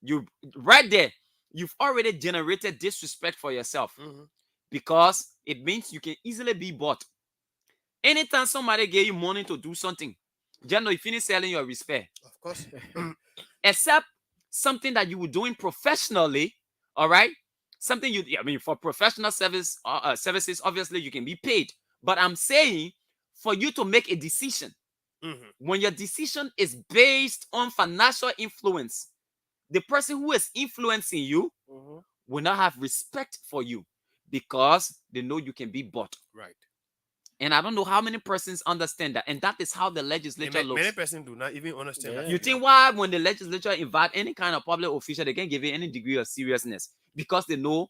you right there, you've already generated disrespect for yourself Mm-hmm. because it means you can easily be bought. Anytime somebody gave you money to do something, just know you finish selling your respect. Of course. Except something that you were doing professionally, all right? Something for professional services, obviously you can be paid. But I'm saying for you to make a decision, Mm-hmm. when your decision is based on financial influence, the person who is influencing you Mm-hmm. will not have respect for you because they know you can be bought. Right. And I don't know how many persons understand that. And that is how the legislature looks. Many persons do not even understand that. You think why when the legislature invite any kind of public official, they can't give it any degree of seriousness because they know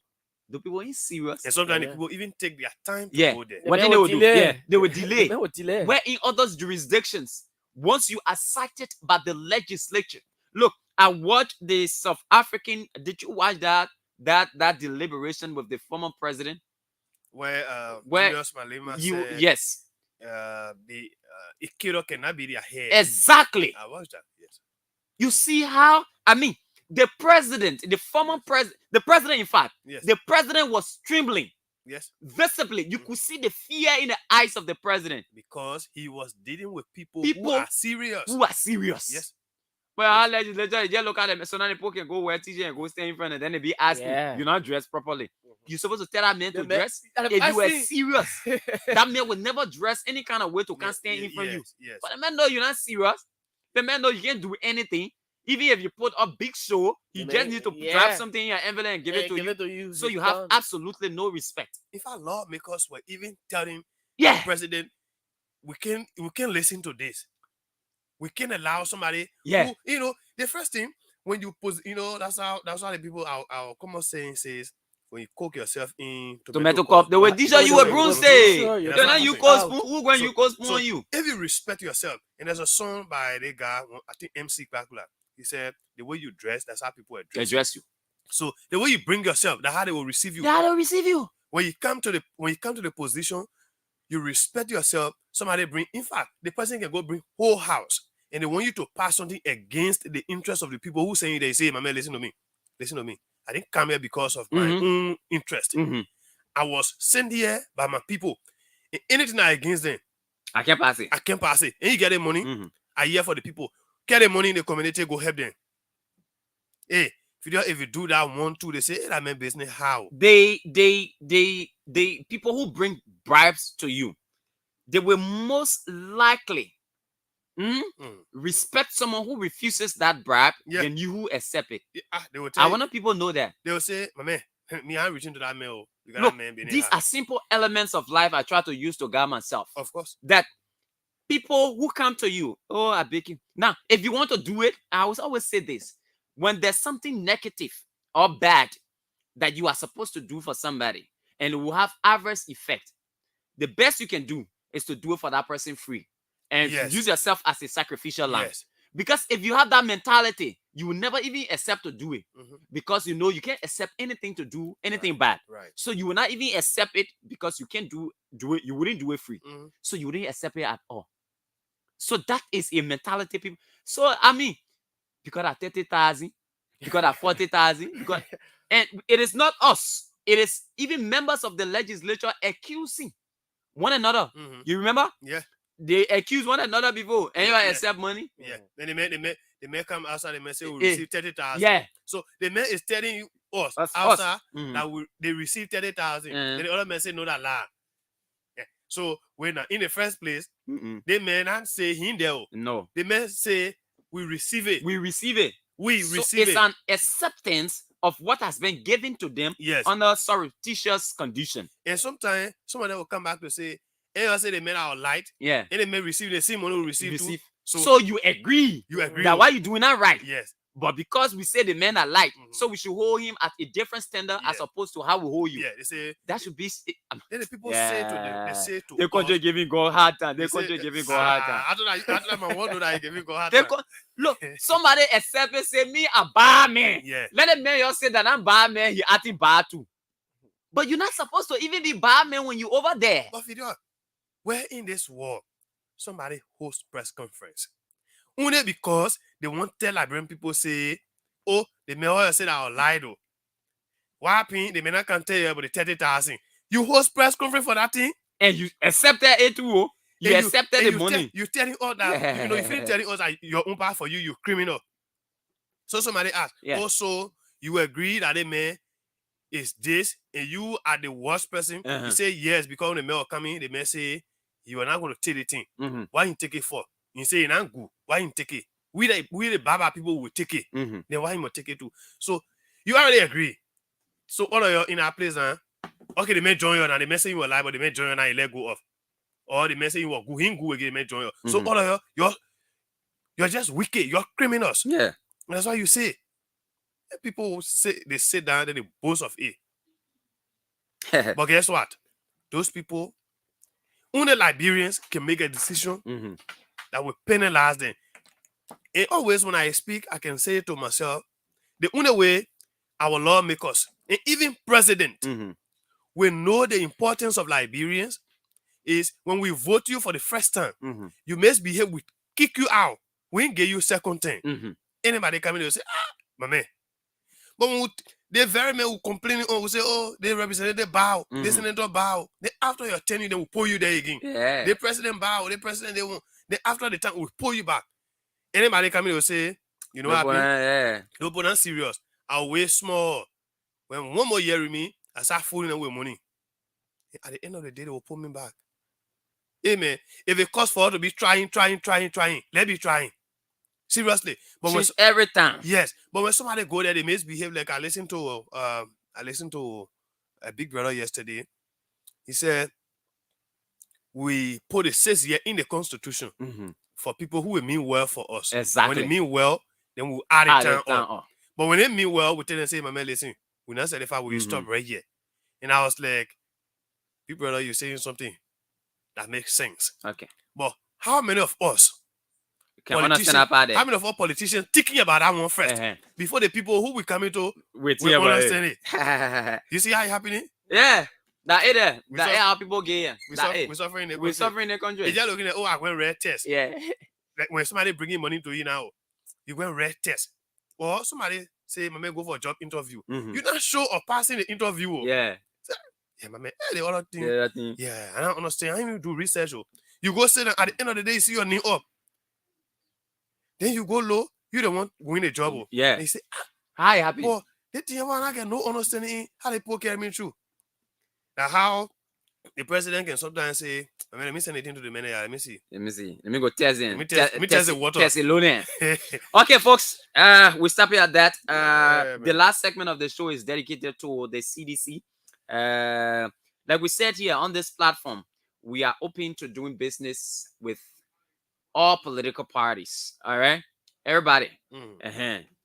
the people ain't serious. And sometimes the people even take their time to Yeah. go there. What they will do? Yeah, they will delay. They will delay. Where in other jurisdictions, once you are cited by the legislature, look, I watched the South African. Did you watch that deliberation with the former president? Where Julius Malema said, yes, the Ikiro cannot be their head. Exactly. I watched that. Yes. You see how, the president, the former president, the president, in fact, Yes. the president was trembling. Yes. Visibly, you could see the fear in the eyes of the president. Because he was dealing with people who are serious. Yes. Well, our legislature, just look at them. So now people can go wear TJ and go stay in front, and then they be asking, you're not dressed properly. You're supposed to tell that man to dress. If you were serious, that man would never dress any kind of way to can't stand in front of you. Yes. But the man know you're not serious. The man know you can't do anything. Even if you put a big show, you just need to grab something in your envelope and give it to you. So you have absolutely no respect. If our lawmakers were even telling the president, we can listen to this. We can allow somebody Yeah. who, the first thing when you put, that's how the people our common saying says when you cook yourself in Tomato cup, they will teach you a broomstick. You're not you cause spoon. Who when you cause spoon on you? If you respect yourself, and there's a song by the guy, I think MC Bakula, he said, the way you dress, that's how people They dress you. So the way you bring yourself, that's how they will receive you. They will receive you. When you come to the position, you respect yourself. Somebody bring, in fact, the person can go bring whole house, and they want you to pass something against the interest of the people who saying, they say, "My man, listen to me. I didn't come here because of my own interest. I was sent here by my people. And anything against them, I can't pass it. And you get the money. I here for the people. Get the money in the community, go help them. Hey, if you do that 1, 2, they say, hey, that man business how? They people who bring bribes to you, they will most likely respect someone who refuses that bribe than you who accept it. They will tell I want people know that. They will say, my man, me, I'm reaching to that man. Look, these are simple elements of life I try to use to guide myself. Of course. That people who come to you, oh, I beg you. Now, if you want to do it, I always say this. When there's something negative or bad that you are supposed to do for somebody and it will have adverse effect, the best you can do is to do it for that person free and use yourself as a sacrificial lamb. Because if you have that mentality, you will never even accept to do it because you know you can't accept anything to do anything bad. Right. So you will not even accept it because you can't do it. You wouldn't do it free. So you wouldn't accept it at all. So that is a mentality, people. So because at 30,000, because at 40,000, and it is not us. It is even members of the legislature accusing one another. You remember? Yeah. They accuse one another before, and you accept money. Yeah. Then they may come outside. They may say we receive 30,000. Yeah. So the man is telling you us outside that they receive 30,000. Then the other man say no, that lie. Yeah. So when in the first place, they may not say he there. No. They may say we receive it. We receive it. It's an acceptance of what has been given to them under surreptitious condition. And sometimes some of them will come back to say, hey, I say they made our light. Yeah. And they may receive the same money we receive too. So you agree. That why you doing that right. Yes. But because we say the men are light, so we should hold him at a different standard as opposed to how we hold you. Yeah, they say that should be. Then the people say to them, they say to the country giving God hard time. The country giving God hard time. I don't know what that giving God hard time. Look, somebody accept and say me a bad man. Yeah. Let the man just say that I'm bad man. He acting bad too. But you're not supposed to even be bad man when you over there. But video, where in this war, somebody hosts press conference. Only because they won't tell Liberian people say, oh, the mayor said I'll lie though. Why pin? They may not can tell you about the 30,000. You host press conference for that thing, and you accepted it too. You accepted the money. You telling all that you know. If you're telling us that your own part for you, you criminal. So somebody asked. Yeah. Also, you agree that the man is this, and you are the worst person. You say yes because when the man coming, the man say you are not going to take the thing. Why you take it for? You say you're not good. Why you take it? We the Baba people will take it. Then why you must take it too? So you already agree. So all of you in our place now. Okay, they may join you and they may say you alive, but they may join you and you let go off. Or they may say you are good, again, they may join you. So all of you, you're just wicked, you're criminals. Yeah. And that's why you say people say they sit down and they boast of it. But guess what? Those people, only Liberians can make a decision that will penalize them. And always when I speak, I can say to myself, the only way our lawmakers and even president will know the importance of Liberians is when we vote you for the first time. You misbehave, we kick you out. We ain't give you second time. Anybody come in and say, my man. But when the very men who complain, will say, oh, they represented the bow, they senator bow. Then after your tenure, they will pull you there again. Yeah. The president bow, the president, they won't. Then after the time, will pull you back. Anybody come in will say, you know what happened? Don't put on serious. I'll wait small. When one more year with me, I start fooling them with money. At the end of the day, they will pull me back. Amen. If it costs for us to be trying, let me trying. Seriously. But when, every time. Yes. But when somebody go there, they misbehave. Like I listened to a big brother yesterday. He said, we put a 6 year in the Constitution for people who will mean well for us. Exactly. When they mean well, then we'll add it on. But when they mean well, we tell them, say, my man, listen, we not said if I will stop right here. And I was like, big brother, you're saying something that makes sense. Okay. But how many of us can understand about it? How many of our politicians thinking about that one first before the people who we come into we understand it? You see how it happening? Yeah. That is there. That is how people get here. We're suffering in the country. We're suffering in the country. You're just looking at, oh, I went red test. Yeah. Like when somebody bringing money to you now, you went red test. Or somebody say, my man, go for a job interview. You're not sure of passing the interview. Yeah. Yeah, my man. The other thing. Yeah, I don't understand. I even do research. You go sit down, at the end of the day, you see your name up. Then you go low, you don't want to win a job. Yeah. And you say, hi, happy. But they think I get no understanding how they poke me through. Now, how the president can sometimes say, I mean, let me send it into the manager. Let me see. Let me go test in. Let me test the water. Test it alone. Okay, folks. We stop here at that. The last segment of the show is dedicated to the CDC. Like we said here on this platform, we are open to doing business with all political parties. All right, everybody.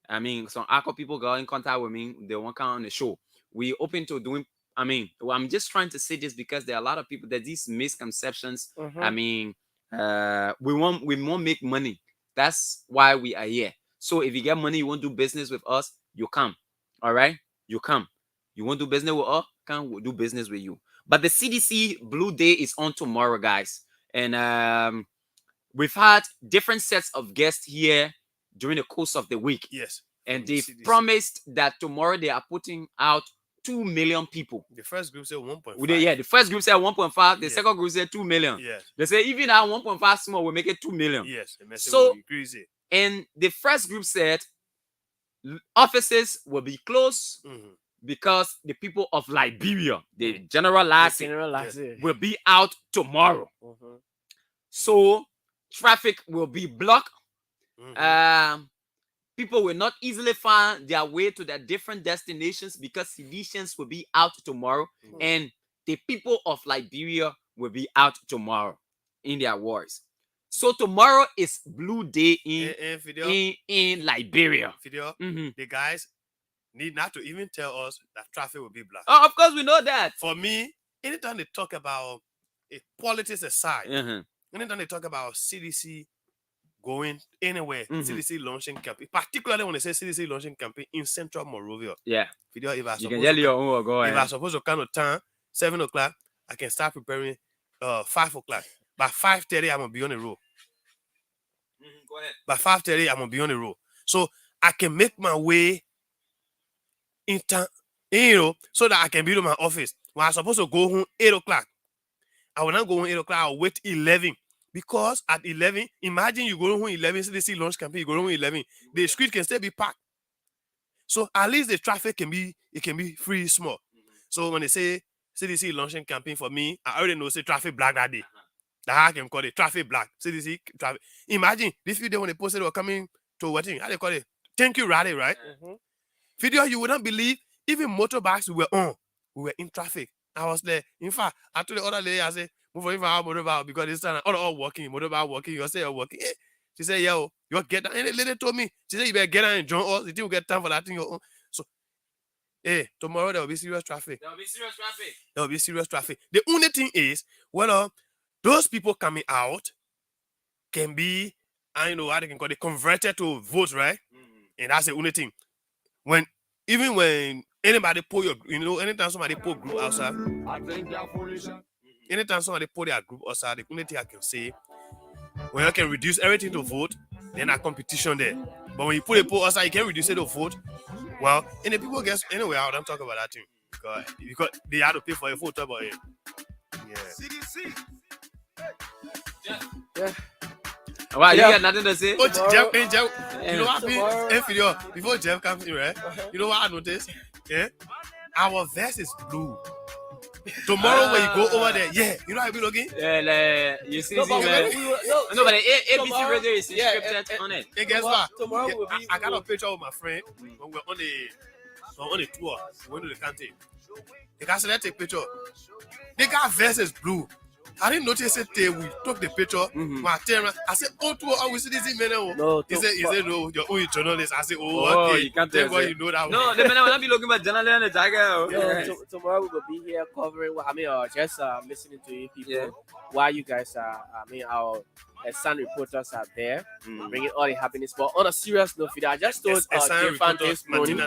I mean, some ACO people got in contact with me. They won't come on the show. We open to doing. I mean, I'm just trying to say this because there are a lot of people that these misconceptions. I mean, we won't make money. That's why we are here. So if you get money, you want to do business with us, you come. All right, you come. You want to do business with us, can do business with you. But the CDC Blue Day is on tomorrow, guys, and we've had different sets of guests here during the course of the week. Yes, and they've promised that tomorrow they are putting out 2 million people. The first group said 1.5. Yeah, the first group said 1.5. The second group said 2 million. Yes. They say even at 1.5 small, we'll make it 2 million. Yes. So, and the first group said offices will be closed because the people of Liberia, the general last will be out tomorrow. So traffic will be blocked. People will not easily find their way to their different destinations because seditionists will be out tomorrow, and the people of Liberia will be out tomorrow in their wars. So tomorrow is Blue Day in Liberia. The guys need not to even tell us that traffic will be blocked. Oh, of course we know that. For me, anytime they talk about politics aside, anytime they talk about CDC going anywhere, CDC launching campaign, particularly when they say CDC launching campaign in Central Monrovia. Yeah. If you can tell your own go if I'm supposed to come to town 7 o'clock, I can start preparing 5 o'clock. By 5:30, I'm gonna be on the road. Go ahead. By 5:30, I'm gonna be on the road. So I can make my way in town You know, so that I can be to my office. When I'm supposed to go home 8 o'clock, I will not go home 8 o'clock. I'll wait 11. Because at 11, imagine you go home 11, CDC launch campaign, you go home 11. The street can still be packed. So at least the traffic can be free small. So when they say CDC launching campaign for me, I already know say traffic black that day. That I can call it traffic black. CDC traffic. Imagine this video when they posted or coming to what thing? How they call it? Thank you, rally, right? Video you wouldn't believe. Even motorbikes we were on. We were in traffic. I was there. In fact, I told the other lady, I said, move on motorbike because this time all walking, motorbike walking. You say you're walking. Hey. She said, yo, you get down. And the lady told me, she said, you better get down and join us. You think we get time for that thing? So, hey, tomorrow there will be serious traffic. There will be serious traffic. There will be serious traffic. The only thing is, well, those people coming out can be, I know how they can call it, converted to votes, right? And that's the only thing. Even when anybody pull your, anytime somebody pull group outside, anytime somebody pull their group outside, the only thing I can say, when you can reduce everything to vote, then a competition there. But when you put a poll outside, you can reduce it to vote. Well, and the people guess anyway, I don't talk about that thing because they had to pay for a vote about it. Yeah. Yeah. Wow, you got nothing to say? Oh, Jeff, you know what happened? Before Jeff comes in, right? You know what I noticed? Yeah, our vest is blue. Tomorrow when you go over there, yeah, you know how I be looking? Yeah, you see, but the ABC radio is scripted on it. Hey, guess what? Tomorrow I got a picture with my friend when we're on the tour. We went to the canteen. The guy said, let's take a picture. The guy vest is blue. I didn't notice it till we took the picture. I said, oh, we see this man. No, he said, no, you're only journalist. I said, oh, okay. You can't tell tell you know that. No, the man will not be looking at journalist and the tiger. Tomorrow we will be here covering just listening to you people while you guys are, our Sun reporters are there, bringing all the happiness. But on a serious note, I just told Stefan this morning.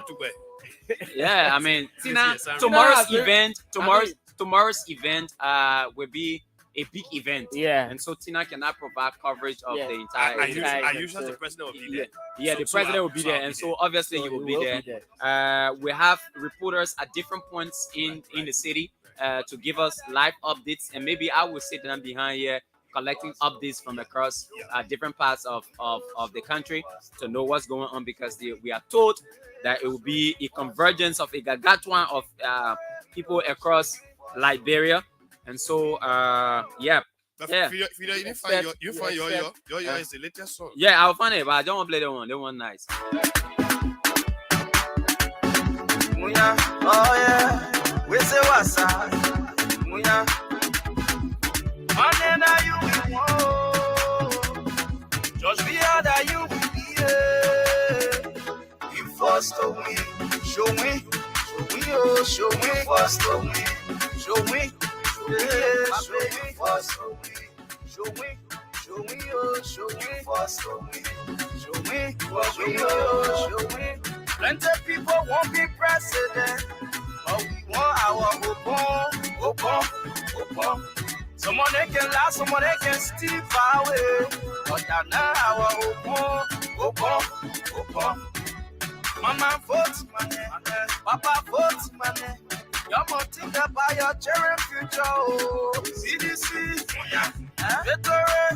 Yeah, I mean, Tina, tomorrow's event will be a big event. Yeah. And so Tina cannot provide coverage of the entire event. I usually the president will be there. Yeah, the president will be there. And so obviously he will be there. We have reporters at different points in the city to give us live updates. And maybe I will sit down behind here collecting updates from across different parts of the country to know what's going on, because we are told that it will be a convergence of a gargantuan of people across Liberia. And so you find your is the latest song. Yeah, I'll find it, but I don't want to play that one. That one nice. Oh yeah, we say what's up? And then you will want. Just be out that you will be. You first to win. Show me, oh, show me first to win. Show me, show me first to win. Show me, oh, show me first to win. Show me, oh, show me. Plenty of people won't be president, but we want our open. Someone they can lie, someone they can steal away, but that now our open. Mama vote money, Papa vote money. Your mom think about your children future. Oh, CDC, Victory,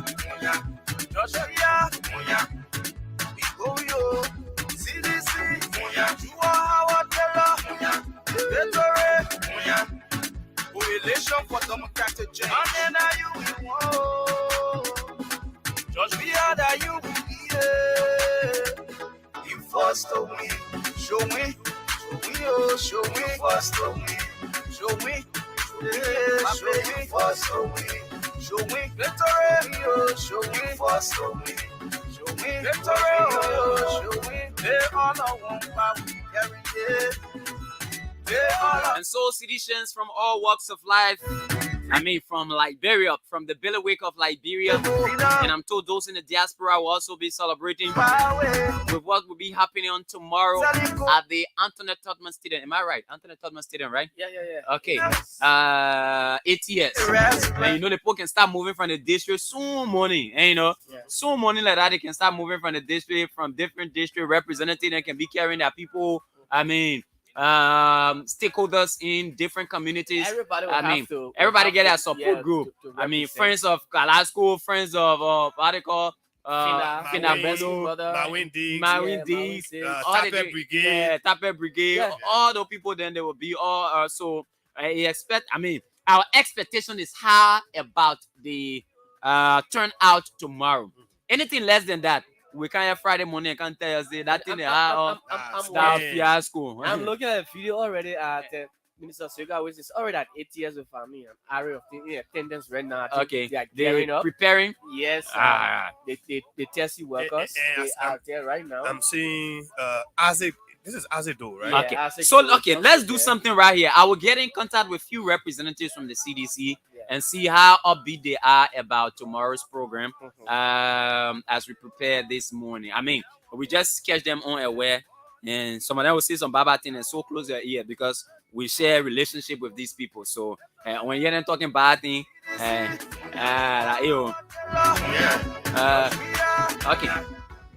Joshua, Igoyo, CDC, you are our teller, Victory, relation for democratic change. And then you will want. Just be out that you will be here. You first to win. Show me, oh, show me first to win. Show me, first to win. Show me, victory, oh, show me first to win. Show me, victory, oh, show me. They all know one power we carry it. And so citizens from all walks of life, from Liberia, from the bailiwick of Liberia, and I'm told those in the diaspora will also be celebrating with what will be happening on tomorrow at the Antoinette Todman Stadium. Am I right? Antoinette Todman Stadium, right? Yeah. Okay. ATS. And the people can start moving from the district soon morning. And soon morning like that, they can start moving from the district, from different district representatives, and can be carrying their people, stakeholders in different communities. Everybody will I have mean, to- everybody have get to- a support yeah, group. to I mean, represent. friends of Kalasco, friends of what they call Fina Bello, Marwin Diggs, Marwin Diggs, all the- Tape Brigade. yeah, Tape Brigade, Yeah. all the people. Then they will be all. So I expect. I mean, our expectation is high about the turnout tomorrow. Anything less than that, we can't have Friday morning. I can't tell you that thing. I'm That worried. fiasco. I'm looking at a video already at Minister Suga, which is already at 8 years with me. An array of things in attendance right now. I think Okay, they are they're gearing up. preparing. Yes, the TSC workers they are there right now. I'm seeing Azid. This is Azido, right? Okay, Yeah, so okay, let's do yeah. something right here. I will get in contact with few representatives from the CDC and see how upbeat they are about tomorrow's program as we prepare this morning. I mean, we just catch them unaware, and some of them will say some bad thing and so close their ear because we share a relationship with these people. So when you're talking bad thing, okay,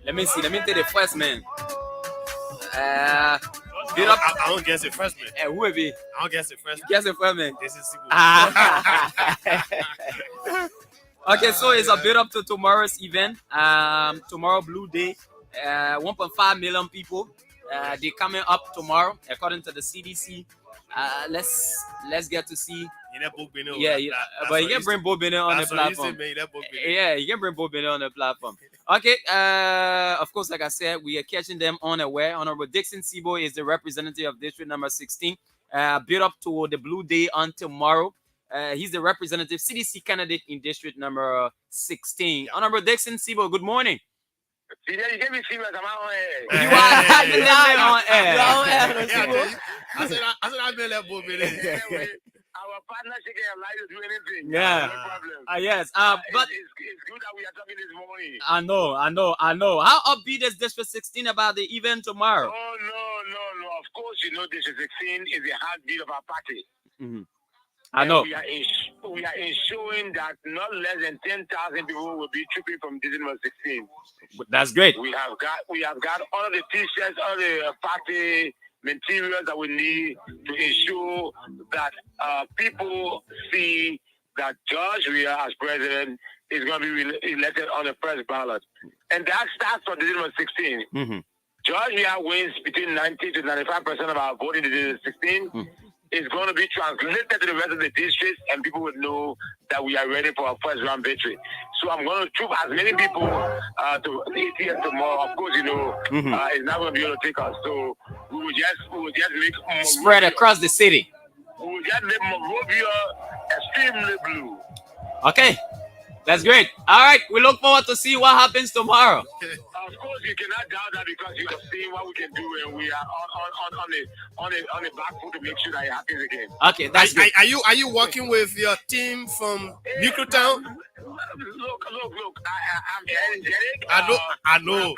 let me see. Let me take the first man. I don't guess it first, man. Who will be? I don't guess it first. Guess the first man. This is Okay, so it's a build up to tomorrow's event. Tomorrow, Blue Day. 1.5 million people. They're coming up tomorrow, according to the CDC. Let's get to see. Yeah, but you can bring Bo Bennett on the platform. Yeah, you can bring Bo Bennett on the platform. Okay, of course, like I said, we are catching them unaware. Honorable Dixon Sibo is the representative of district number 16. Build up to the Blue Day on tomorrow. He's the representative CDC candidate in district number 16. Yeah. Honorable Dixon Sibo, good morning. You gave me serious. I'm on air. You are on air. I said I made that book. Our partnership can allow you to do anything. Yeah. No problem. Yes. But it's good that we are talking this morning. I know. How upbeat is District 16 about the event tomorrow? Oh, no. Of course, you know, District 16 is the heartbeat of our party. Mm-hmm. I know. We are ensuring that not less than 10,000 people will be trooping from District number 16. That's great. We have got all of the T-shirts, all the party materials that we need to ensure that people see that George Weah as president is going to be elected on the first ballot. And that starts for District number 16. Mm-hmm. George Weah wins between 90 to 95% of our voting in District 16. Mm-hmm. It's going to be translated to the rest of the districts, and people would know that we are ready for our first round victory. So I'm going to troop as many people to ATS tomorrow. Of course, you know, it's not going to be able to take us. So we will just make spread across the city. We will just make Monrovia extremely blue. Okay, that's great. All right, we look forward to see what happens tomorrow. Of course, you cannot doubt that because you have seen what we can do, and we are on the back foot to make sure that it happens again. Okay, that's good. Are you working with your team from Newtown? Look! I'm energetic. I know.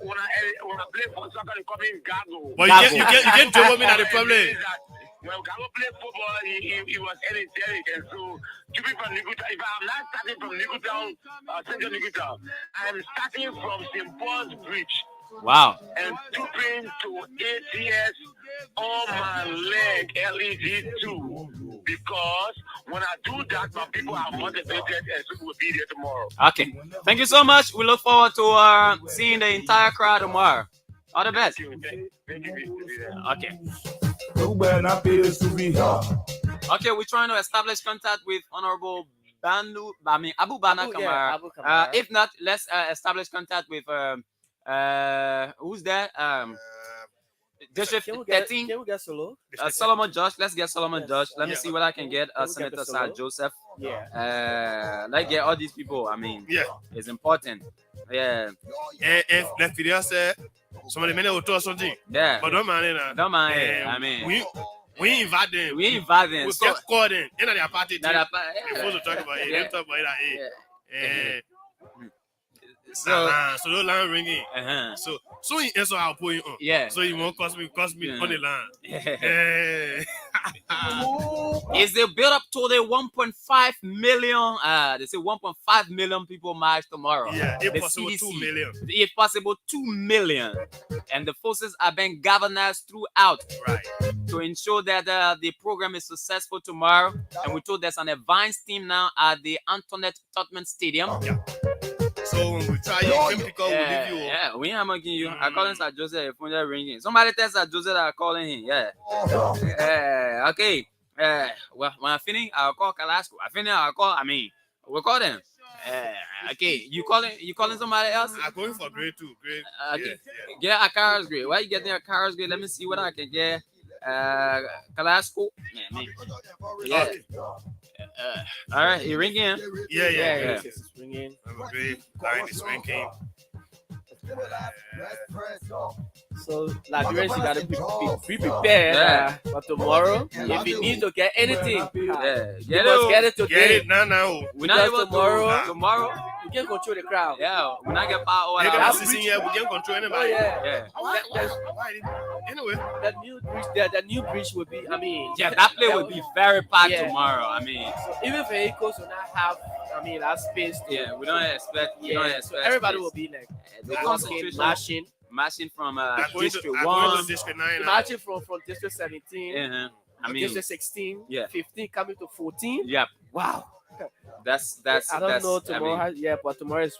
When I play for soccer, they call me Gago. But you can't do me. Not the problem. When Gago played football, he was energetic, and so to be from Newtown, if I'm not starting from Newtown, Central Newtown, I'm starting from St. Paul's Bridge. Wow. And trooping to ATS on my leg, LED2. Because when I do that, my people are motivated and people will be there tomorrow. Okay. Thank you so much. We look forward to seeing the entire crowd tomorrow. All the best. Thank you. Okay. Okay, we're trying to establish contact with Honorable Abu Bana Kamara. If not, let's establish contact with who's there? District 13. Can we get Solo? Solomon Josh. Let's get Solomon Josh. Let me see what I can get. Senator Sir Joseph. Yeah. Let's get all these people. I mean, it's important. Yeah. If the video said somebody may will talk something. Yeah. But don't mind it. Don't mind it. I mean, we invite them. We invite them. We So, just call them. In their party. Yeah. Before to talk about it, Yeah. they talk about it. So the line ringing. So you answer our point on. Yeah. So you won't cost me Yeah. on the line. Yeah. Is the build up to the 1.5 million? They say 1.5 million people march tomorrow. Yeah, if The possible, CDC, 2 million. If possible, 2 million. And the forces are being galvanized throughout to ensure that the program is successful tomorrow. And we're told there's an advanced team now at the Antoinette Tottenham Stadium. So when we try you, can pick up, we'll give you. Yeah, we ain't making you. I call him Sir Joseph. Your phone just ringing. Somebody tell Sir Joseph that I'm calling him. Yeah. Okay. Well, when I finish, I'll call Kalasco. We'll call them. Okay. You calling somebody else? I'm going for grade 2. Grade. Okay. Get a car's grade. Why you getting a car's grade? Let me see what I can get. Kalasco. Man. Yeah. All right, you ringing? Yeah. It's ringing. I'm a grade. Line is ringing. So, Liberians, you gotta be prepared for tomorrow. If you need to get anything, you must get it today. Get it now. We're not able tomorrow. You can't control the crowd. Yeah, we're not get power. We can't control anybody. Yeah. Anyway, that new bridge will be. That place will be very packed tomorrow. So even vehicles will not have. That space. We don't expect. So everybody will be like the concentration marching from District 1, District 9, marching from District 17, District 16, 15 coming to 14. Yep. Wow. That's I don't know tomorrow. But tomorrow is.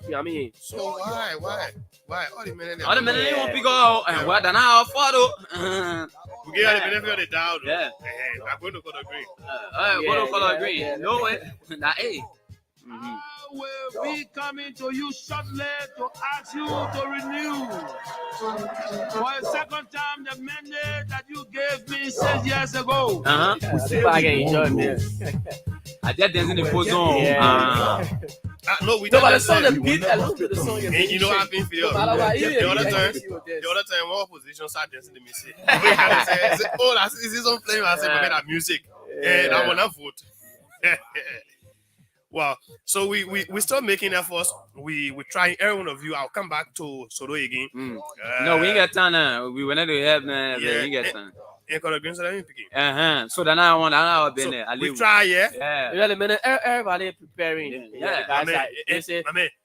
So why? All the men they won't pick up. And what? Then I'll follow. We get the benefit of the doubt. Yeah. I'm going to go to green. Go to color green. No way. Nah, hey. Will be coming to you shortly to ask you to renew for a second time the mandate that you gave me 6 years ago. I can enjoy this. I just dancing the pose on. No, we don't. But the song that beat along to the song. And you know what I mean for you. The other time, one opposition started dancing to me. Say, oh, that's is some playing. I said, forget that music. And I want to vote. Well, so we start making efforts. We try every one of you. I'll come back to Sodo again. No, we ain't got time now. We went to help now. We ain't got time. So then I want to be there. We try, Everybody preparing.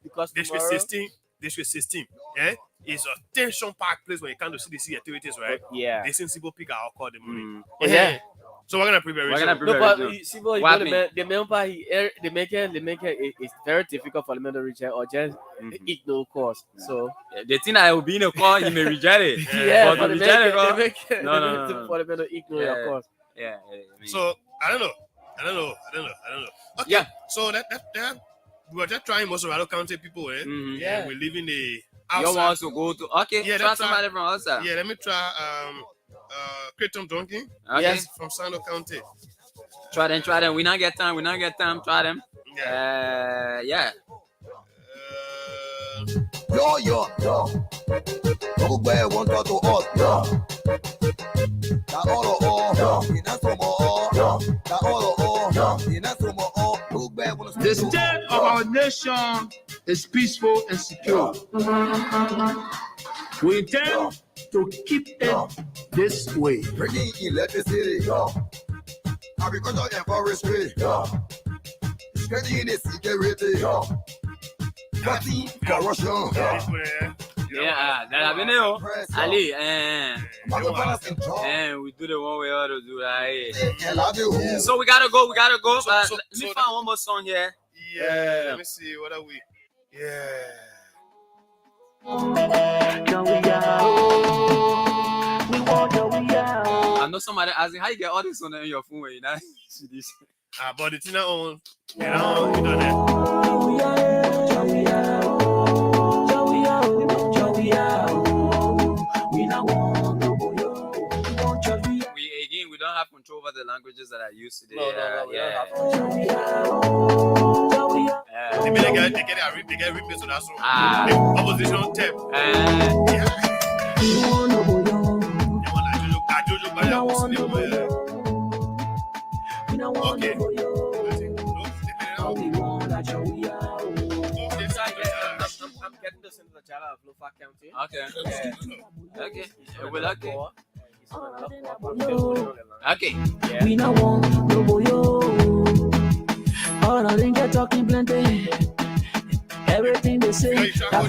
Because District 16, is a tension-packed place when you come to CDC activities, right? Yeah. They seem people pick our call the money. So we're gonna prepare. The member they make it it's very difficult for the member to reject or just ignore course. So the thing I will be in a call, you may reject it. But for the no. For the member to ignore your course. So I don't know. Okay. So that we were just trying most of our county people, we're leaving the outside. You want to go to try somebody from outside. Yeah, let me try Kratom Donkey. Yes, from Sando County. Try them. We not get time. Try them. Yeah. Yo. Who bear one to us? The state of our nation is peaceful and secure. We intend to keep it this way. Bringing electricity, agriculture and forestry, strengthening security, fighting corruption. That I've been there. Ali, and we do the one way or to do that. So we gotta go. Let me find one more song here. Let me see. What are we? I know somebody asking how you get all this on your phone when you not see this. But it's not on. You don't know. We don't have control over the languages that are used today. They get replaced on that song. The opposition tape. Okay. I'm getting this into the channel of Lofa County. Okay. Okay. Okay. We no want no boyo. All of them get talking plenty. Everything they say. No,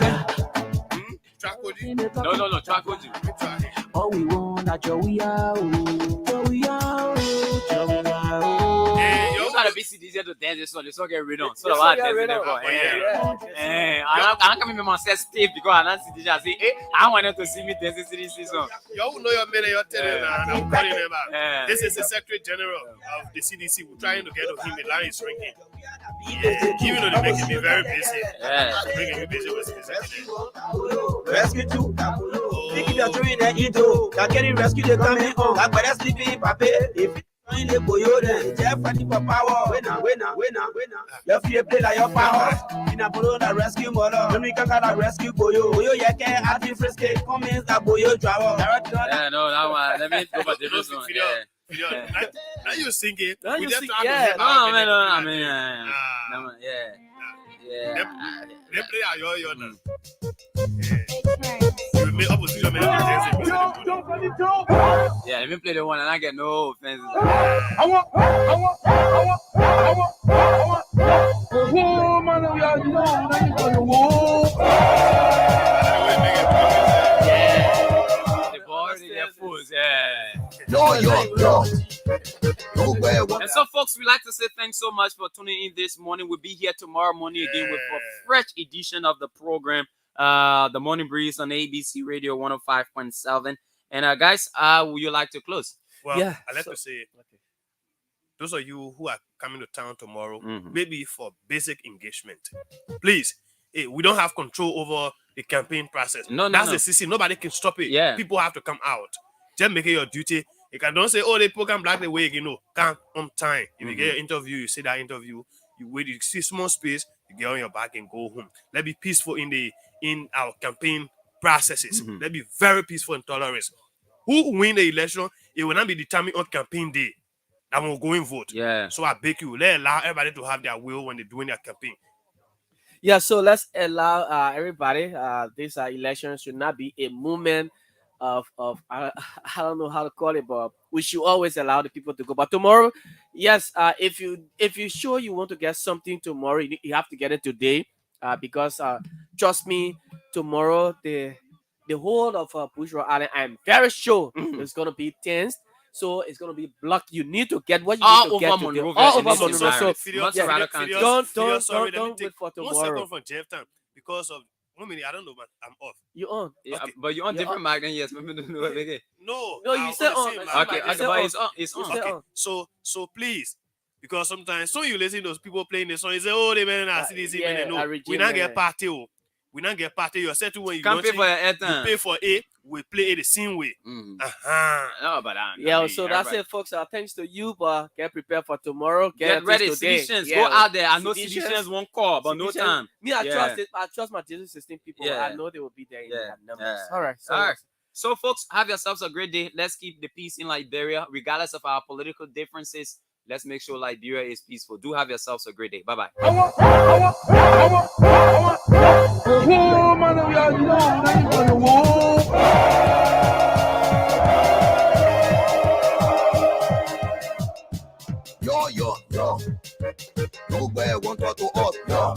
track with you. All we want that we are. We are. You gotta be easier to dance this song. The song get rid on. So I dance it for. I can't remember myself Steve because I don't see DJ say, I wanted to see me dancing this season. You know your man, you're telling I'm calling him back. This is the Secretary General of the CDC. We're trying to get him. The line is ringing. Even though they make me very busy. Making me busy with his Rescue too. Think you're doing that into. You're getting rescued, they're coming home. Like better sleeping, Papa. If you the boyo, then Jeff and for power. Winner. You feel play like your power. In a boyo, that rescue mother. When we can get a rescue boyo. Boyo, you can't have the frisky. Comments that boyo driver. Yeah, no, that one. Let me go back to this one. Now you singing. Now We you just sing, have to yeah. have No, our man, minute. I mean, yeah. They play a yo now. You make opposition men dancing. Yeah, let me play the one and I get no offense. I want. Woman, we are The boys, they're fools, yeah. Yo. And so, folks, we'd like to say thanks so much for tuning in this morning. We'll be here tomorrow morning again with a fresh edition of the program, The Morning Breeze on ABC Radio 105.7. And guys, would you like to close? Well, I'd like to say, those of you who are coming to town tomorrow, maybe for basic engagement, please, we don't have control over the campaign process. That's the CC. Nobody can stop it. Yeah. People have to come out. Just make it your duty. You can don't say, oh, they program black the way, come on time. If you get your interview, you see that interview, you wait, you see small space, you get on your back and go home. Let's be peaceful in our campaign processes. Let's be very peaceful and tolerant. Who win the election, it will not be determined on campaign day. That will go and vote. Yeah. So I beg you, let's allow everybody to have their will when they're doing their campaign. Yeah, so let's allow everybody. This election should not be a movement of I don't know how to call it, but we should always allow the people to go. But tomorrow, yes, if you sure you want to get something tomorrow, you have to get it today, because trust me, tomorrow the whole of Bushra Island, I'm very sure it's gonna be tense. So it's gonna be blocked. You need to get what you need to get today. All over Monrovia. So don't wait for tomorrow. 1 second from Jeff time because of 1 minute. I don't know, but I'm off. You on? Okay. But you're on different mic than yes. No, you said on. Okay, but it's on. Okay. So please, because sometimes you listen to those people playing the song, you say, oh, they man, CDC, man, no, we not get party. We not get party. You said to when you can't pay for your airtime. You pay for it. We play it the same way. No, but so that's it, folks. Thanks to you, but get prepared for tomorrow. Get ready, today. Citizens. Go out there. I know citizens won't call, but no time. Me, I trust my Jesus system people. Yeah. I know they will be there in their numbers. All right. So, folks, have yourselves a great day. Let's keep the peace in Liberia, regardless of our political differences. Let's make sure Liberia is peaceful. Do have yourselves a great day. Bye-bye. Yo. Nowhere want to us, yo.